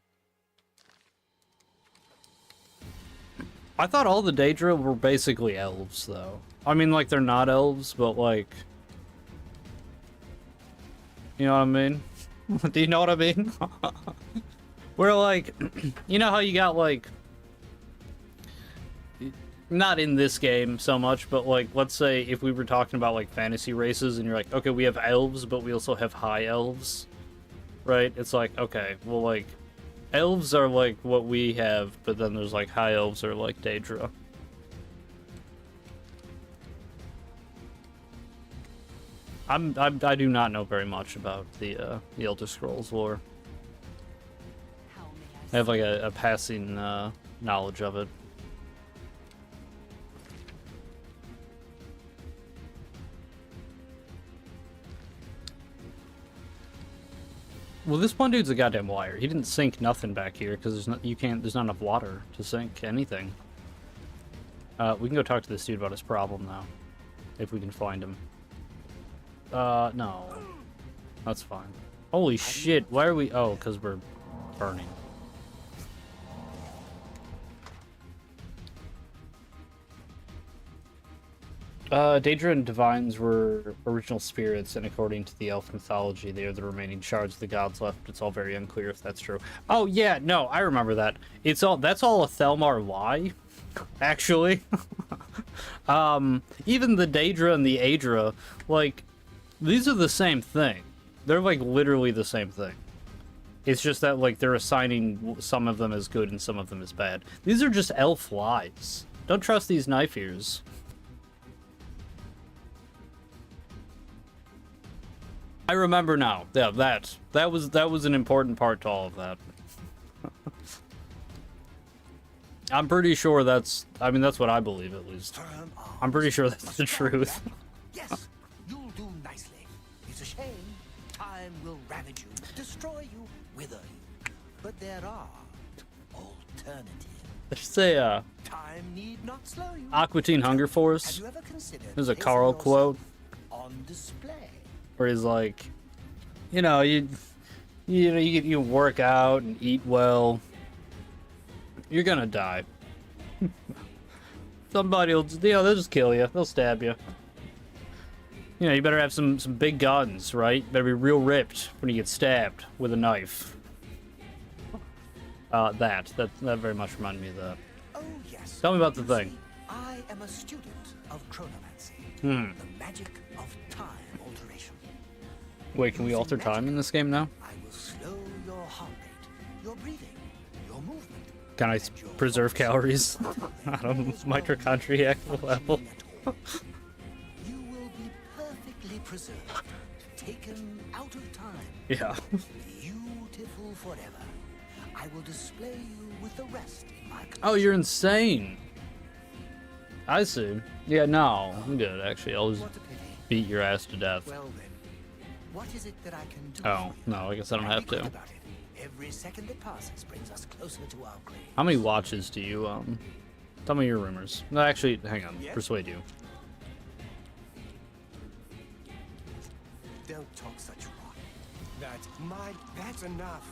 I thought all the Daedra were basically elves, though. I mean, like, they're not elves, but, like... You know what I mean? Do you know what I mean? Where, like... You know how you got, like... Not in this game so much, but, like, let's say if we were talking about, like, fantasy races, and you're like, okay, we have elves, but we also have high elves. Right? It's like, okay, well, like... Elves are like what we have, but then there's like high elves are like Daedra. I do not know very much about the Elder Scrolls lore. I have like a passing knowledge of it. Well, this one dude's a goddamn liar. He didn't sink nothing back here because there's there's not enough water to sink anything. We can go talk to this dude about his problem now, if we can find him. No, that's fine. Holy shit! Why are we? Oh, because we're burning. Daedra and Divines were original spirits, and according to the elf mythology, they are the remaining shards of the gods left. It's all very unclear if that's true. Oh yeah, no, I remember that. That's all a Thelmar lie, actually. Even the Daedra and the Aedra, like, these are the same thing. They're like literally the same thing. It's just that like they're assigning some of them as good and some of them as bad. These are just elf lies. Don't trust these knife ears. I remember now. Yeah, that was an important part to all of that. I'm pretty sure that's what I believe, at least. I'm pretty sure that's the truth. Yes, you'll do It's a shame. Time will ravage you, destroy you, wither you. But there are alternatives. There's a Time need not slow you. Aqua Teen Hunger Force. Have you ever considered There's a placing Carl yourself quote on display? where he's like, you know, you work out and eat well, you're gonna die. Somebody will, they'll just kill you. They'll stab you. You know, you better have some big guns, right? Better be real ripped when you get stabbed with a knife. That very much reminded me of that. Oh yes. Tell me about the You thing. see, I am a student of chronomancy, the magic of time alteration. Wait, can we alter time in this game now? I will slow your heart rate, your breathing, your movement. Can I preserve calories on a mitochondriac level? You will be perfectly preserved, taken out of time. Yeah. Beautiful forever. I will display you with the rest in my collection. Oh, you're insane. I see. Yeah, no, I'm good, actually. I'll just What a pity. beat your ass to death. Well then, what is it that I can do? Oh, for you? no, I guess I don't And have be quick to. about it. Every second that passes brings us closer to our grave. How many watches do you, tell me your rumors. No, actually, hang on. Yes? Persuade you. Don't talk such rot. That's enough.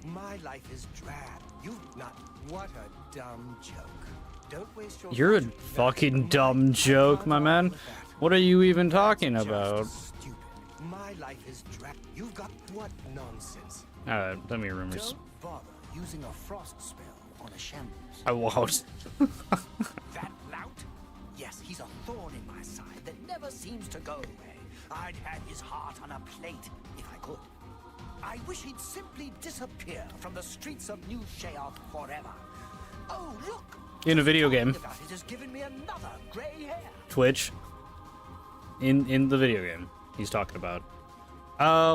My life is drab. You've not. What a dumb joke. Don't waste your. You're a fortune. fucking dumb joke, my man. What are you even talking Just about? Stupid. My life is drab. You've got what nonsense. Alright, tell me your rumors. Don't bother using a frost spell on a shambles. I won't. That lout? Yes, he's a thorn in my side that never seems to go away. I'd have his heart on a plate if I could. I wish he'd simply disappear from the streets of New Sheoth forever. Oh, look! In a video Talking game. about it has given me another gray hair. Twitch. In the video game he's talking about.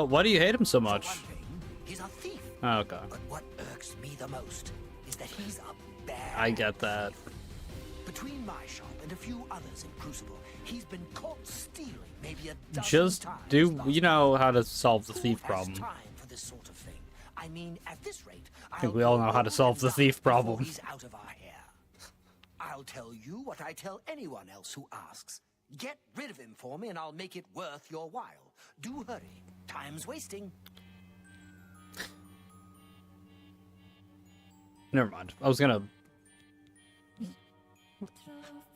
Why do you hate him so much? For one thing, he's a thief. Oh, okay. But what irks me the most is that he's a bad. I get that. Between my shop and a few others in Crucible, he's been caught stealing maybe a dozen Just times do, last you know how to solve the Who thief has problem. time for this sort of thing? I mean, at this rate, I think we all know how to solve the thief problem. He's out of our hair. I'll tell you what I tell anyone else who asks. Get rid of him for me and I'll make it worth your while. Do hurry. Time's wasting. Never mind. I was gonna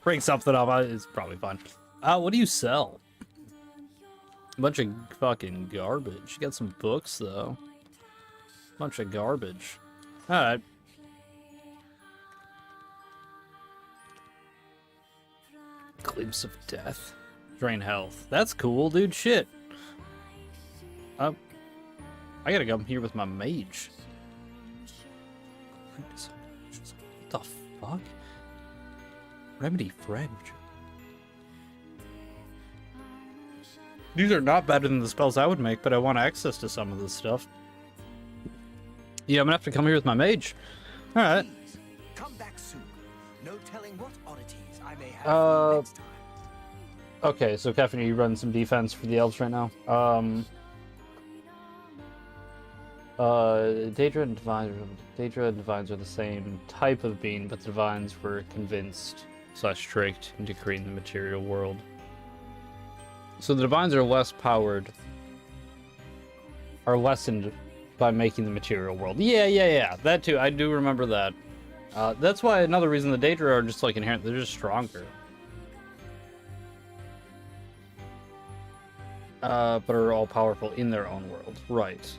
bring something up. It's probably fine. What do you sell? A bunch of fucking garbage. You got some books, though. Bunch of garbage. Alright. Glimpse of death. Drain health. That's cool, dude. Shit. I gotta come here with my mage. What the fuck? Remedy French. These are not better than the spells I would make, but I want access to some of this stuff. Yeah, I'm gonna have to come here with my mage. Alright. Please, come back soon. No telling what oddities I may have for you next time. Okay, so Kevin, are you running some defense for the elves right now? Daedra and Divines are the same type of being, but the Divines were convinced / tricked into creating the material world. So the Divines are less powered, are lessened by making the material world. Yeah, that too. I do remember that. That's why another reason the Daedra are just like inherent. They're just stronger. But are all powerful in their own world. Right.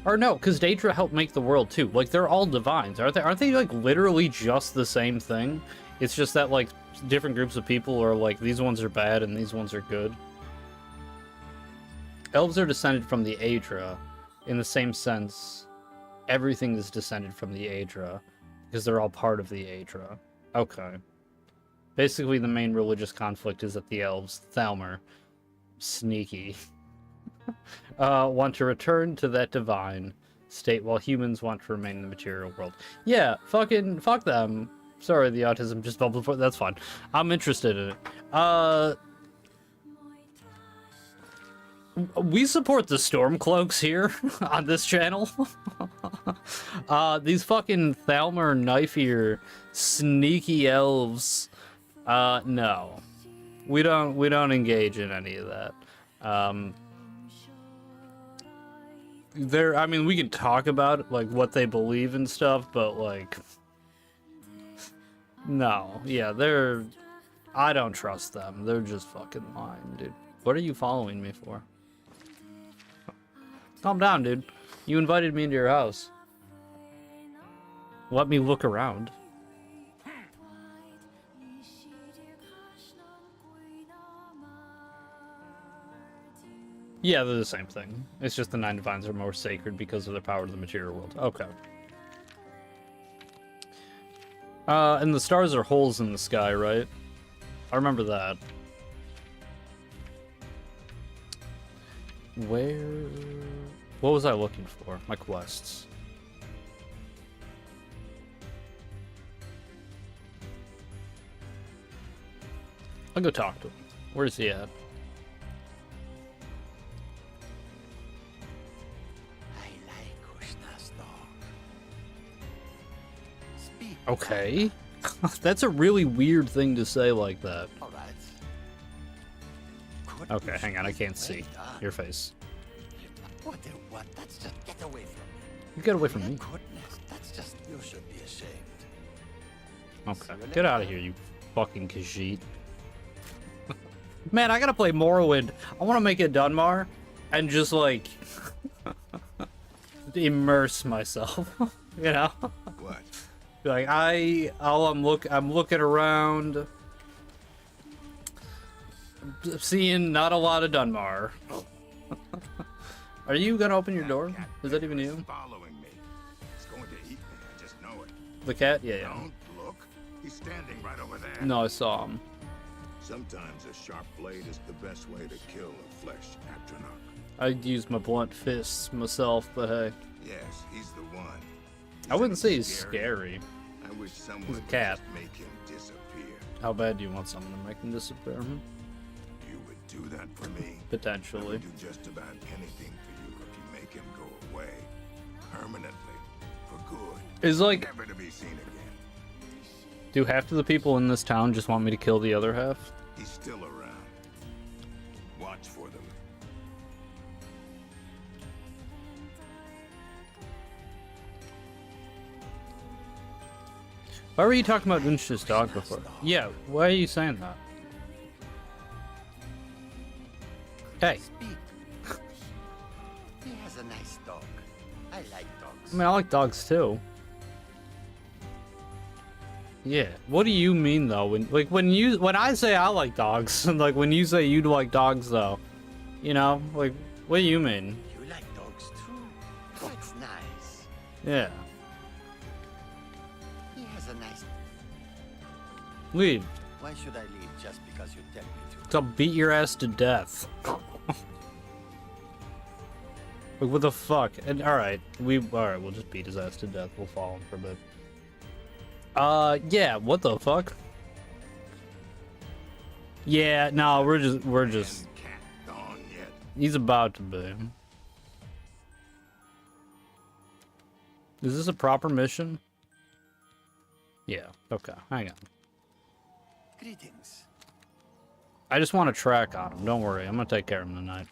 Or no, because Daedra helped make the world too. Like, they're all divines, aren't they? Aren't they, like, literally just the same thing? It's just that, like, different groups of people are like, these ones are bad and these ones are good. Elves are descended from the Aedra. In the same sense, everything is descended from the Aedra. Because they're all part of the Aedra. Okay. Basically, the main religious conflict is that the elves, Thalmor, sneaky, want to return to that divine state while humans want to remain in the material world. Yeah, fuck them. Sorry, the autism just bubbled for that's fine. I'm interested in it. We support the Stormcloaks here on this channel. These fucking Thalmor knife ear sneaky elves. No. We don't engage in any of that. I mean, we can talk about like what they believe and stuff, but like no. Yeah, I don't trust them. They're just fucking lying, dude. What are you following me for? Calm down, dude. You invited me into your house. Let me look around. Yeah, they're the same thing. It's just the 9 Divines are more sacred because of their power to the material world. Okay. And the stars are holes in the sky, right? I remember that. What was I looking for? My quests. I'll go talk to him. Where's he at? Okay. That's a really weird thing to say like that. Okay, hang on, I can't see your face. What? That's just get away from me. You get away from me. Goodness, that's just you should be ashamed. Okay, get out of here, you fucking Khajiit. Man, I gotta play Morrowind. I want to make a Dunmar and just like immerse myself. You know? What? Like I'm looking around, seeing not a lot of Dunmar. Are you gonna open your door? Is that even you? Following me. It's going to eat me. I just know it. The cat? Yeah, yeah. Don't look. He's standing right over there. No, I saw him. Sometimes a sharp blade is the best way to kill a flesh Atronach. I'd use my blunt fists myself, but hey. Yes, he's the one. I wouldn't say he's scary. I wish someone He's a would cat. just make him disappear. How bad do you want someone to make him disappear? You would do that for me? I Potentially. would do just about anything for you if you make him go away. Permanently. For good. Is like, Never to be seen again. do half of the people in this town just want me to kill the other half? He's still around. Watch for them. Why were you talking about Unsh's dog before? Yeah, why are you saying that? Hey. He has a nice dog. I like dogs. I mean, I like dogs too. Yeah. What do you mean though? When I say I like dogs, and like when you say you like dogs though, you know, like what do you mean? You like dogs too? That's nice. Yeah. He has a nice. Leave. Why should I leave just because you tell me to? So I'll beat your ass to death. Like what the fuck? And alright, we'll just beat his ass to death. We'll follow him for a bit. Yeah, what the fuck? Yeah, no, we're just he's about to be. Is this a proper mission? Yeah, okay, hang on. Greetings. I just want to track on him, don't worry, I'm gonna take care of him tonight.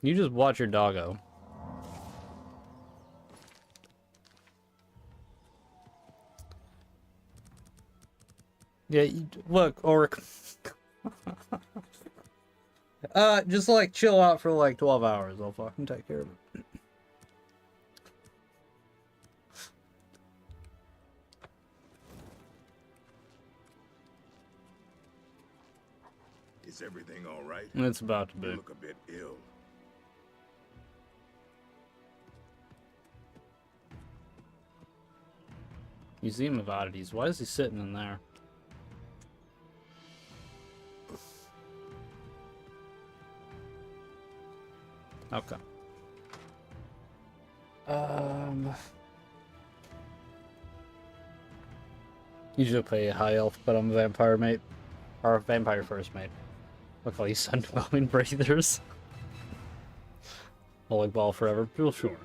You just watch your doggo. Yeah, look, Orc. Just like chill out for like 12 hours. I'll fucking take care of it. Is everything all right? It's about to be. You look a bit ill. Museum of Oddities. Why is he sitting in there? Okay. Usually play a high elf, but I'm a vampire mate. Or a vampire first mate. I'll call you Sunbowing Breathers. Holy ball forever. Real sure.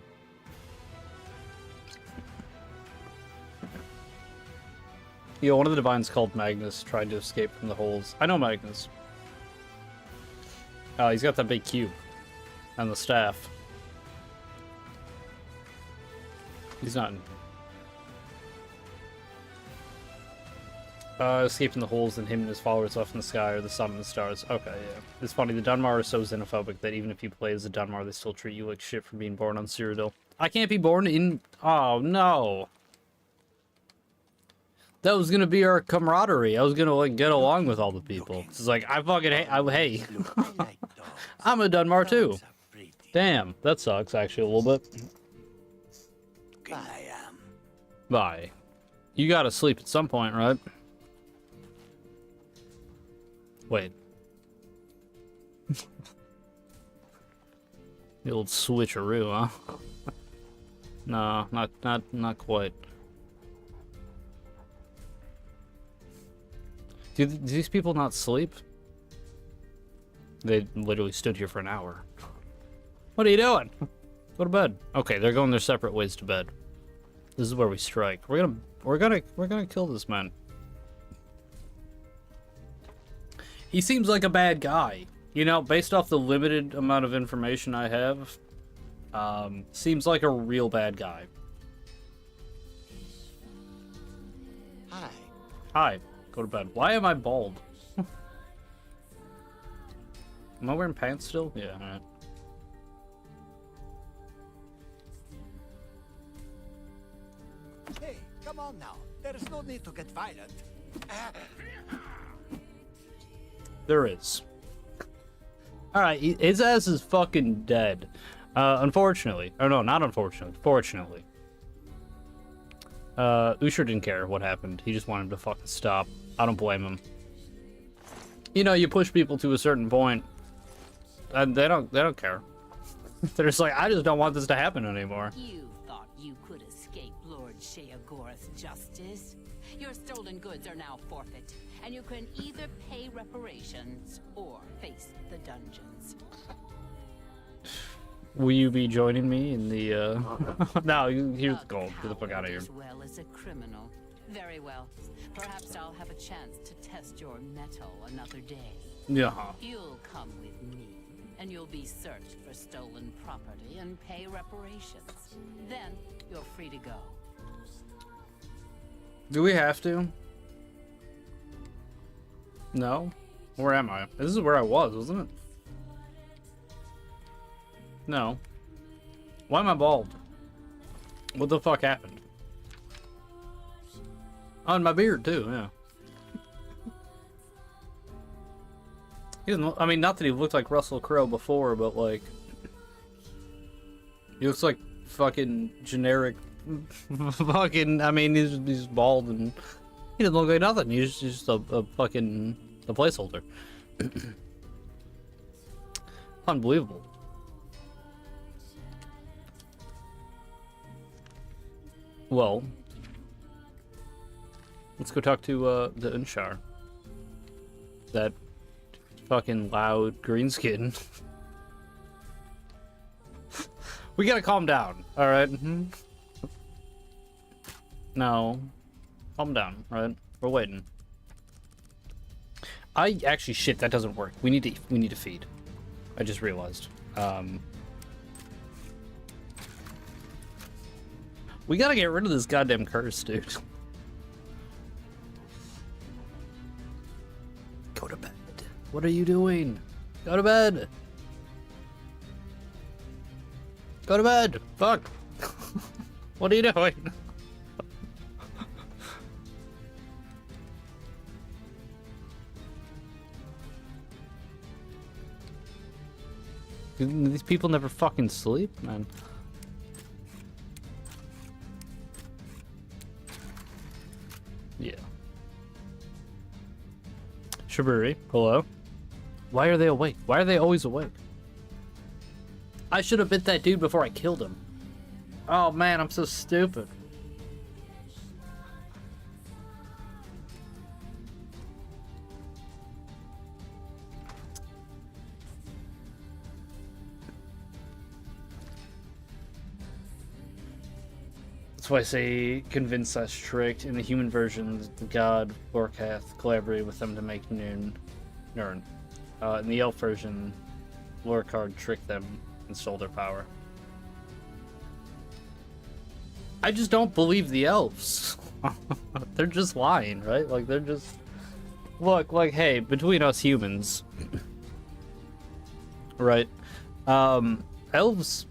Yo, one of the divines called Magnus tried to escape from the holes. I know Magnus. He's got that big cube. And the staff. He's not in. Escaping the holes and him and his followers left in the sky, or the sun and the stars. Okay, yeah. It's funny, the Dunmar are so xenophobic that even if you play as a Dunmar, they still treat you like shit for being born on Cyrodiil. I can't be born in... Oh, no. That was gonna be our camaraderie. I was gonna, like, get along with all the people. It's like, I fucking hate... hey. I'm a Dunmar, too. Damn, that sucks, actually, a little bit. I am. Bye. You gotta sleep at some point, right? Wait. The old switcheroo, huh? No, not quite. Do these people not sleep? They literally stood here for an hour. What are you doing? Go to bed. Okay, they're going their separate ways to bed. This is where we strike. We're gonna kill this man. He seems like a bad guy. You know, based off the limited amount of information I have, seems like a real bad guy. Hi. Hi. Go to bed. Why am I bald? Am I wearing pants still? Yeah, alright. Hey, come on now. There is no need to get violent. There is. Alright, his ass is fucking dead. Unfortunately. Or no, not unfortunately. Fortunately. Usher didn't care what happened. He just wanted to fucking stop. I don't blame him. You know, you push people to a certain point, and they don't care. They're just like, I just don't want this to happen anymore. You thought you could escape Lord Sheogorath's justice? Your stolen goods are now forfeit, and you can either pay reparations or face the dungeons. Will you be joining me in the, No, here's the gold. Get the fuck out of here. As well as a criminal. Very well. Perhaps I'll have a chance to test your mettle another day. Yeah. You'll come with me, and you'll be searched for stolen property and pay reparations. Then you're free to go. Do we have to? No? Where am I? This is where I was, wasn't it? No. Why am I bald? What the fuck happened? Oh, and my beard too, yeah. He doesn't, I mean, not that he looked like Russell Crowe before, but like... He looks like fucking generic... fucking, I mean, he's bald and... He doesn't look like nothing, he's just a fucking... a placeholder. Unbelievable. Well... Let's go talk to, the Unshar. That fucking loud greenskin. We gotta calm down, alright? No. Calm down, right? We're waiting. Actually, shit, that doesn't work. We need to feed. I just realized. We gotta get rid of this goddamn curse, dude. Go to bed. What are you doing? Go to bed. Go to bed. Fuck. What are you doing? These people never fucking sleep, man. Yeah. Shivering, hello? Why are they awake? Why are they always awake? I should have bit that dude before I killed him. Oh man, I'm so stupid. That's why I say convince us tricked. In the human version, the god Lorcath collaborated with them to make Nirn. In the elf version, Lorcard tricked them and stole their power. I just don't believe the elves. They're just lying, right? Like, they're just... Look, like, hey, between us humans... right? Elves...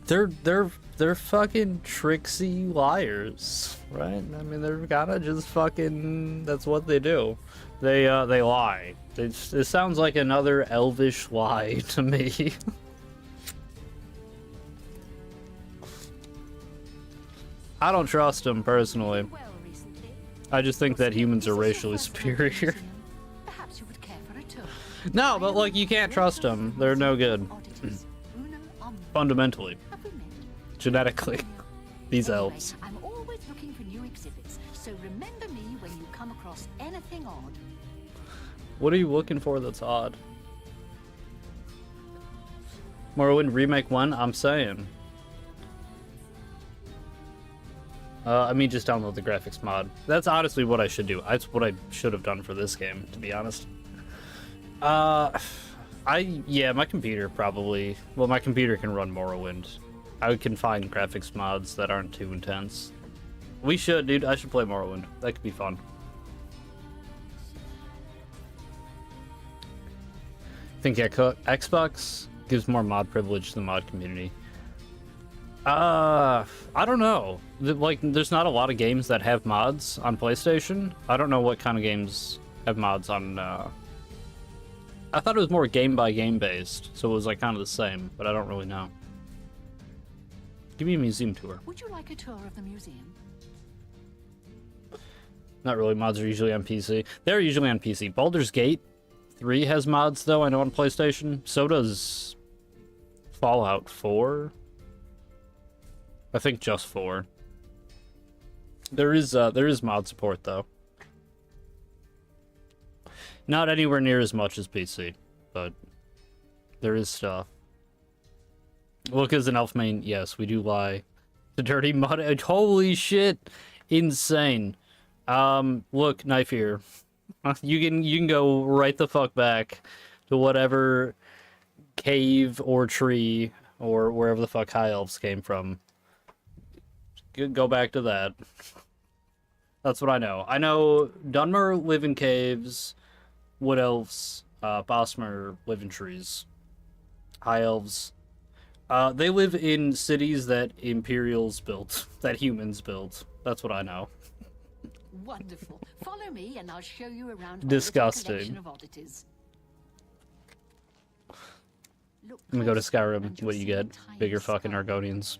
They're fucking tricksy liars, right? I mean, they're kinda just fucking... That's what they do. They lie. It sounds like another elvish lie to me. I don't trust them, personally. I just think that humans are racially superior. No, but, like, you can't trust them. They're no good. Fundamentally. Genetically. These elves. I'm always looking for new exhibits, so remember me when you come across anything odd. What are you looking for that's odd? Morrowind Remake 1? I'm saying. I mean, just download the graphics mod. That's honestly what I should do. That's what I should have done for this game, to be honest. Yeah, my computer probably... Well, my computer can run Morrowind. I can find graphics mods that aren't too intense. We should, dude. I should play Morrowind. That could be fun. Think Xbox gives more mod privilege to the mod community. I don't know. Like, there's not a lot of games that have mods on PlayStation. I don't know what kind of games have mods on, I thought it was more game-by-game based, so it was, like, kind of the same, but I don't really know. Give me a museum tour. Would you like a tour of the museum? Not really. Mods are usually on PC. They're usually on PC. Baldur's Gate 3 has mods, though, I know, on PlayStation. So does Fallout 4. I think just 4. There is mod support, though. Not anywhere near as much as PC, but there is stuff. Look, as an elf main, yes, we do lie. The dirty mud. Holy shit! Insane. Look, Knife here. You can go right the fuck back to whatever cave or tree or wherever the fuck high elves came from. Go back to that. That's what I know. I know Dunmer live in caves, wood elves, Bosmer live in trees. High elves. They live in cities that Imperials built, that humans built. That's what I know. Wonderful. Follow me and I'll show you around. Disgusting. Of oddities. Let me go to Skyrim. What do you get? Bigger fucking Argonians.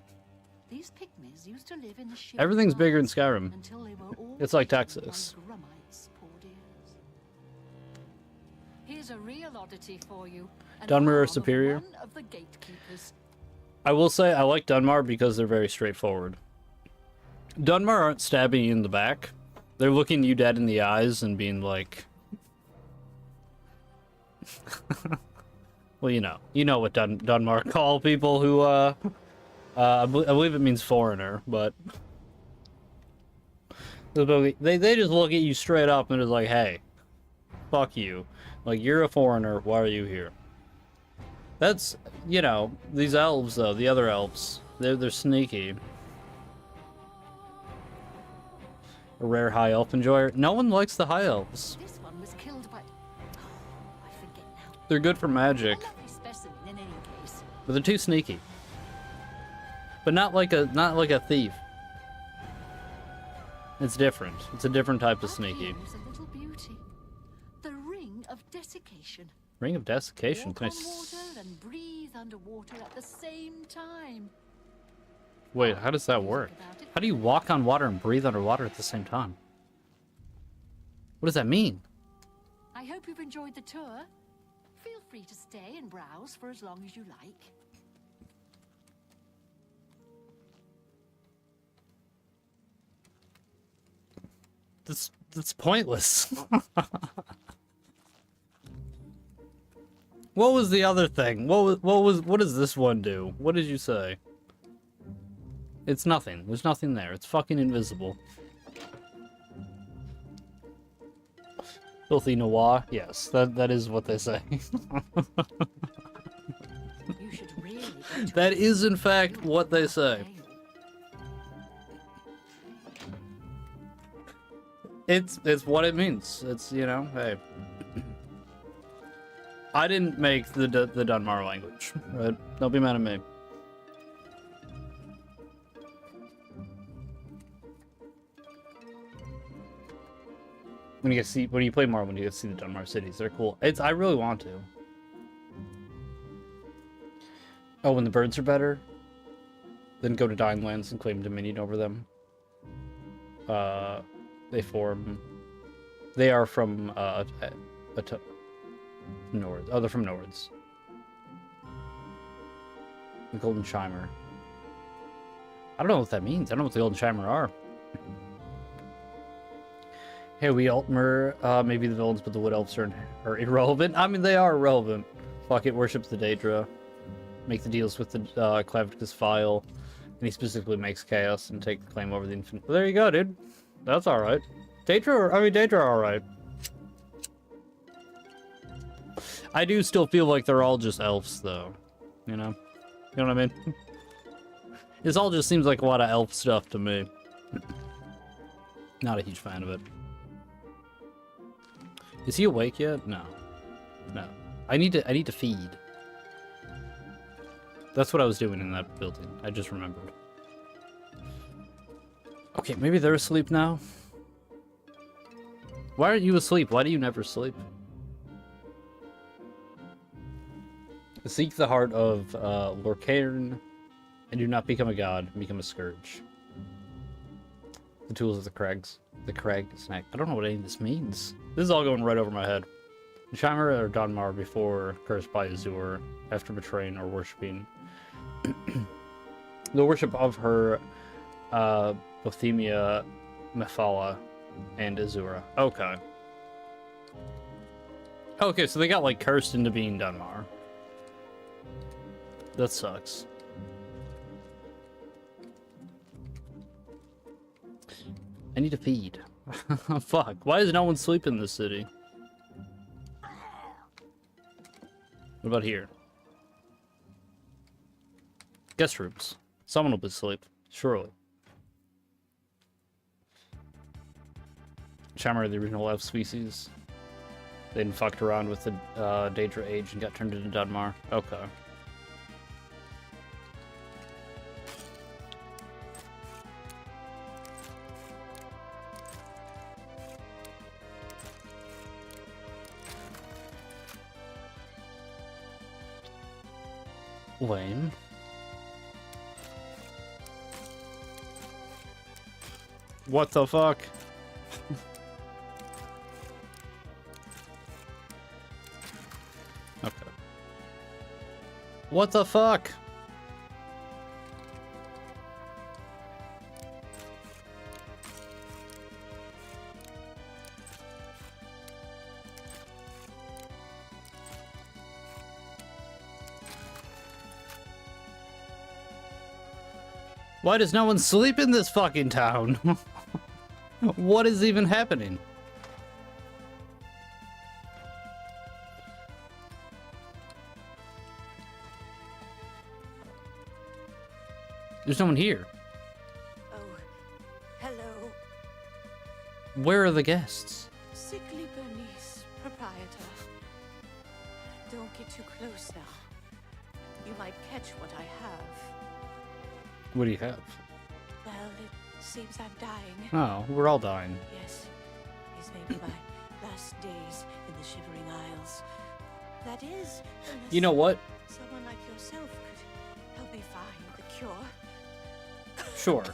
These pygmies used to live in the Everything's bigger in Skyrim. It's like Texas. Here's a real oddity for you. Dunmer are superior. Of the gatekeepers. I will say I like Dunmer because they're very straightforward. Dunmer aren't stabbing you in the back. They're looking you dead in the eyes and being like... Well, you know what Dunmer call people who, I believe it means foreigner, but... They just look at you straight up and it's like, hey, fuck you. Like, you're a foreigner, why are you here? That's, you know, these elves, though, the other elves, they're sneaky. A rare high elf enjoyer. No one likes the high elves. This one was killed by... Oh, I forget now. They're good for magic. In any case. But they're too sneaky. But not like a thief. It's different. It's a different type of sneaky. Here's a little beauty. The Ring of Desiccation. Ring of Desiccation. Walk Can I on water and breathe underwater at the same time. Wait, how does that work? How do you walk on water and breathe underwater at the same time? What does that mean? I hope you've enjoyed the tour. Feel free to stay and browse for as long as you like. That's pointless. What was the other thing? What does this one do? What did you say? It's nothing. There's nothing there. It's fucking invisible. Filthy noir? Yes, that is what they say. You should really go to That is, in fact, what they say. It's what it means. It's, you know, hey. I didn't make the Dunmar language, right? Don't be mad at me. When you play Morrowind, you get to see the Dunmar cities. They're cool. I really want to. Oh, when the birds are better, then go to Dying Lands and claim dominion over them. They are from Nord. Oh, they're from Nords. The Golden Chimer. I don't know what that means. I don't know what the Golden Chimer are. Hey, we Altmer, maybe the villains, but the Wood Elves are irrelevant. I mean, they are irrelevant. Fuck it, worship the Daedra. Make the deals with the Clavicus File. And he specifically makes Chaos and take the claim over the Infinite. Well, there you go, dude. That's alright. Daedra are alright. I do still feel like they're all just elves, though. You know? You know what I mean? This all just seems like a lot of elf stuff to me. Not a huge fan of it. Is he awake yet? No. No. I need to feed. That's what I was doing in that building. I just remembered. Okay, maybe they're asleep now. Why aren't you asleep? Why do you never sleep? Seek the heart of Lorcairn, and do not become a god, become a scourge. The tools of the Crags. The Crag snack. I don't know what any of this means. This is all going right over my head. Chimera or Dunmar before cursed by Azure, after betraying or worshipping. The worship of her Bothemia, Mephala, and Azura. Okay. Okay, so they got like cursed into being Dunmar. That sucks. I need to feed. Fuck. Why is no one sleeping in this city? What about here? Guest rooms. Someone will be asleep. Surely. Chimera are the original elf species. They then fucked around with the Daedra Age and got turned into Dunmar. Okay. Lame. What the fuck? Okay. What the fuck? Why does no one sleep in this fucking town? What is even happening? There's no one here. Oh, hello. Where are the guests? Sickly Bernice, proprietor. Don't get too close now. You might catch what I have. What do you have? Well, it seems I'm dying. Oh, we're all dying. Yes. These may be my last days in the Shivering Isles. That is, unless You know what? someone like yourself could help me find the cure. Sure.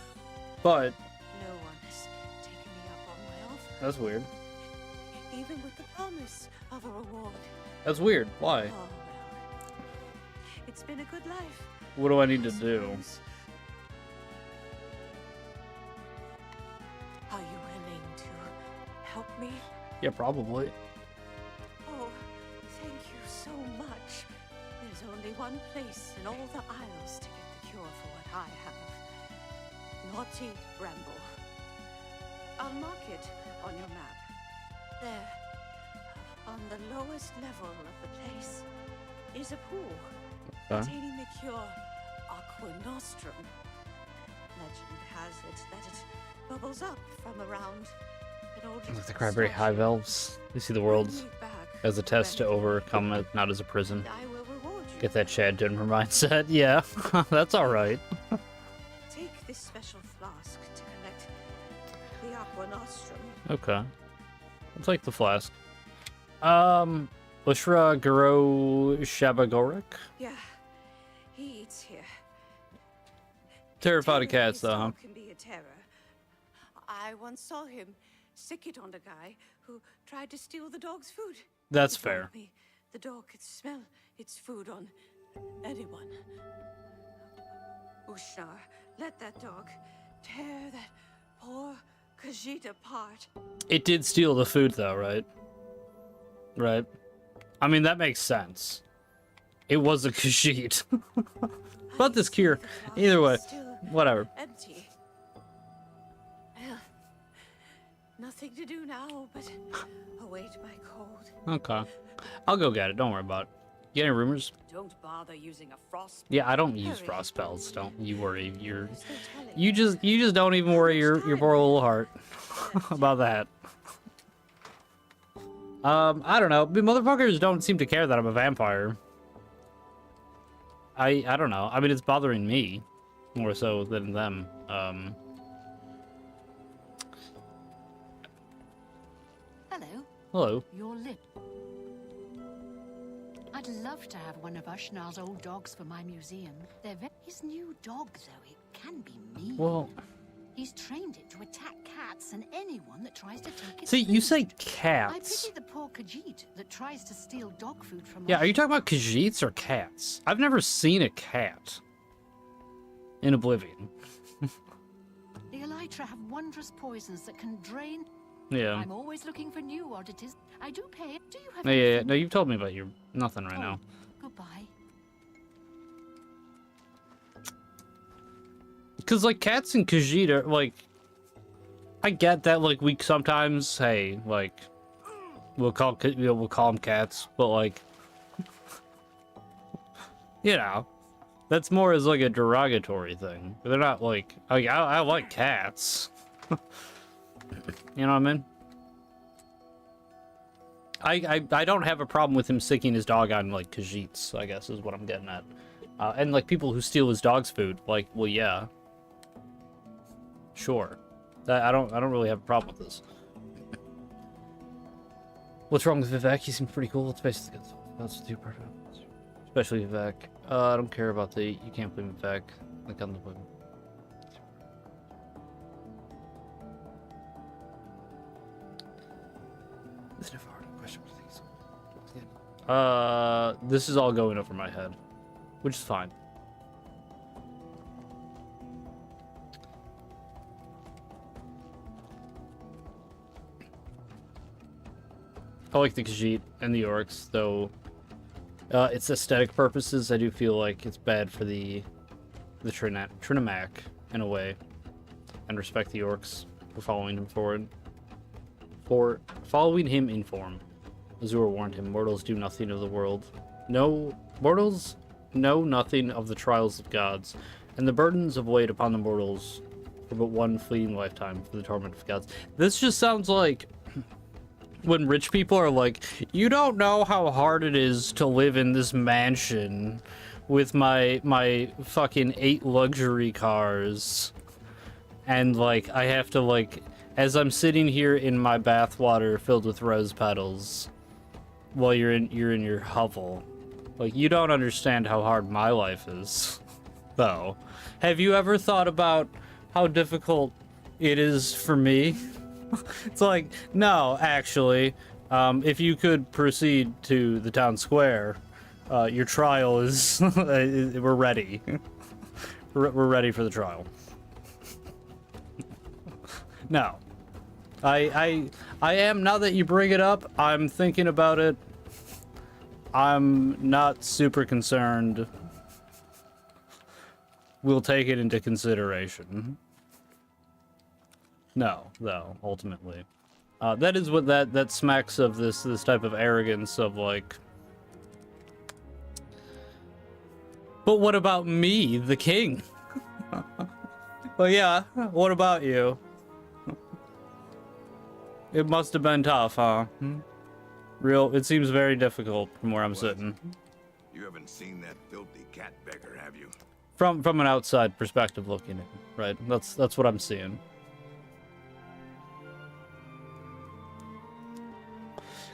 But No one has taken me up on my offer, that's weird. even with the promise of a reward. That's weird. Why? Oh, well. It's been a good life. What do I need to do? Are you willing to help me? Yeah, probably. Oh, thank you so much. There's only one place in all the Isles to get the cure for what I have. Naughty Bramble. I'll mark it on your map. There, on the lowest level of the place, is a pool containing the cure Aqua Nostrum. Legend has it that it bubbles up from around an old Like the Cranberry Hive Elves. They see the world as a test to overcome it, not as a prison. I will reward you. Get that Chad Denver mindset. Yeah, that's alright. Take this special flask to collect the Aqua Nostrum. Okay. I'll take the flask. Bushra Garo Shabagorik? Yeah, he eats here. Terrified of cats, though, huh? Can be a terror. I once saw him sick it on a guy who tried to steal the dog's food. That's He told fair. me the dog could smell its food on anyone. Ushnar, let that dog tear that poor Khajiit apart. It did steal the food, though, right? Right. I mean, that makes sense. It was a Khajiit. But this cure. Either way. Whatever. Empty. Well, nothing to do now but await my cold. Okay. I'll go get it. Don't worry about it. You got any rumors? Don't bother using a frost. Yeah, I don't use frost spells. Don't you worry. You just don't even worry your poor little heart about that. I don't know. But motherfuckers don't seem to care that I'm a vampire. I don't know. I mean, it's bothering me more so than them. Hello. Hello. Your lip. I'd love to have one of Ushnar's old dogs for my museum. His new dog, though, it can be mean. Well, he's trained it to attack cats and anyone that tries to take it. see, you say I cats. pity the poor Khajiit that tries to steal dog food from Yeah, us. are you talking about Khajiits or cats? I've never seen a cat in Oblivion. The Elytra have wondrous poisons that can drain. Yeah. I'm always looking for new oddities. I do pay. Do you have No, yeah, anything? no, you've told me about your nothing right now. Goodbye. Because, like, cats and Khajiit are, like... I get that, like, we sometimes, hey, like... We'll call them cats, but, like... You know. That's more as, like, a derogatory thing. They're not, like... I like cats. You know what I mean? I don't have a problem with him sicking his dog on, like, Khajiits, I guess, is what I'm getting at. And, like, people who steal his dog's food, like, well, yeah. Sure. I don't really have a problem with this. What's wrong with Vivek? He seems pretty cool. It's basically good. That's too perfect. Especially Vivek. I don't care about the... You can't blame Vivek. Like, on the blame. Isn't it hard? Question things. This is all going over my head, which is fine. I like the Khajiit and the orcs, though. It's aesthetic purposes. I do feel like it's bad for the Trinimac in a way, and respect the orcs for following him forward. For following him in form. Azur warned him, mortals do nothing of the world. No, mortals know nothing of the trials of gods, and the burdens of weight upon the mortals for but one fleeting lifetime for the torment of gods. This just sounds like when rich people are like, you don't know how hard it is to live in this mansion with my fucking 8 luxury cars, and like I have to, like, as I'm sitting here in my bathwater filled with rose petals while you're in your hovel. Like, you don't understand how hard my life is, though. Have you ever thought about how difficult it is for me? It's like, no, actually, if you could proceed to the town square, your trial is, we're ready. We're ready for the trial. No. I am, now that you bring it up, I'm thinking about it. I'm not super concerned. We'll take it into consideration. No, though, ultimately. That is what that smacks of this type of arrogance of like, but what about me, the king? Well, yeah, what about you? It must have been tough, huh? It seems very difficult from where I'm sitting. You haven't seen that filthy cat beggar, have you? From an outside perspective looking in, right? That's what I'm seeing.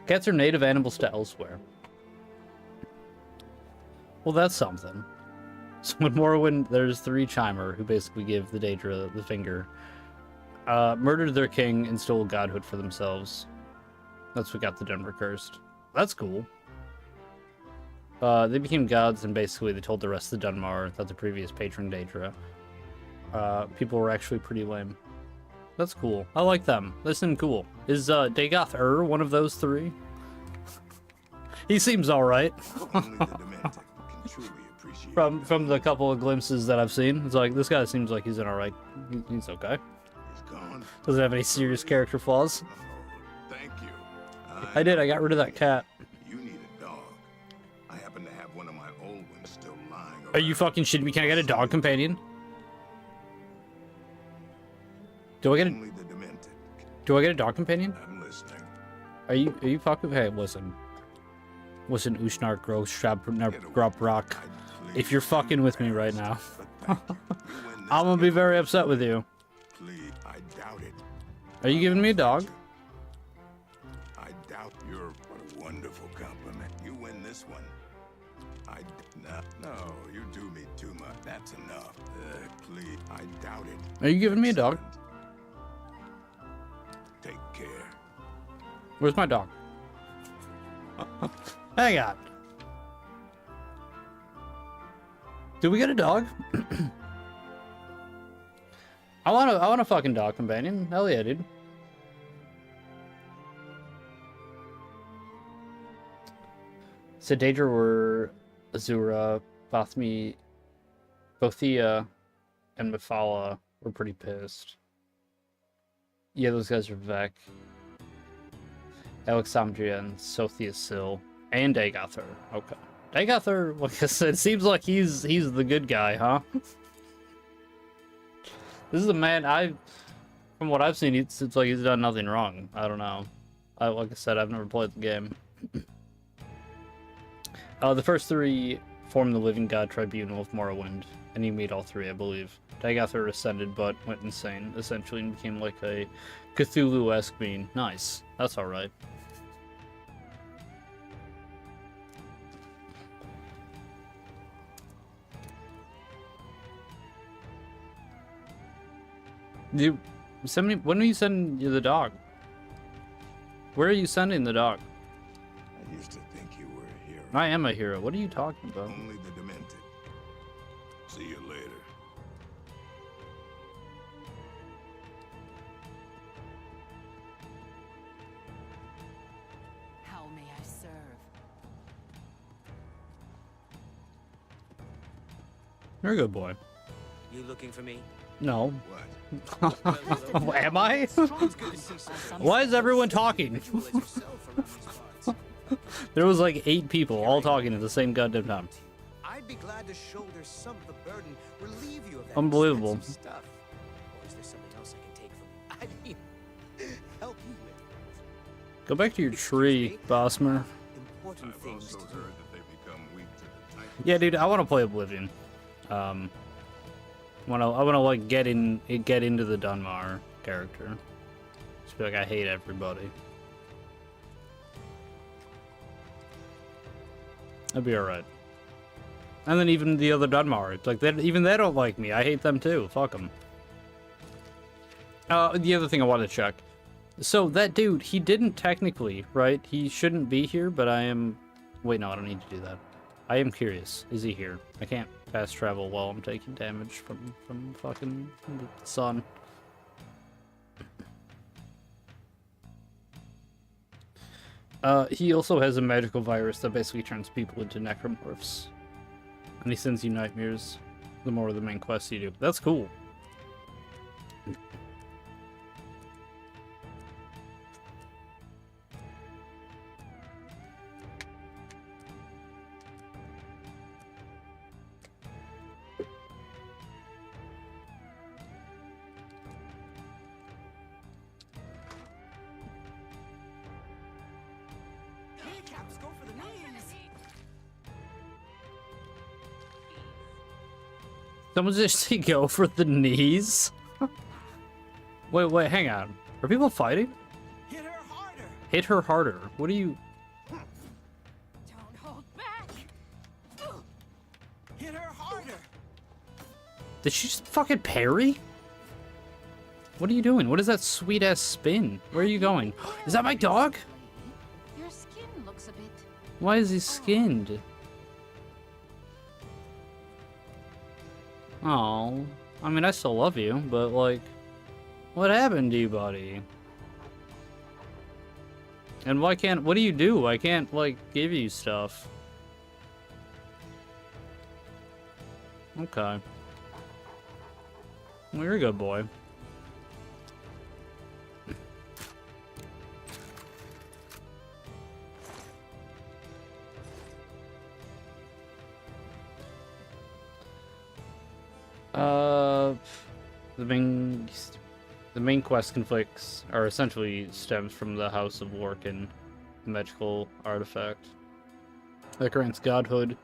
Cats are native animals to elsewhere. Well, that's something. So in Morrowind, there's 3 Chimer who basically give the Daedra the finger. Murdered their king and stole godhood for themselves. That's what got the Denver cursed. That's cool. They became gods and basically they told the rest of the Dunmar that the previous patron Daedra. People were actually pretty lame. That's cool. I like them. They seem cool. Is Dagoth one of those 3? He seems alright. From the couple of glimpses that I've seen, it's like, this guy seems like he's an alright. He's okay. Doesn't have any serious character flaws. Thank you. I did. I got rid of that cat. You need a dog. I happen to have one of my old ones still lying around. Are you fucking shitting me? Can I get a dog companion? Do I get a dog companion? I'm listening. Are you fucking? Hey, listen, Ushnar Grop Rock. If you're fucking with me right now, I'm gonna be very upset with you. Please, I doubt it. Are you giving me a dog? I doubt you're. What a wonderful compliment. You win this one. No, you do me too much. That's enough. Please, I doubt it. Are you giving me a dog? Take care. Where's my dog? Hang on. Did we get a dog? I want a fucking dog companion. Hell yeah, dude. So Daedra were Azura, Bothia, and Mephala were pretty pissed. Yeah, those guys are Vec. Alexandria and Sothia Sil. And Dagothar. Okay. Dagothar, like I said, seems like he's the good guy, huh? This is a man, from what I've seen, it seems like he's done nothing wrong. I don't know. Like I said, I've never played the game. The first 3 formed the Living God Tribunal of Morrowind, and you meet all 3, I believe. Dagothar ascended, but went insane, essentially, and became like a Cthulhu-esque being. Nice. That's alright. When are you sending the dog? Where are you sending the dog? I used to think you were a hero. I am a hero. What are you talking about? Only the demented. See you later. How may I serve? You're a good boy. You looking for me? No. Am I? Why is everyone talking? There was like 8 people all talking at the same goddamn time. I'd be glad to shoulder some of the burden, relieve you of that Unbelievable. expensive stuff. Or is there something else I can take from you? I mean, help you with. Go back to your tree, Bossmer. Important things to do. That they become weak to the type. Yeah, dude, I want to play Oblivion. I wanna like get into the Dunmar character. Just be like, I hate everybody. That'd be alright. And then even the other Dunmar, it's like even they don't like me. I hate them too. Fuck them. The other thing I wanted to check. So that dude, he didn't technically, right? He shouldn't be here, but I am. Wait, no, I don't need to do that. I am curious. Is he here? I can't fast travel while I'm taking damage from fucking the sun. He also has a magical virus that basically turns people into necromorphs. And he sends you nightmares the more of the main quests you do. That's cool. Someone just say go for the knees? Wait, hang on. Are people fighting? Hit her harder. Hit her harder. What are you... Don't hold back. Hit her harder. Did she just fucking parry? What are you doing? What is that sweet-ass spin? Where are you going? Is that my dog? Your skin looks a bit... Why is he skinned? Oh, I mean, I still love you, but, like, what happened to you, buddy? And why can't... What do you do? I can't, like, give you stuff. Okay. Well, you're a good boy. The main quest conflicts are essentially stems from the House of Lorcan, the magical artifact that grants godhood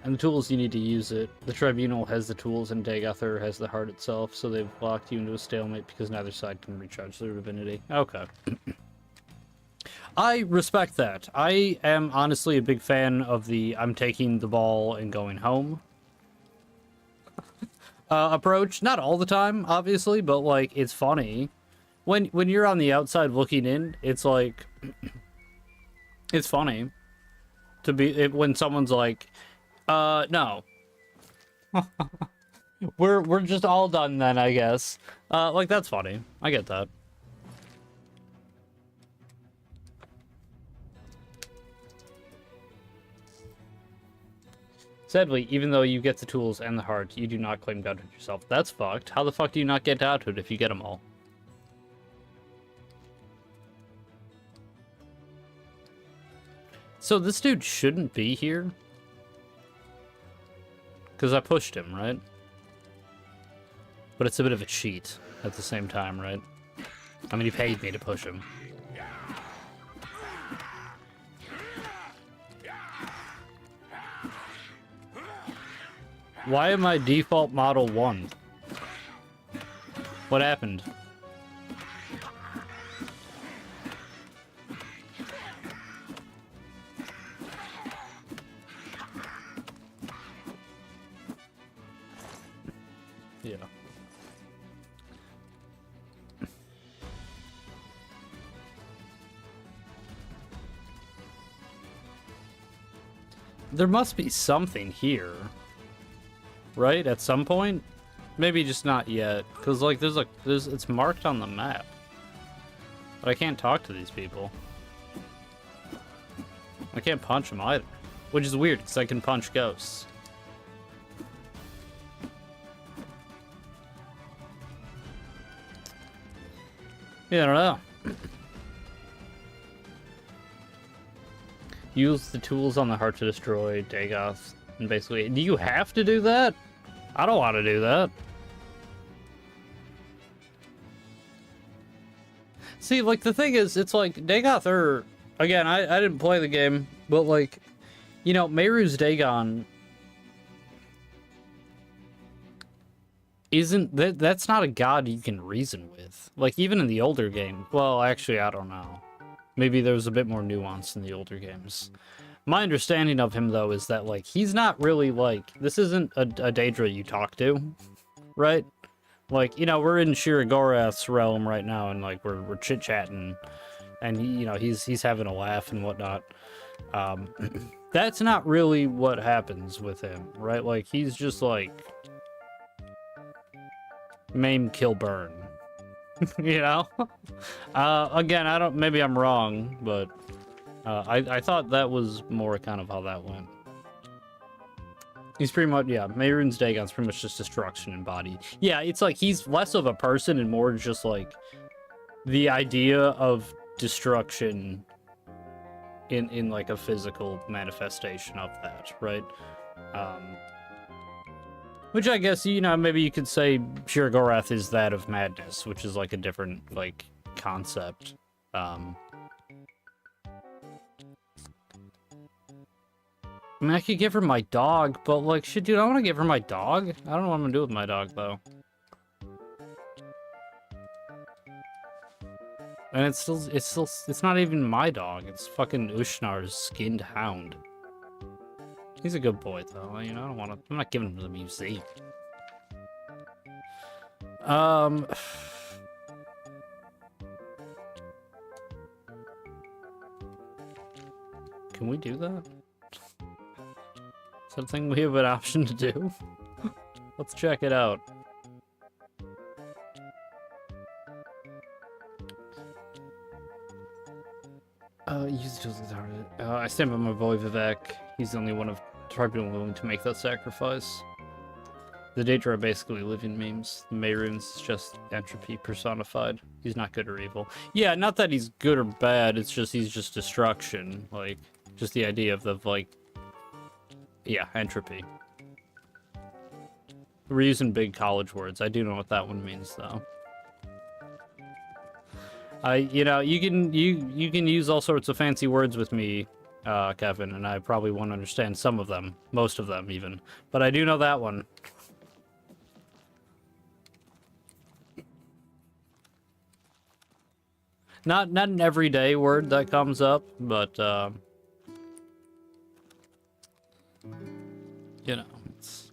and the tools you need to use it. The Tribunal has the tools and Dagothar has the heart itself, so they've locked you into a stalemate because neither side can recharge their divinity. Okay. I respect that. I am honestly a big fan of the I'm taking the ball and going home approach. Not all the time, obviously, but like it's funny when you're on the outside looking in. It's like it's funny to be when someone's like, no, we're just all done then, I guess. Like that's funny. I get that. Sadly, even though you get the tools and the heart, you do not claim godhood yourself. That's fucked. How the fuck do you not get godhood if you get them all? So this dude shouldn't be here? Because I pushed him, right? But it's a bit of a cheat at the same time, right? I mean, he paid me to push him. Why am I default model 1? What happened? Yeah. There must be something here. Right? At some point? Maybe just not yet. Because, like, it's marked on the map. But I can't talk to these people. I can't punch them either. Which is weird, because I can punch ghosts. Yeah, I don't know. Use the tools on the heart to destroy Dagoth. And basically, do you have to do that? I don't want to do that. See, like, the thing is, it's like, Dagoth, again, I didn't play the game, but, like, you know, Meru's Dagon that's not a god you can reason with. Like, even in the older game, well, actually, I don't know. Maybe there was a bit more nuance in the older games. My understanding of him, though, is that, like, he's not really, like, this isn't a Daedra you talk to, right? Like, you know, we're in Shiragorath's realm right now, and, like, we're chit-chatting, and, you know, he's having a laugh and whatnot. That's not really what happens with him, right? Like, he's just, like, maim, kill, burn, you know? Again, maybe I'm wrong, but... I thought that was more kind of how that went. He's pretty much, yeah, Mehrunes Dagon's pretty much just destruction embodied. Yeah, it's like he's less of a person and more just like the idea of destruction in like a physical manifestation of that, right? Which I guess, you know, maybe you could say Shiragorath is that of madness, which is like a different, like, concept. I mean, I could give her my dog, but like, shit, dude, I want to give her my dog. I don't know what I'm gonna do with my dog, though. And it's not even my dog. It's fucking Ushnar's skinned hound. He's a good boy, though. You know, I'm not giving him to the museum. Can we do that? Is that a thing we have an option to do? Let's check it out. I stand by my boy Vivek. He's the only one of tribunal willing to make that sacrifice. The Daedra are basically living memes. The Mayrune's just entropy personified. He's not good or evil. Yeah, not that he's good or bad, it's just he's just destruction. Like, just the idea of the, like... Yeah, entropy. We're using big college words. I do know what that one means, though. You know, you can use all sorts of fancy words with me, Kevin, and I probably won't understand some of them, most of them even, but I do know that one. Not an everyday word that comes up, but you know, it's...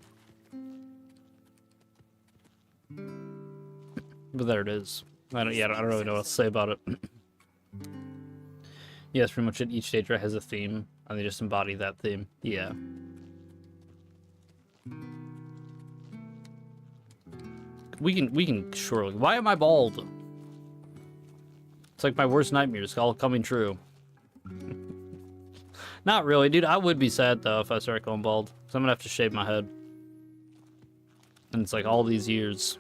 But there it is. I don't really know what to say about it. Yes, pretty much each Daedra has a theme, and they just embody that theme. Yeah. We can surely... Why am I bald? It's like my worst nightmares all coming true. Not really, dude. I would be sad, though, if I started going bald. So I'm gonna have to shave my head. And it's like all these years.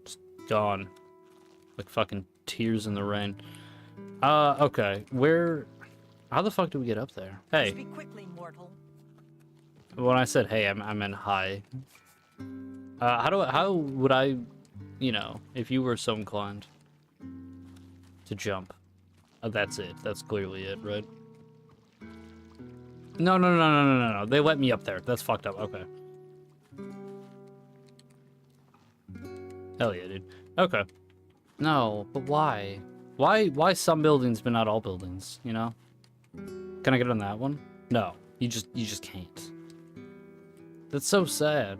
Just gone. Like fucking tears in the rain. Okay. Where... How the fuck do we get up there? Hey. Speak quickly, mortal. When I said hey, I meant hi. How would I, you know, if you were so inclined to jump? That's it. That's clearly it, right? No. They let me up there. That's fucked up. Okay. Hell yeah, dude. Okay. No, but why? Why some buildings but not all buildings, you know? Can I get on that one? No. You just can't. That's so sad.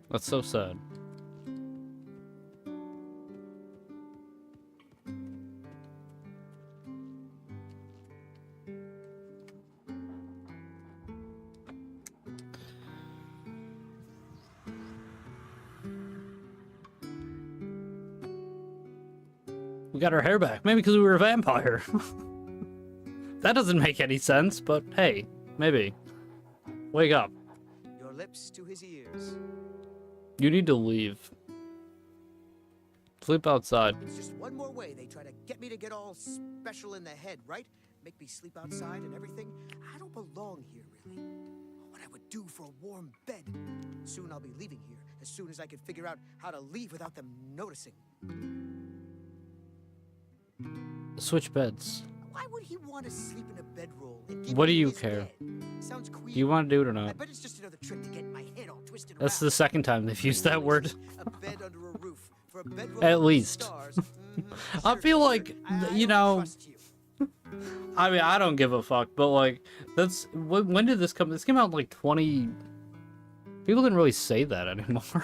That's so sad. We got our hair back. Maybe because we were a vampire. That doesn't make any sense, but hey, maybe. Wake up. Your lips to his ears. You need to leave. Sleep outside. It's just one more way they try to get me to get all special in the head, right? Make me sleep outside and everything. I don't belong here, really. What I would do for a warm bed. Soon I'll be leaving here, as soon as I can figure out how to leave without them noticing. Switch beds. Why would he want to sleep in a bedroll? And give What do me you his care? bed? Sounds queer. Do you want to do it or I not? bet it's just another trick to get my head all twisted That's around. the second time they've used that word. A bed under a roof for a bedroll At under the least. stars. I feel like, you know... I mean, I don't give a fuck, but like, that's... When did this come? This came out in like 20... People didn't really say that anymore.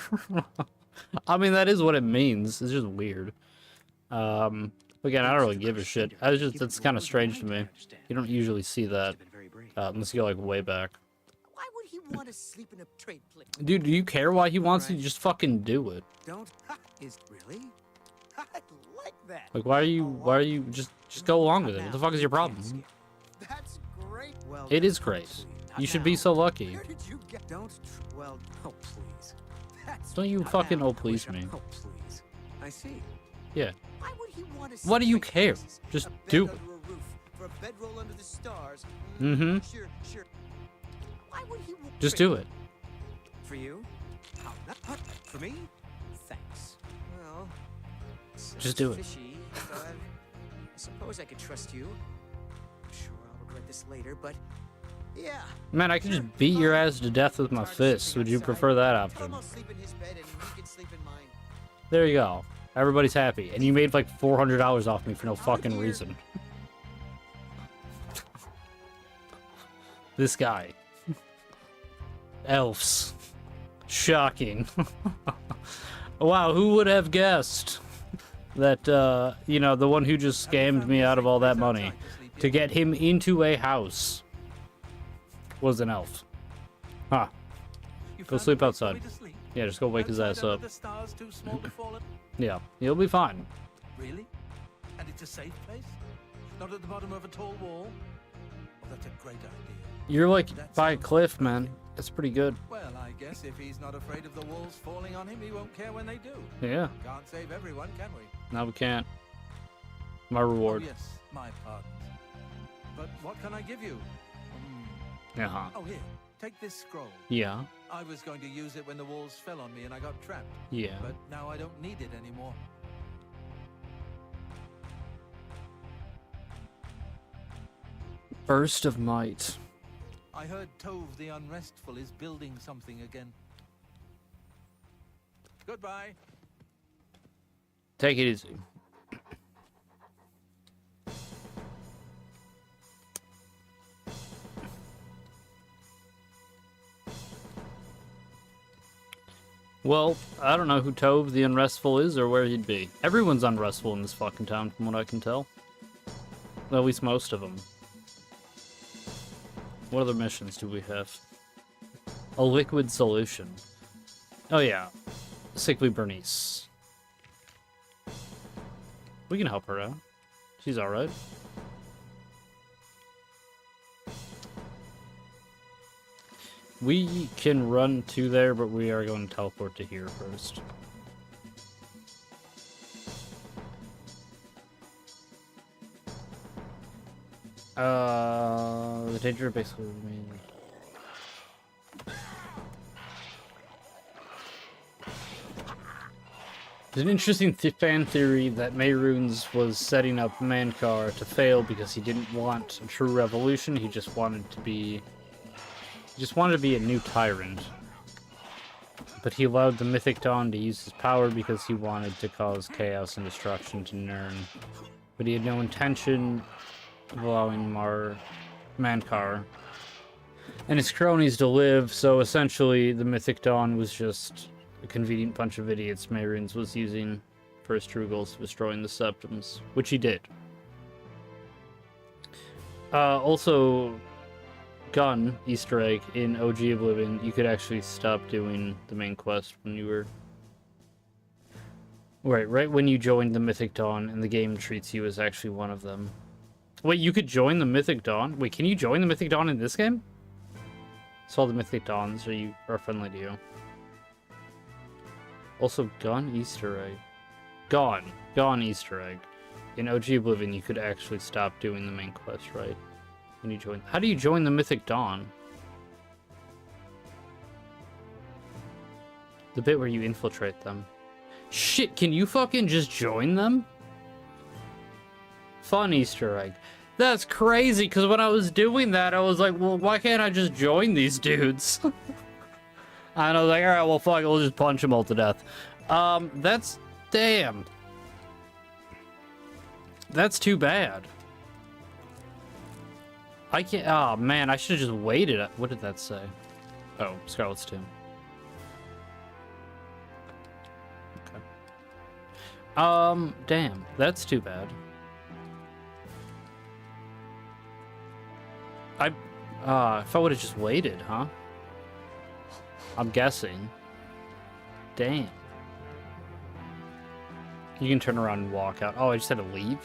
I mean, that is what it means. It's just weird. Again, I don't really give a shit. It's kind of strange to me. You don't usually see that unless you go like way back. Why would he want to sleep in a trade place? Dude, do you care why he wants to? Just fucking do it. Don't. Is really? I like that. Like, why are you just go along with it? What the fuck is your problem? That's great. Well, It is great. You should be so lucky. Where did you get? Don't. Well, oh please. That's Don't you fucking oh please me. Oh please. I see. Yeah. Why would he want to What do you sleep care? places? Just A bed do it. under a roof for a bedroll under the stars. Mm-hmm. Sure. Why would he want Just do it. For you? Oh, not for me? Thanks. Well, Just do it. fishy, but I suppose I could trust you. at this later, but yeah. Man, I could just beat your ass to death with my fists. Would you prefer that option? I'll sleep in his bed and he can sleep in mine. There you go. Everybody's happy. And you made like $400 off me for no fucking reason. This guy. Elves. Shocking. Wow, who would have guessed that, you know, the one who just scammed me out of all that money to get him into a house was an elf. Huh. Go sleep outside. Yeah, just go wake his ass up. Yeah, he'll be fine. Really? And it's a safe place? Not at the bottom of a tall wall? Oh, that's a great idea. You're like by a cliff, man. That's pretty good. Well, I guess if he's not afraid of the walls falling on him, he won't care when they do. Yeah. Can't save everyone, can we? No, we can't. My reward. Oh, yes, my pardon. But what can I give you? Uh-huh. Oh, here, take this scroll. Yeah. I was going to use it when the walls fell on me and I got trapped. Yeah. But now I don't need it anymore. Burst of might. I heard Tove the Unrestful is building something again. Goodbye. Take it easy. Well, I don't know who Tove the Unrestful is or where he'd be. Everyone's unrestful in this fucking town, from what I can tell. At least most of them. What other missions do we have? A liquid solution. Oh yeah. Sickly Bernice. We can help her out. She's alright. We can run to there, but we are going to teleport to here first. The danger basically remains. There's an interesting fan theory that Mehrunes was setting up Mankar to fail because he didn't want a true revolution. He just wanted to be a new tyrant. But he allowed the Mythic Dawn to use his power because he wanted to cause chaos and destruction to Nirn. But he had no intention of allowing Mankar and his cronies to live, so essentially the Mythic Dawn was just a convenient bunch of idiots Mehrunes was using for his true goals of destroying the Septums, which he did. Also, gun Easter egg in OG Oblivion, you could actually stop doing the main quest when you were right when you joined the Mythic Dawn, and the game treats you as actually one of them. Wait, you could join the Mythic Dawn? Wait, can you join the Mythic Dawn in this game? So all the Mythic Dawns are friendly to you. Also, gun Easter egg. Gone Easter egg. In OG Oblivion, you could actually stop doing the main quest, right? When you join. How do you join the Mythic Dawn? The bit where you infiltrate them. Shit, can you fucking just join them? Fun Easter egg. That's crazy, because when I was doing that, I was like, well, why can't I just join these dudes? And I was like, alright, well, fuck it, we'll just punch them all to death. Damn. That's too bad. I can't, oh man, I should have just waited. What did that say? Oh, Scarlet's Tomb. Okay. Damn, that's too bad. If I would have just waited, huh? I'm guessing. Damn. You can turn around and walk out. Oh, I just had to leave?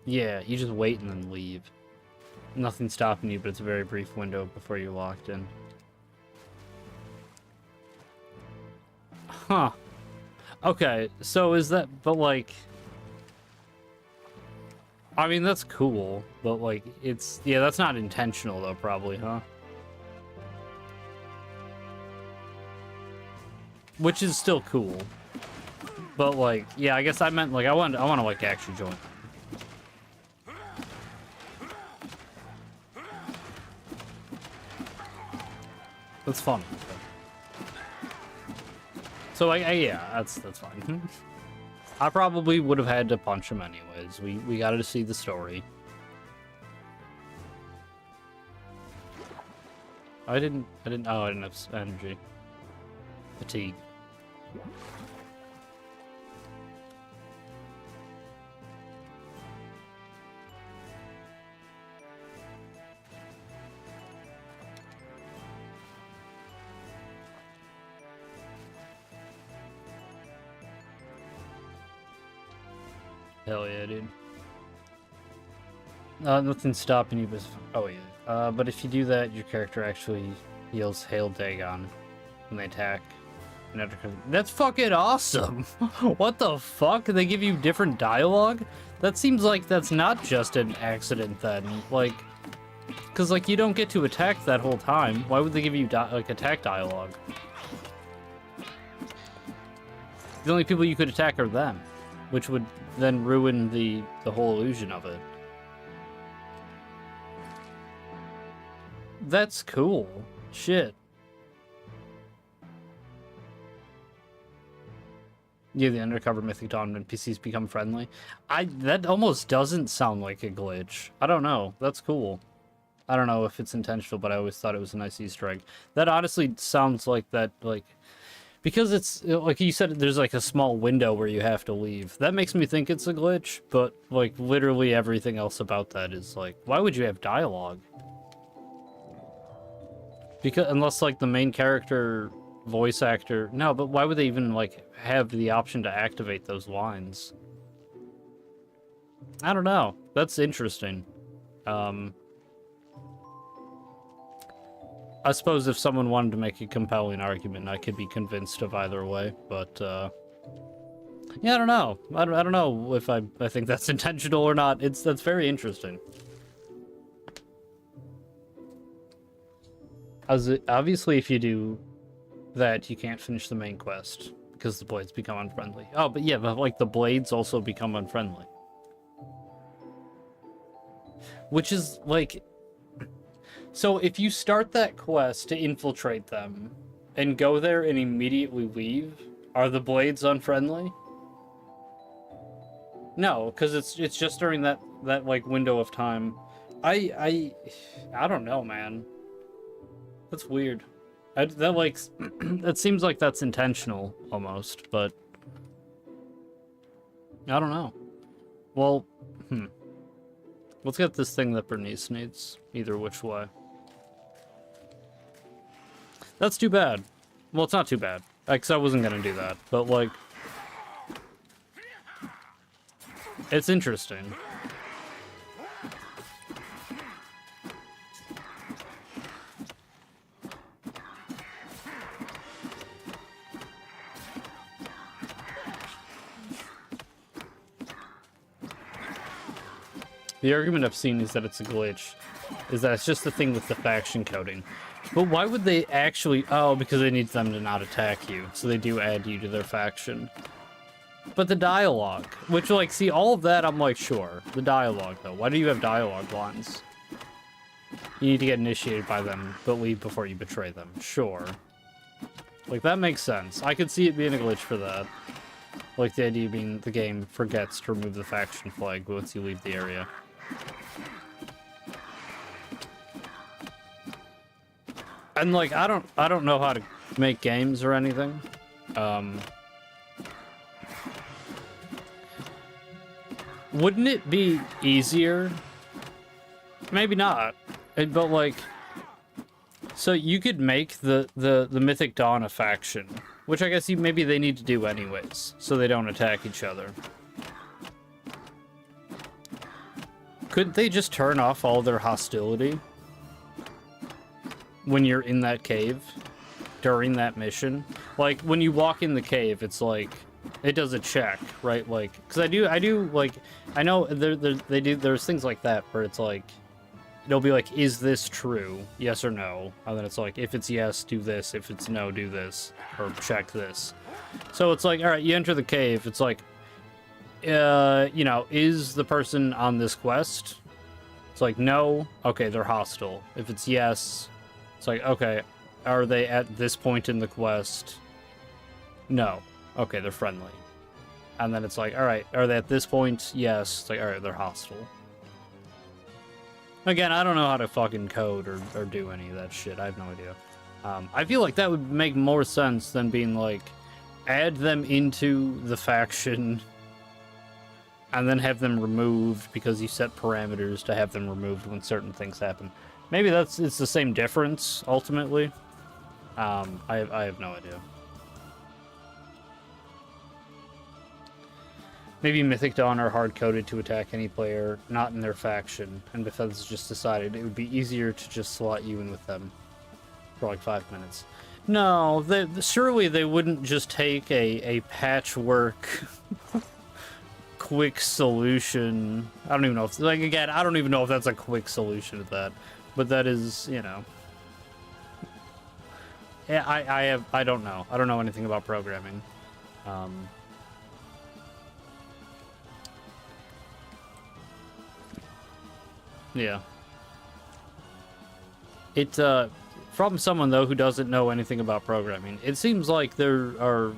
Yeah, you just wait and then leave. Nothing's stopping you, but it's a very brief window before you're locked in. Huh. Okay, so is that, but like... I mean, that's cool, but like, it's, yeah, that's not intentional though, probably, huh? Which is still cool. But like, yeah, I guess I meant like I want to like actually join. That's fun. So yeah, that's fine. I probably would have had to punch him anyways. We got to see the story. I didn't have energy. Fatigue. Hell yeah, dude. Nothing's stopping you, but oh yeah. But if you do that, your character actually yells "Hail Dagon" when they attack. That's fucking awesome! What the fuck? They give you different dialogue? That seems like that's not just an accident then. Like, cause like you don't get to attack that whole time. Why would they give you like attack dialogue? The only people you could attack are them, which would then ruin the whole illusion of it. That's cool. Shit. Yeah, the undercover Mythic Dawn NPCs become friendly. That almost doesn't sound like a glitch. I don't know. That's cool. I don't know if it's intentional, but I always thought it was a nice Easter egg. That honestly sounds like that, like... Because it's, like you said, there's like a small window where you have to leave. That makes me think it's a glitch, but like literally everything else about that is like, why would you have dialogue? Because, unless like the main character... voice actor. No, but why would they even like have the option to activate those lines? I don't know. That's interesting. I suppose if someone wanted to make a compelling argument, I could be convinced of either way, but yeah, I don't know. I don't know if I think that's intentional or not. That's very interesting. Obviously, if you do that, you can't finish the main quest because the blades become unfriendly. Oh, but yeah, but like the blades also become unfriendly. Which is like... So if you start that quest to infiltrate them and go there and immediately leave, are the blades unfriendly? No, because it's just during that like window of time. I don't know, man. That's weird. That like that seems like that's intentional almost, but I don't know. Well, let's get this thing that Bernice needs, either which way. That's too bad. Well, it's not too bad, because I wasn't gonna do that, but like, it's interesting. The argument I've seen is that it's a glitch, is that it's just the thing with the faction coding. But why would they actually... Oh, because they need them to not attack you, so they do add you to their faction. But the dialogue, which, like, see, all of that, I'm like, sure. The dialogue, though. Why do you have dialogue lines? You need to get initiated by them, but leave before you betray them. Sure. Like, that makes sense. I could see it being a glitch for that. Like, the idea being the game forgets to remove the faction flag once you leave the area. And like, I don't know how to make games or anything. Wouldn't it be easier? Maybe not. But like, so you could make the Mythic Dawn a faction, which I guess maybe they need to do anyways, so they don't attack each other. Couldn't they just turn off all their hostility when you're in that cave during that mission? Like, when you walk in the cave, it's like, it does a check, right? Like, because I do, like, I know there's things like that where it's like, it'll be like, is this true? Yes or no? And then it's like, if it's yes, do this. If it's no, do this. Or check this. So it's like, all right, you enter the cave. It's like, you know, is the person on this quest? It's like, no. Okay, they're hostile. If it's yes, it's like, okay, are they at this point in the quest? No. Okay, they're friendly. And then it's like, all right, are they at this point? Yes. It's like, all right, they're hostile. Again, I don't know how to fucking code or do any of that shit. I have no idea. I feel like that would make more sense than being like, add them into the faction and then have them removed because you set parameters to have them removed when certain things happen. Maybe it's the same difference, ultimately. I have no idea. Maybe Mythic Dawn are hard-coded to attack any player not in their faction, and Bethesda just decided it would be easier to just slot you in with them for like 5 minutes. No, surely they wouldn't just take a patchwork quick solution. I don't even know if, like, again, I don't even know if that's a quick solution to that, but that is, you know. Yeah, I don't know. I don't know anything about programming. Yeah. It, from someone, though, who doesn't know anything about programming, it seems like there are...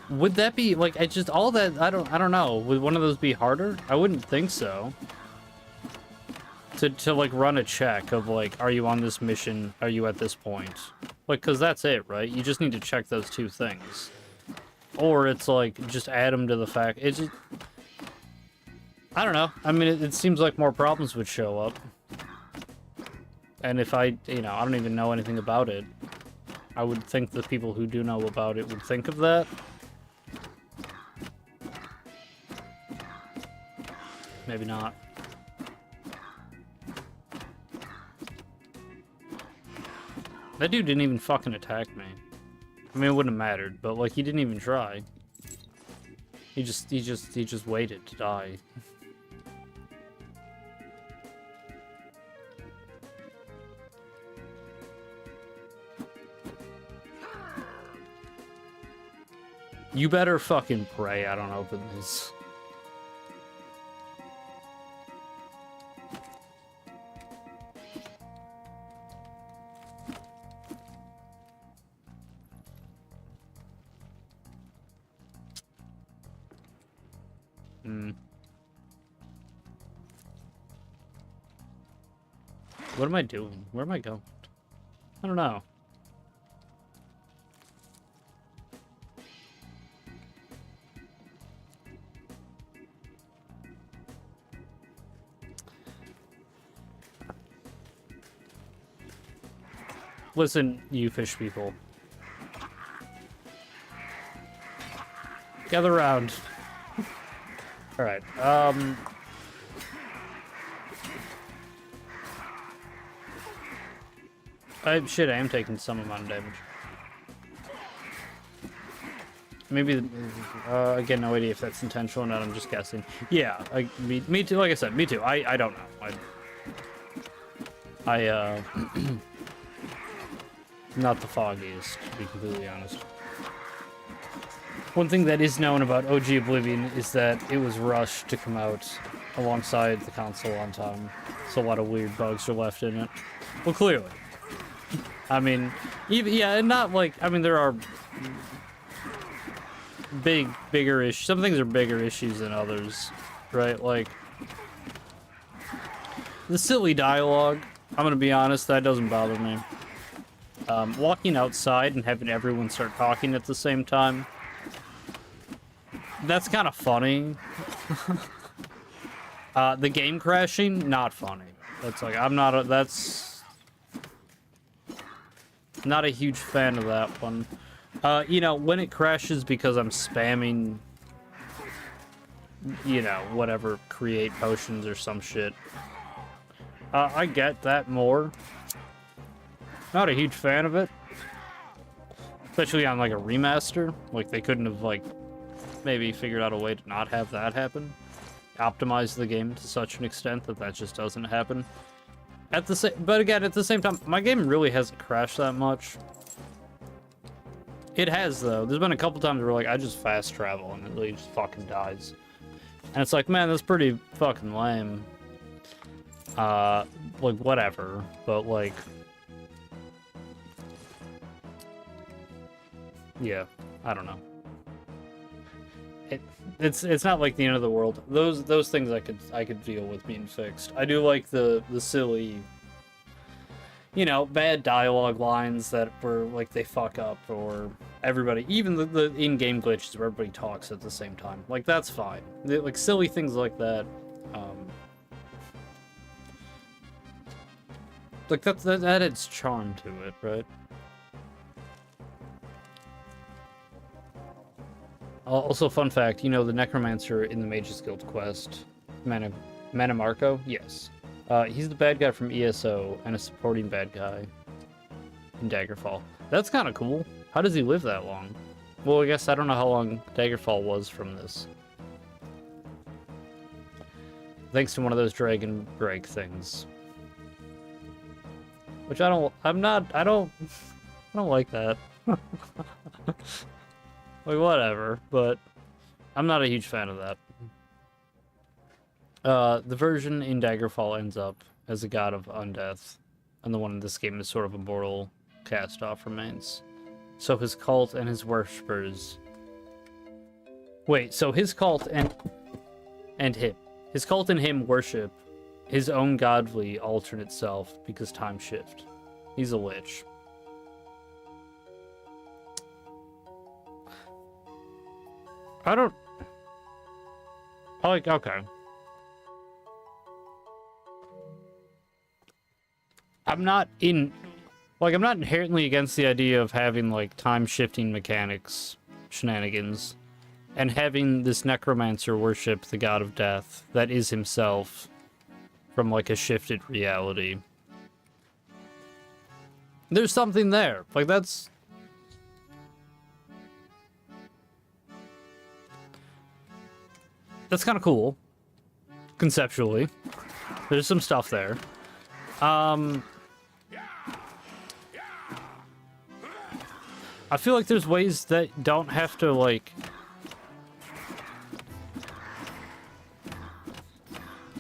Would that be, like, I just, all that, I don't know. Would one of those be harder? I wouldn't think so. To like, run a check of, like, are you on this mission? Are you at this point? Like, because that's it, right? You just need to check those two things. Or it's, like, just add them to the fact... It's just... I don't know. I mean, it seems like more problems would show up. And if I don't even know anything about it, I would think the people who do know about it would think of that. Maybe not. That dude didn't even fucking attack me. I mean, it wouldn't have mattered, but, like, he didn't even try. He just waited to die. You better fucking pray I don't open this. What am I doing? Where am I going? I don't know. Listen, you fish people. Gather around. Alright, shit, I am taking some amount of damage. Maybe, again, no idea if that's intentional or not, I'm just guessing. Yeah, me too, like I said, me too. I don't know. Not the foggiest, to be completely honest. One thing that is known about OG Oblivion is that it was rushed to come out alongside the console on time. So a lot of weird bugs are left in it. Well, clearly. I mean, yeah, and not like, I mean, there are bigger issues. Some things are bigger issues than others, right? Like, the silly dialogue, I'm gonna be honest, that doesn't bother me. Walking outside and having everyone start talking at the same time, that's kind of funny. The game crashing, not funny. That's like, that's not a huge fan of that one. You know, when it crashes because I'm spamming, you know, whatever, create potions or some shit. I get that more. Not a huge fan of it. Especially on, like, a remaster. Like, they couldn't have, like, maybe figured out a way to not have that happen. Optimize the game to such an extent that that just doesn't happen. But again, at the same time, my game really hasn't crashed that much. It has, though. There's been a couple times where, like, I just fast travel and it really just fucking dies. And it's like, man, that's pretty fucking lame. Like, whatever. But, like... yeah, I don't know. It's not like the end of the world. Those things I could deal with being fixed. I do like the silly, you know, bad dialogue lines that were like they fuck up, or everybody, even the in-game glitches where everybody talks at the same time. Like, that's fine. Like silly things like that. Like that adds charm to it, right? Also, fun fact, you know the Necromancer in the Mage's Guild quest, Manamarco? Yes. He's the bad guy from ESO and a supporting bad guy in Daggerfall. That's kind of cool. How does he live that long? Well, I guess I don't know how long Daggerfall was from this. Thanks to one of those dragon break things. Which I don't like that. Like, whatever, but I'm not a huge fan of that. The version in Daggerfall ends up as a god of undeath, and the one in this game is sort of a mortal cast-off remains. So his cult and his worshippers... Wait, so his cult and him. His cult and him worship his own godly alternate self because time shift. He's a lich. I don't... like, okay. I'm not inherently against the idea of having, like, time-shifting mechanics, shenanigans, and having this necromancer worship the god of death that is himself from, like, a shifted reality. There's something there. Like, that's... that's kind of cool, conceptually. There's some stuff there. I feel like there's ways that don't have to, like...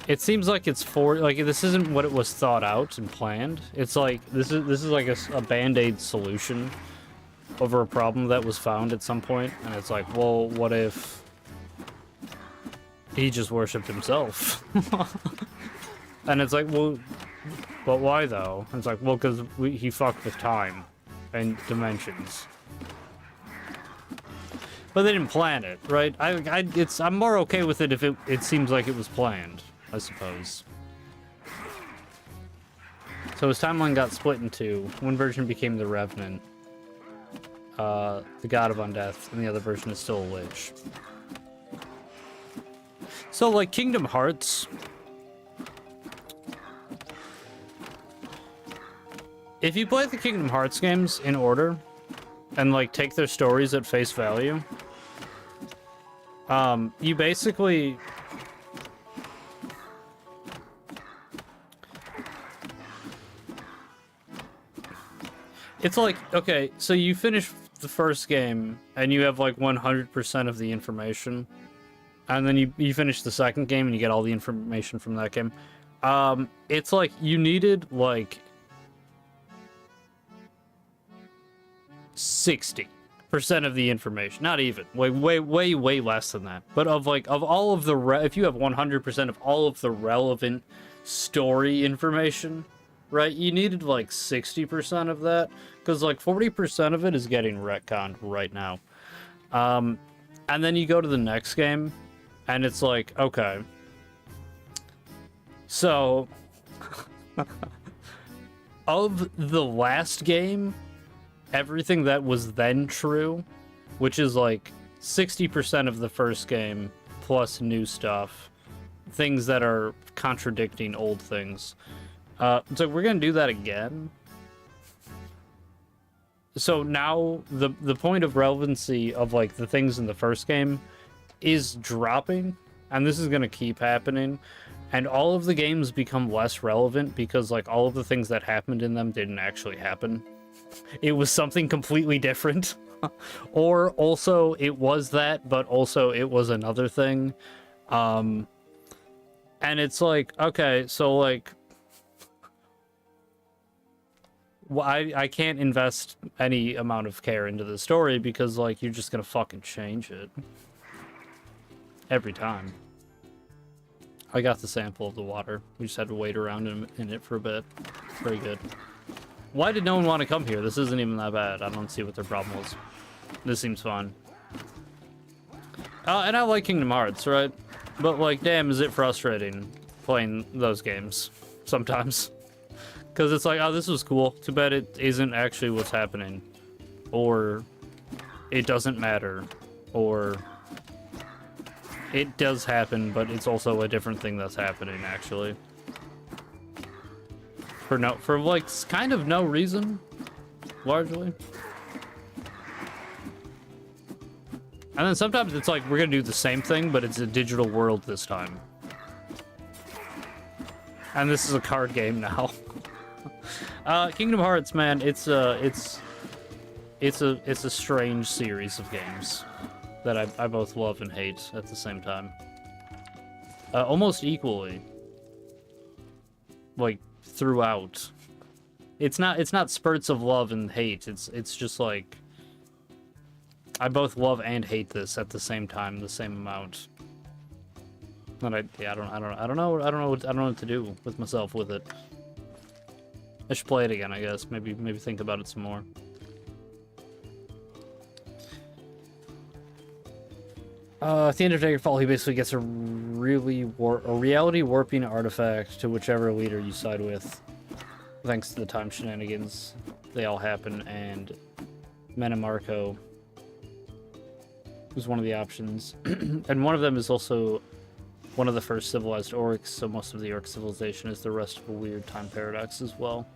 it seems like it's like, this isn't what it was thought out and planned. It's like, this is like a band-aid solution over a problem that was found at some point, and it's like, well, what if he just worshipped himself? And it's like, well, but why though? And it's like, well, because he fucked with time and dimensions. But they didn't plan it, right? I'm more okay with it if it seems like it was planned, I suppose. So his timeline got split in two. One version became the Revenant, the god of undeath, and the other version is still a lich. So, like, Kingdom Hearts... if you play the Kingdom Hearts games in order, and, like, take their stories at face value, you basically... it's like, okay, so you finish the first game, and you have, like, 100% of the information, and then you finish the second game, and you get all the information from that game. It's like, you needed, like... 60% of the information, not even, way less than that. But of all of the if you have 100% of all of the relevant story information, right, you needed like 60% of that, because like 40% of it is getting retconned right now. And then you go to the next game, and it's like, okay, so of the last game, everything that was then true, which is like 60% of the first game plus new stuff, things that are contradicting old things. So we're gonna do that again. So now the point of relevancy of like the things in the first game is dropping, and this is gonna keep happening, and all of the games become less relevant because like all of the things that happened in them didn't actually happen. it was something completely different. Or also it was that, but also it was another thing. And it's like, okay, so like, well, I can't invest any amount of care into the story because like you're just gonna fucking change it every time. I got the sample of the water. We just had to wait around in it for a bit. Very good. Why did no one want to come here? This isn't even that bad. I don't see what their problem was. This seems fun. And I like Kingdom Hearts, right? But like, damn, is it frustrating playing those games sometimes. Because it's like, oh, this was cool. Too bad it isn't actually what's happening. Or it doesn't matter. Or it does happen, but it's also a different thing that's happening, actually. For like, kind of no reason, largely. And then sometimes it's like, we're gonna do the same thing, but it's a digital world this time. And this is a card game now. Kingdom Hearts, man, it's a strange series of games that I both love and hate at the same time. Almost equally. Like, throughout. It's not spurts of love and hate. It's just like, I both love and hate this at the same time, the same amount. And I don't know what to do with myself with it. I should play it again, I guess. Maybe think about it some more. At the end of Daggerfall, he basically gets a reality warping artifact to whichever leader you side with. Thanks to the time shenanigans, they all happen, and Metamarco was one of the options. And one of them is also one of the first civilized orcs, so most of the orc civilization is the rest of a weird time paradox as well.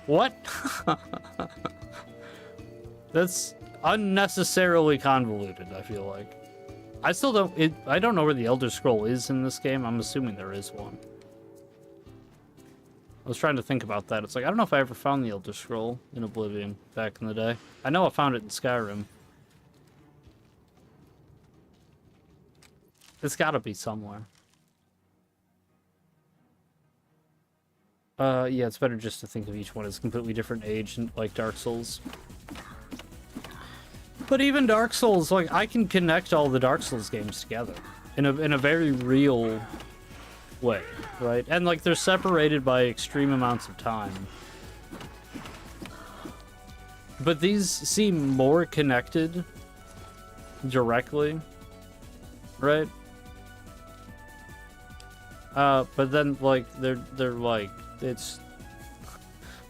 What? That's unnecessarily convoluted, I feel like. I still don't... I don't know where the Elder Scroll is in this game. I'm assuming there is one. I was trying to think about that. It's like, I don't know if I ever found the Elder Scroll in Oblivion back in the day. I know I found it in Skyrim. It's gotta be somewhere. Yeah, it's better just to think of each one as a completely different age, like Dark Souls. But even Dark Souls, like, I can connect all the Dark Souls games together in a very real way, right? And like, they're separated by extreme amounts of time. But these seem more connected directly, right? But then like they're like, it's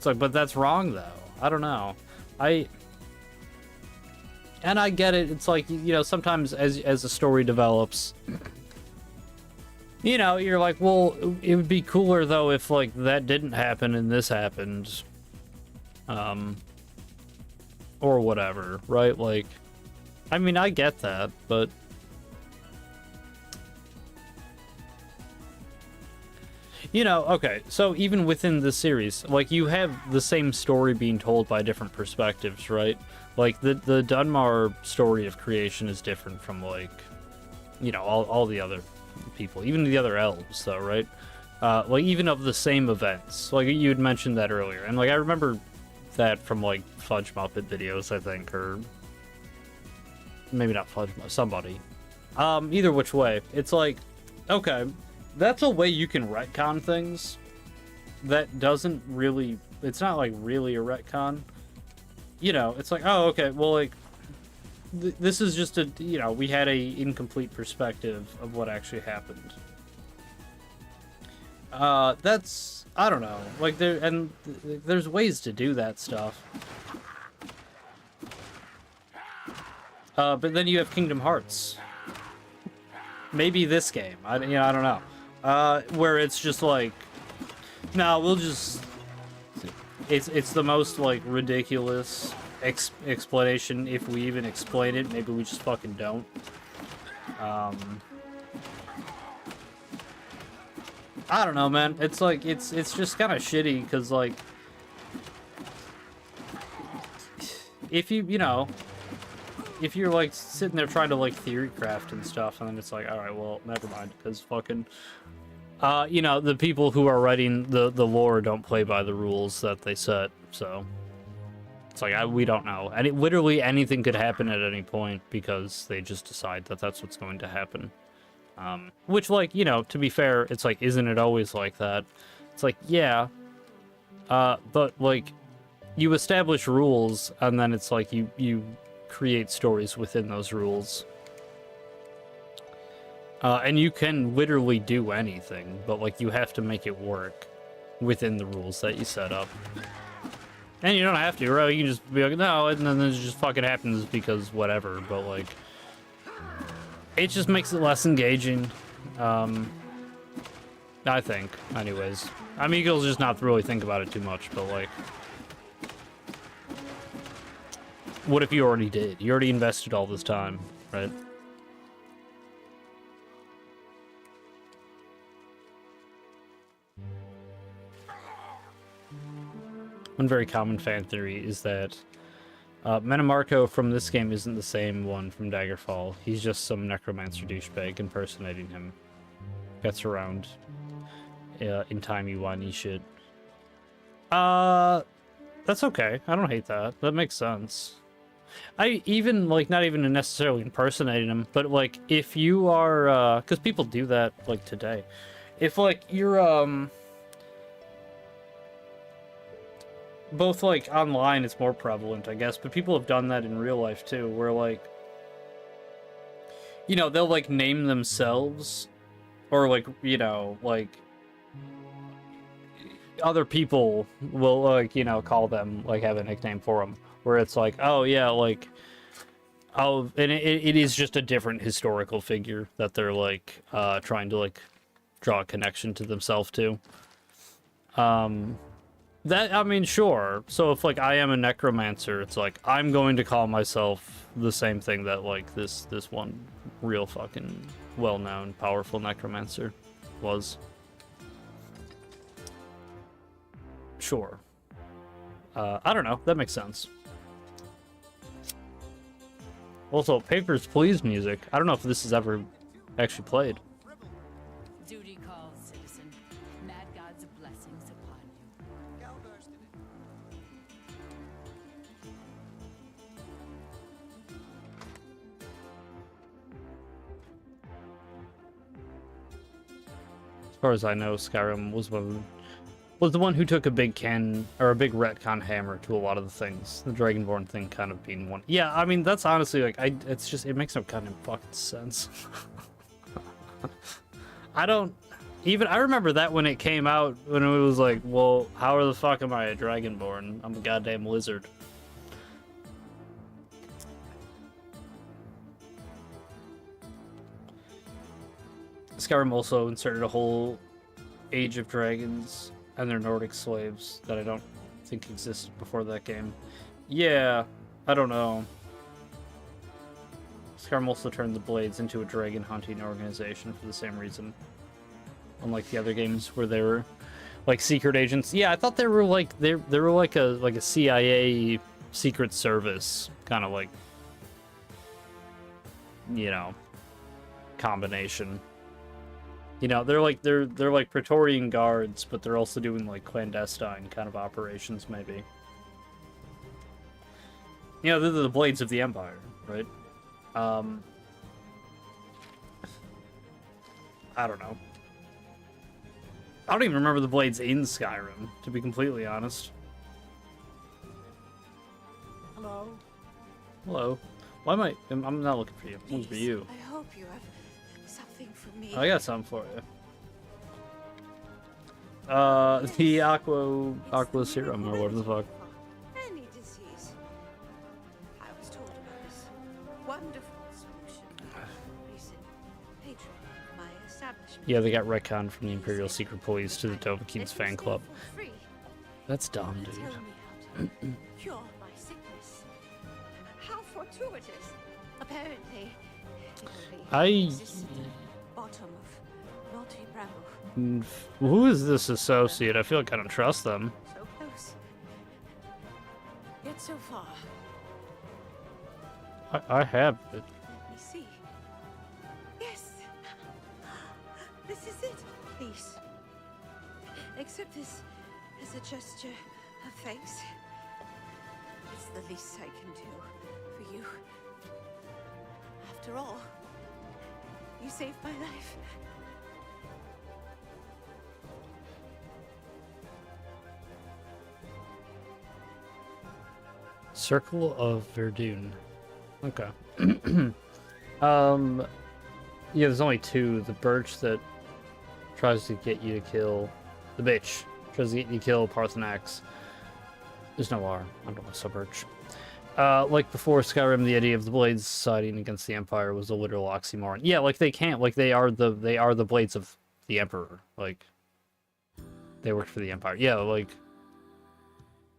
like, but that's wrong though. I don't know. And I get it. It's like, you know, sometimes as a story develops, you know, you're like, well, it would be cooler though if like that didn't happen and this happened, or whatever, right? Like, I mean, I get that, but you know, okay, so even within the series, like, you have the same story being told by different perspectives, right? Like, the Dunmar story of creation is different from, like, you know, all the other people, even the other elves, though, right? Like, even of the same events. Like, you had mentioned that earlier, and, like, I remember that from, like, Fudge Muppet videos, I think, or maybe not Fudge Muppet, somebody. Either which way, it's like, okay, that's a way you can retcon things that doesn't really... It's not, like, really a retcon. You know, it's like, oh, okay, well, like, this is just a... You know, we had a incomplete perspective of what actually happened. That's... I don't know. Like, there's ways to do that stuff. But then you have Kingdom Hearts. Maybe this game. I don't know. Where it's just like, no, we'll just... It's the most, like, ridiculous explanation, if we even explain it. Maybe we just fucking don't. I don't know, man. It's like it's just kind of shitty because like if you know if you're like sitting there trying to like theory craft and stuff, and then it's like, all right, well, never mind, because fucking you know, the people who are writing the lore don't play by the rules that they set, so it's like we don't know, and literally anything could happen at any point because they just decide that that's what's going to happen. Which, like, you know, to be fair, it's like, isn't it always like that? It's like, yeah, but like you establish rules, and then it's like you create stories within those rules. And you can literally do anything, but like you have to make it work within the rules that you set up. And you don't have to, right? You can just be like, no, and then it just fucking happens because whatever, but like it just makes it less engaging. I think, anyways. I mean, you can just not really think about it too much, but like, what if you already did? You already invested all this time, right? One very common fan theory is that Metamarco from this game isn't the same one from Daggerfall. He's just some necromancer douchebag impersonating him. Gets around in timey-wimey shit. That's okay. I don't hate that. That makes sense. I even, like, not even necessarily impersonating him, but, like, if you are, because people do that, like, today. If, like, you're, both, like, online it's more prevalent, I guess, but people have done that in real life, too, where, like, you know, they'll, like, name themselves, or, like, you know, like, other people will, like, you know, call them, like, have a nickname for them, where it's like, oh, yeah, like, oh, and it is just a different historical figure that they're, like, trying to, like, draw a connection to themselves to. That, I mean, sure. So if, like, I am a necromancer, it's like, I'm going to call myself the same thing that, like, this one real fucking well-known, powerful necromancer was. Sure. I don't know. That makes sense. Also, Papers, Please music. I don't know if this is ever actually played. Duty calls, citizen. Mad God's blessings upon you. As far as I know, Skyrim was the one who took a big retcon hammer to a lot of the things. The Dragonborn thing kind of being one. Yeah, I mean, that's honestly, like, it's just, it makes no kind of fucking sense. I remember that when it came out, when it was like, well, how the fuck am I a Dragonborn? I'm a goddamn lizard. Skyrim also inserted a whole Age of Dragons and their Nordic slaves that I don't think existed before that game. Yeah, I don't know. Skyrim also turned the Blades into a dragon hunting organization for the same reason. Unlike the other games where they were like secret agents. Yeah, I thought they were like they were like a CIA secret service kind of, like, you know, combination. You know, they're like Praetorian guards, but they're also doing, like, clandestine kind of operations, maybe. You know, they're the Blades of the Empire, right? I don't know. I don't even remember the Blades in Skyrim, to be completely honest. Hello? Hello. Why am I'm not looking for you. I'm looking for you. I hope you have something for me. I got something for you. The aqua serum, or whatever the fuck. Any disease. I was told about this wonderful solution. Recent patron of my establishment. Yeah, they got retconned from the Imperial Secret Police to the Dovahkiin's fan club. That's dumb, dude. Tell me how to cure my sickness. How fortuitous. Apparently, I bottom of Salty brow. Who is this associate? I feel like I don't trust them. So close. Yet so far. I have it. Let me see. Yes. This is it. Please. Accept this as a gesture of thanks. It's the least I can do for you. After all, you saved my life. Circle of Verdun. Okay. Yeah, there's only two. The birch that tries to get you to kill... The bitch tries to get you to kill Parthenax. There's no R. I don't want to birch. Like before Skyrim, the idea of the blades siding against the Empire was a literal oxymoron. Yeah, like they can't. Like they are the blades of the Emperor. Like they work for the Empire. Yeah, like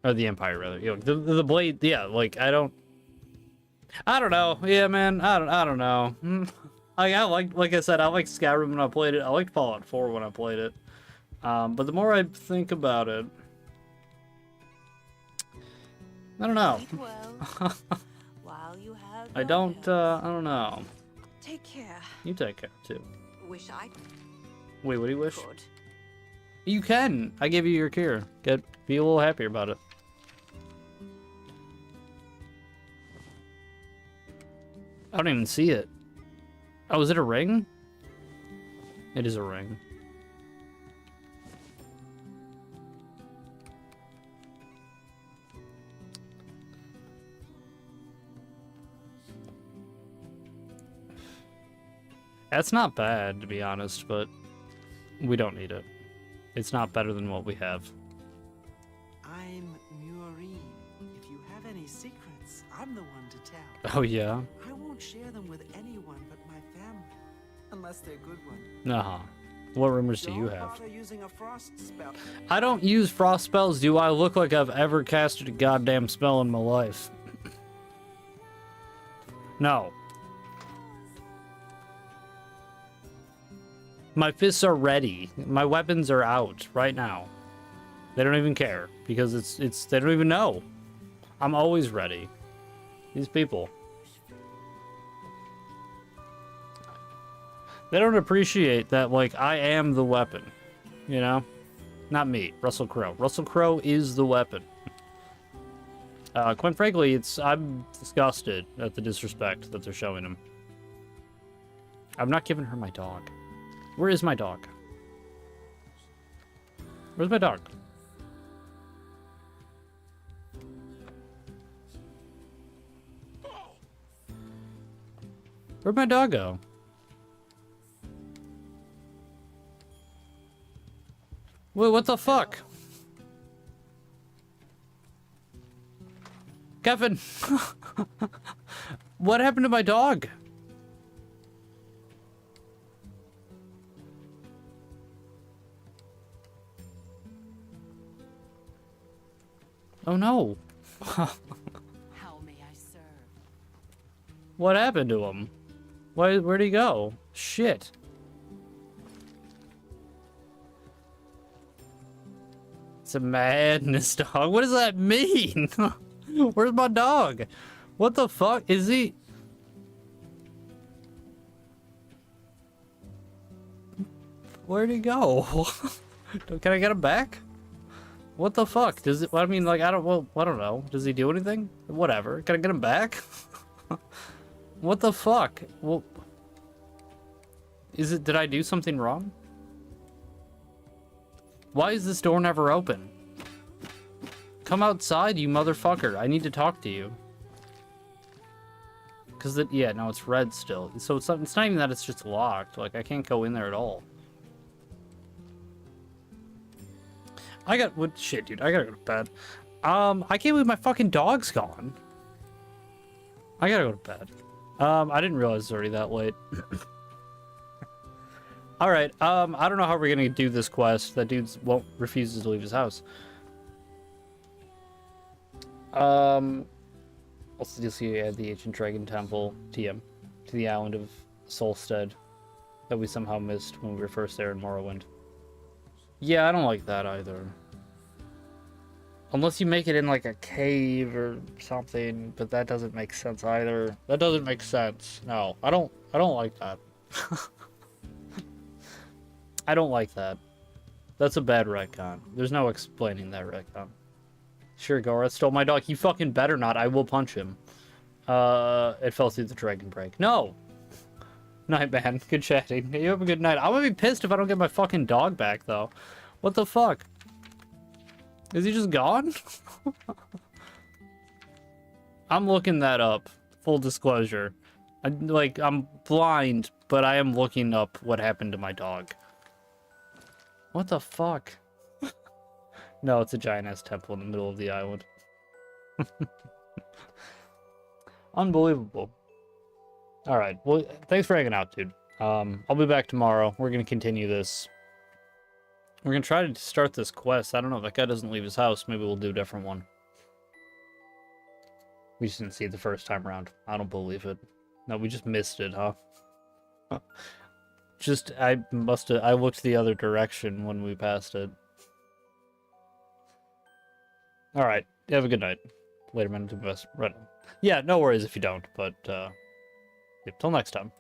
or the Empire rather. Yeah, the blade. Yeah, like I don't know. Yeah, man. I don't know. I like I said, I liked Skyrim when I played it. I liked Fallout 4 when I played it. But the more I think about it, I don't know. While you have I don't know. Take care. You take care too. Wish I Wait, what do you wish? could. You can. I gave you your cure. Be a little happier about it. I don't even see it. Oh, is it a ring? It is a ring. That's not bad, to be honest, but we don't need it. It's not better than what we have. I'm Murine. If you have any secrets, I'm the one to tell. Oh, yeah? I won't share them with anyone but my family, unless they're good ones. Nah. What rumors do you Don't have? bother using a frost spell. I don't use frost spells. Do I look like I've ever casted a goddamn spell in my life? No. My fists are ready. My weapons are out right now. They don't even care because they don't even know. I'm always ready. These people. They don't appreciate that, like, I am the weapon. You know? Not me. Russell Crowe. Russell Crowe is the weapon. Quite frankly, I'm disgusted at the disrespect that they're showing him. I'm not giving her my dog. Where is my dog? Where's my dog? Where'd my dog go? Wait, what the fuck? Kevin! What happened to my dog? Oh no. How may I serve? What happened to him? Where'd he go? Shit. It's a madness dog. What does that mean? Where's my dog? What the fuck? Is he... Where'd he go? Can I get him back? What the fuck? Does it... I mean, like, I don't know. Does he do anything? Whatever. Can I get him back? What the fuck? Well... Did I do something wrong? Why is this door never open? Come outside, you motherfucker. I need to talk to you. Yeah, no, it's red still. So it's not even that it's just locked. Like, I can't go in there at all. Shit, dude. I gotta go to bed. I can't believe my fucking dog's gone. I gotta go to bed. I didn't realize it's already that late. Alright, I don't know how we're gonna do this quest. That dude refuses to leave his house. Also, you'll see add the Ancient Dragon Temple, TM, to the island of Solstead. that we somehow missed when we were first there in Morrowind. Yeah, I don't like that either. Unless you make it in like a cave or something, but that doesn't make sense either. That doesn't make sense. No, I don't like that. I don't like that. That's a bad retcon. There's no explaining that retcon. Sure, Gora stole my dog. You fucking better not. I will punch him. It fell through the dragon break. No! Night, man. Good chatting. You have a good night. I'm gonna be pissed if I don't get my fucking dog back, though. What the fuck? Is he just gone? I'm looking that up. Full disclosure. I'm blind, but I am looking up what happened to my dog. What the fuck? No, it's a giant-ass temple in the middle of the island. Unbelievable. Alright, well, thanks for hanging out, dude. I'll be back tomorrow. We're gonna continue this. We're gonna try to start this quest. I don't know, if that guy doesn't leave his house, maybe we'll do a different one. We just didn't see it the first time around. I don't believe it. No, we just missed it, huh? I looked the other direction when we passed it. Alright, have a good night. Later, man. Do my best. Right. Yeah, no worries if you don't, but, till next time.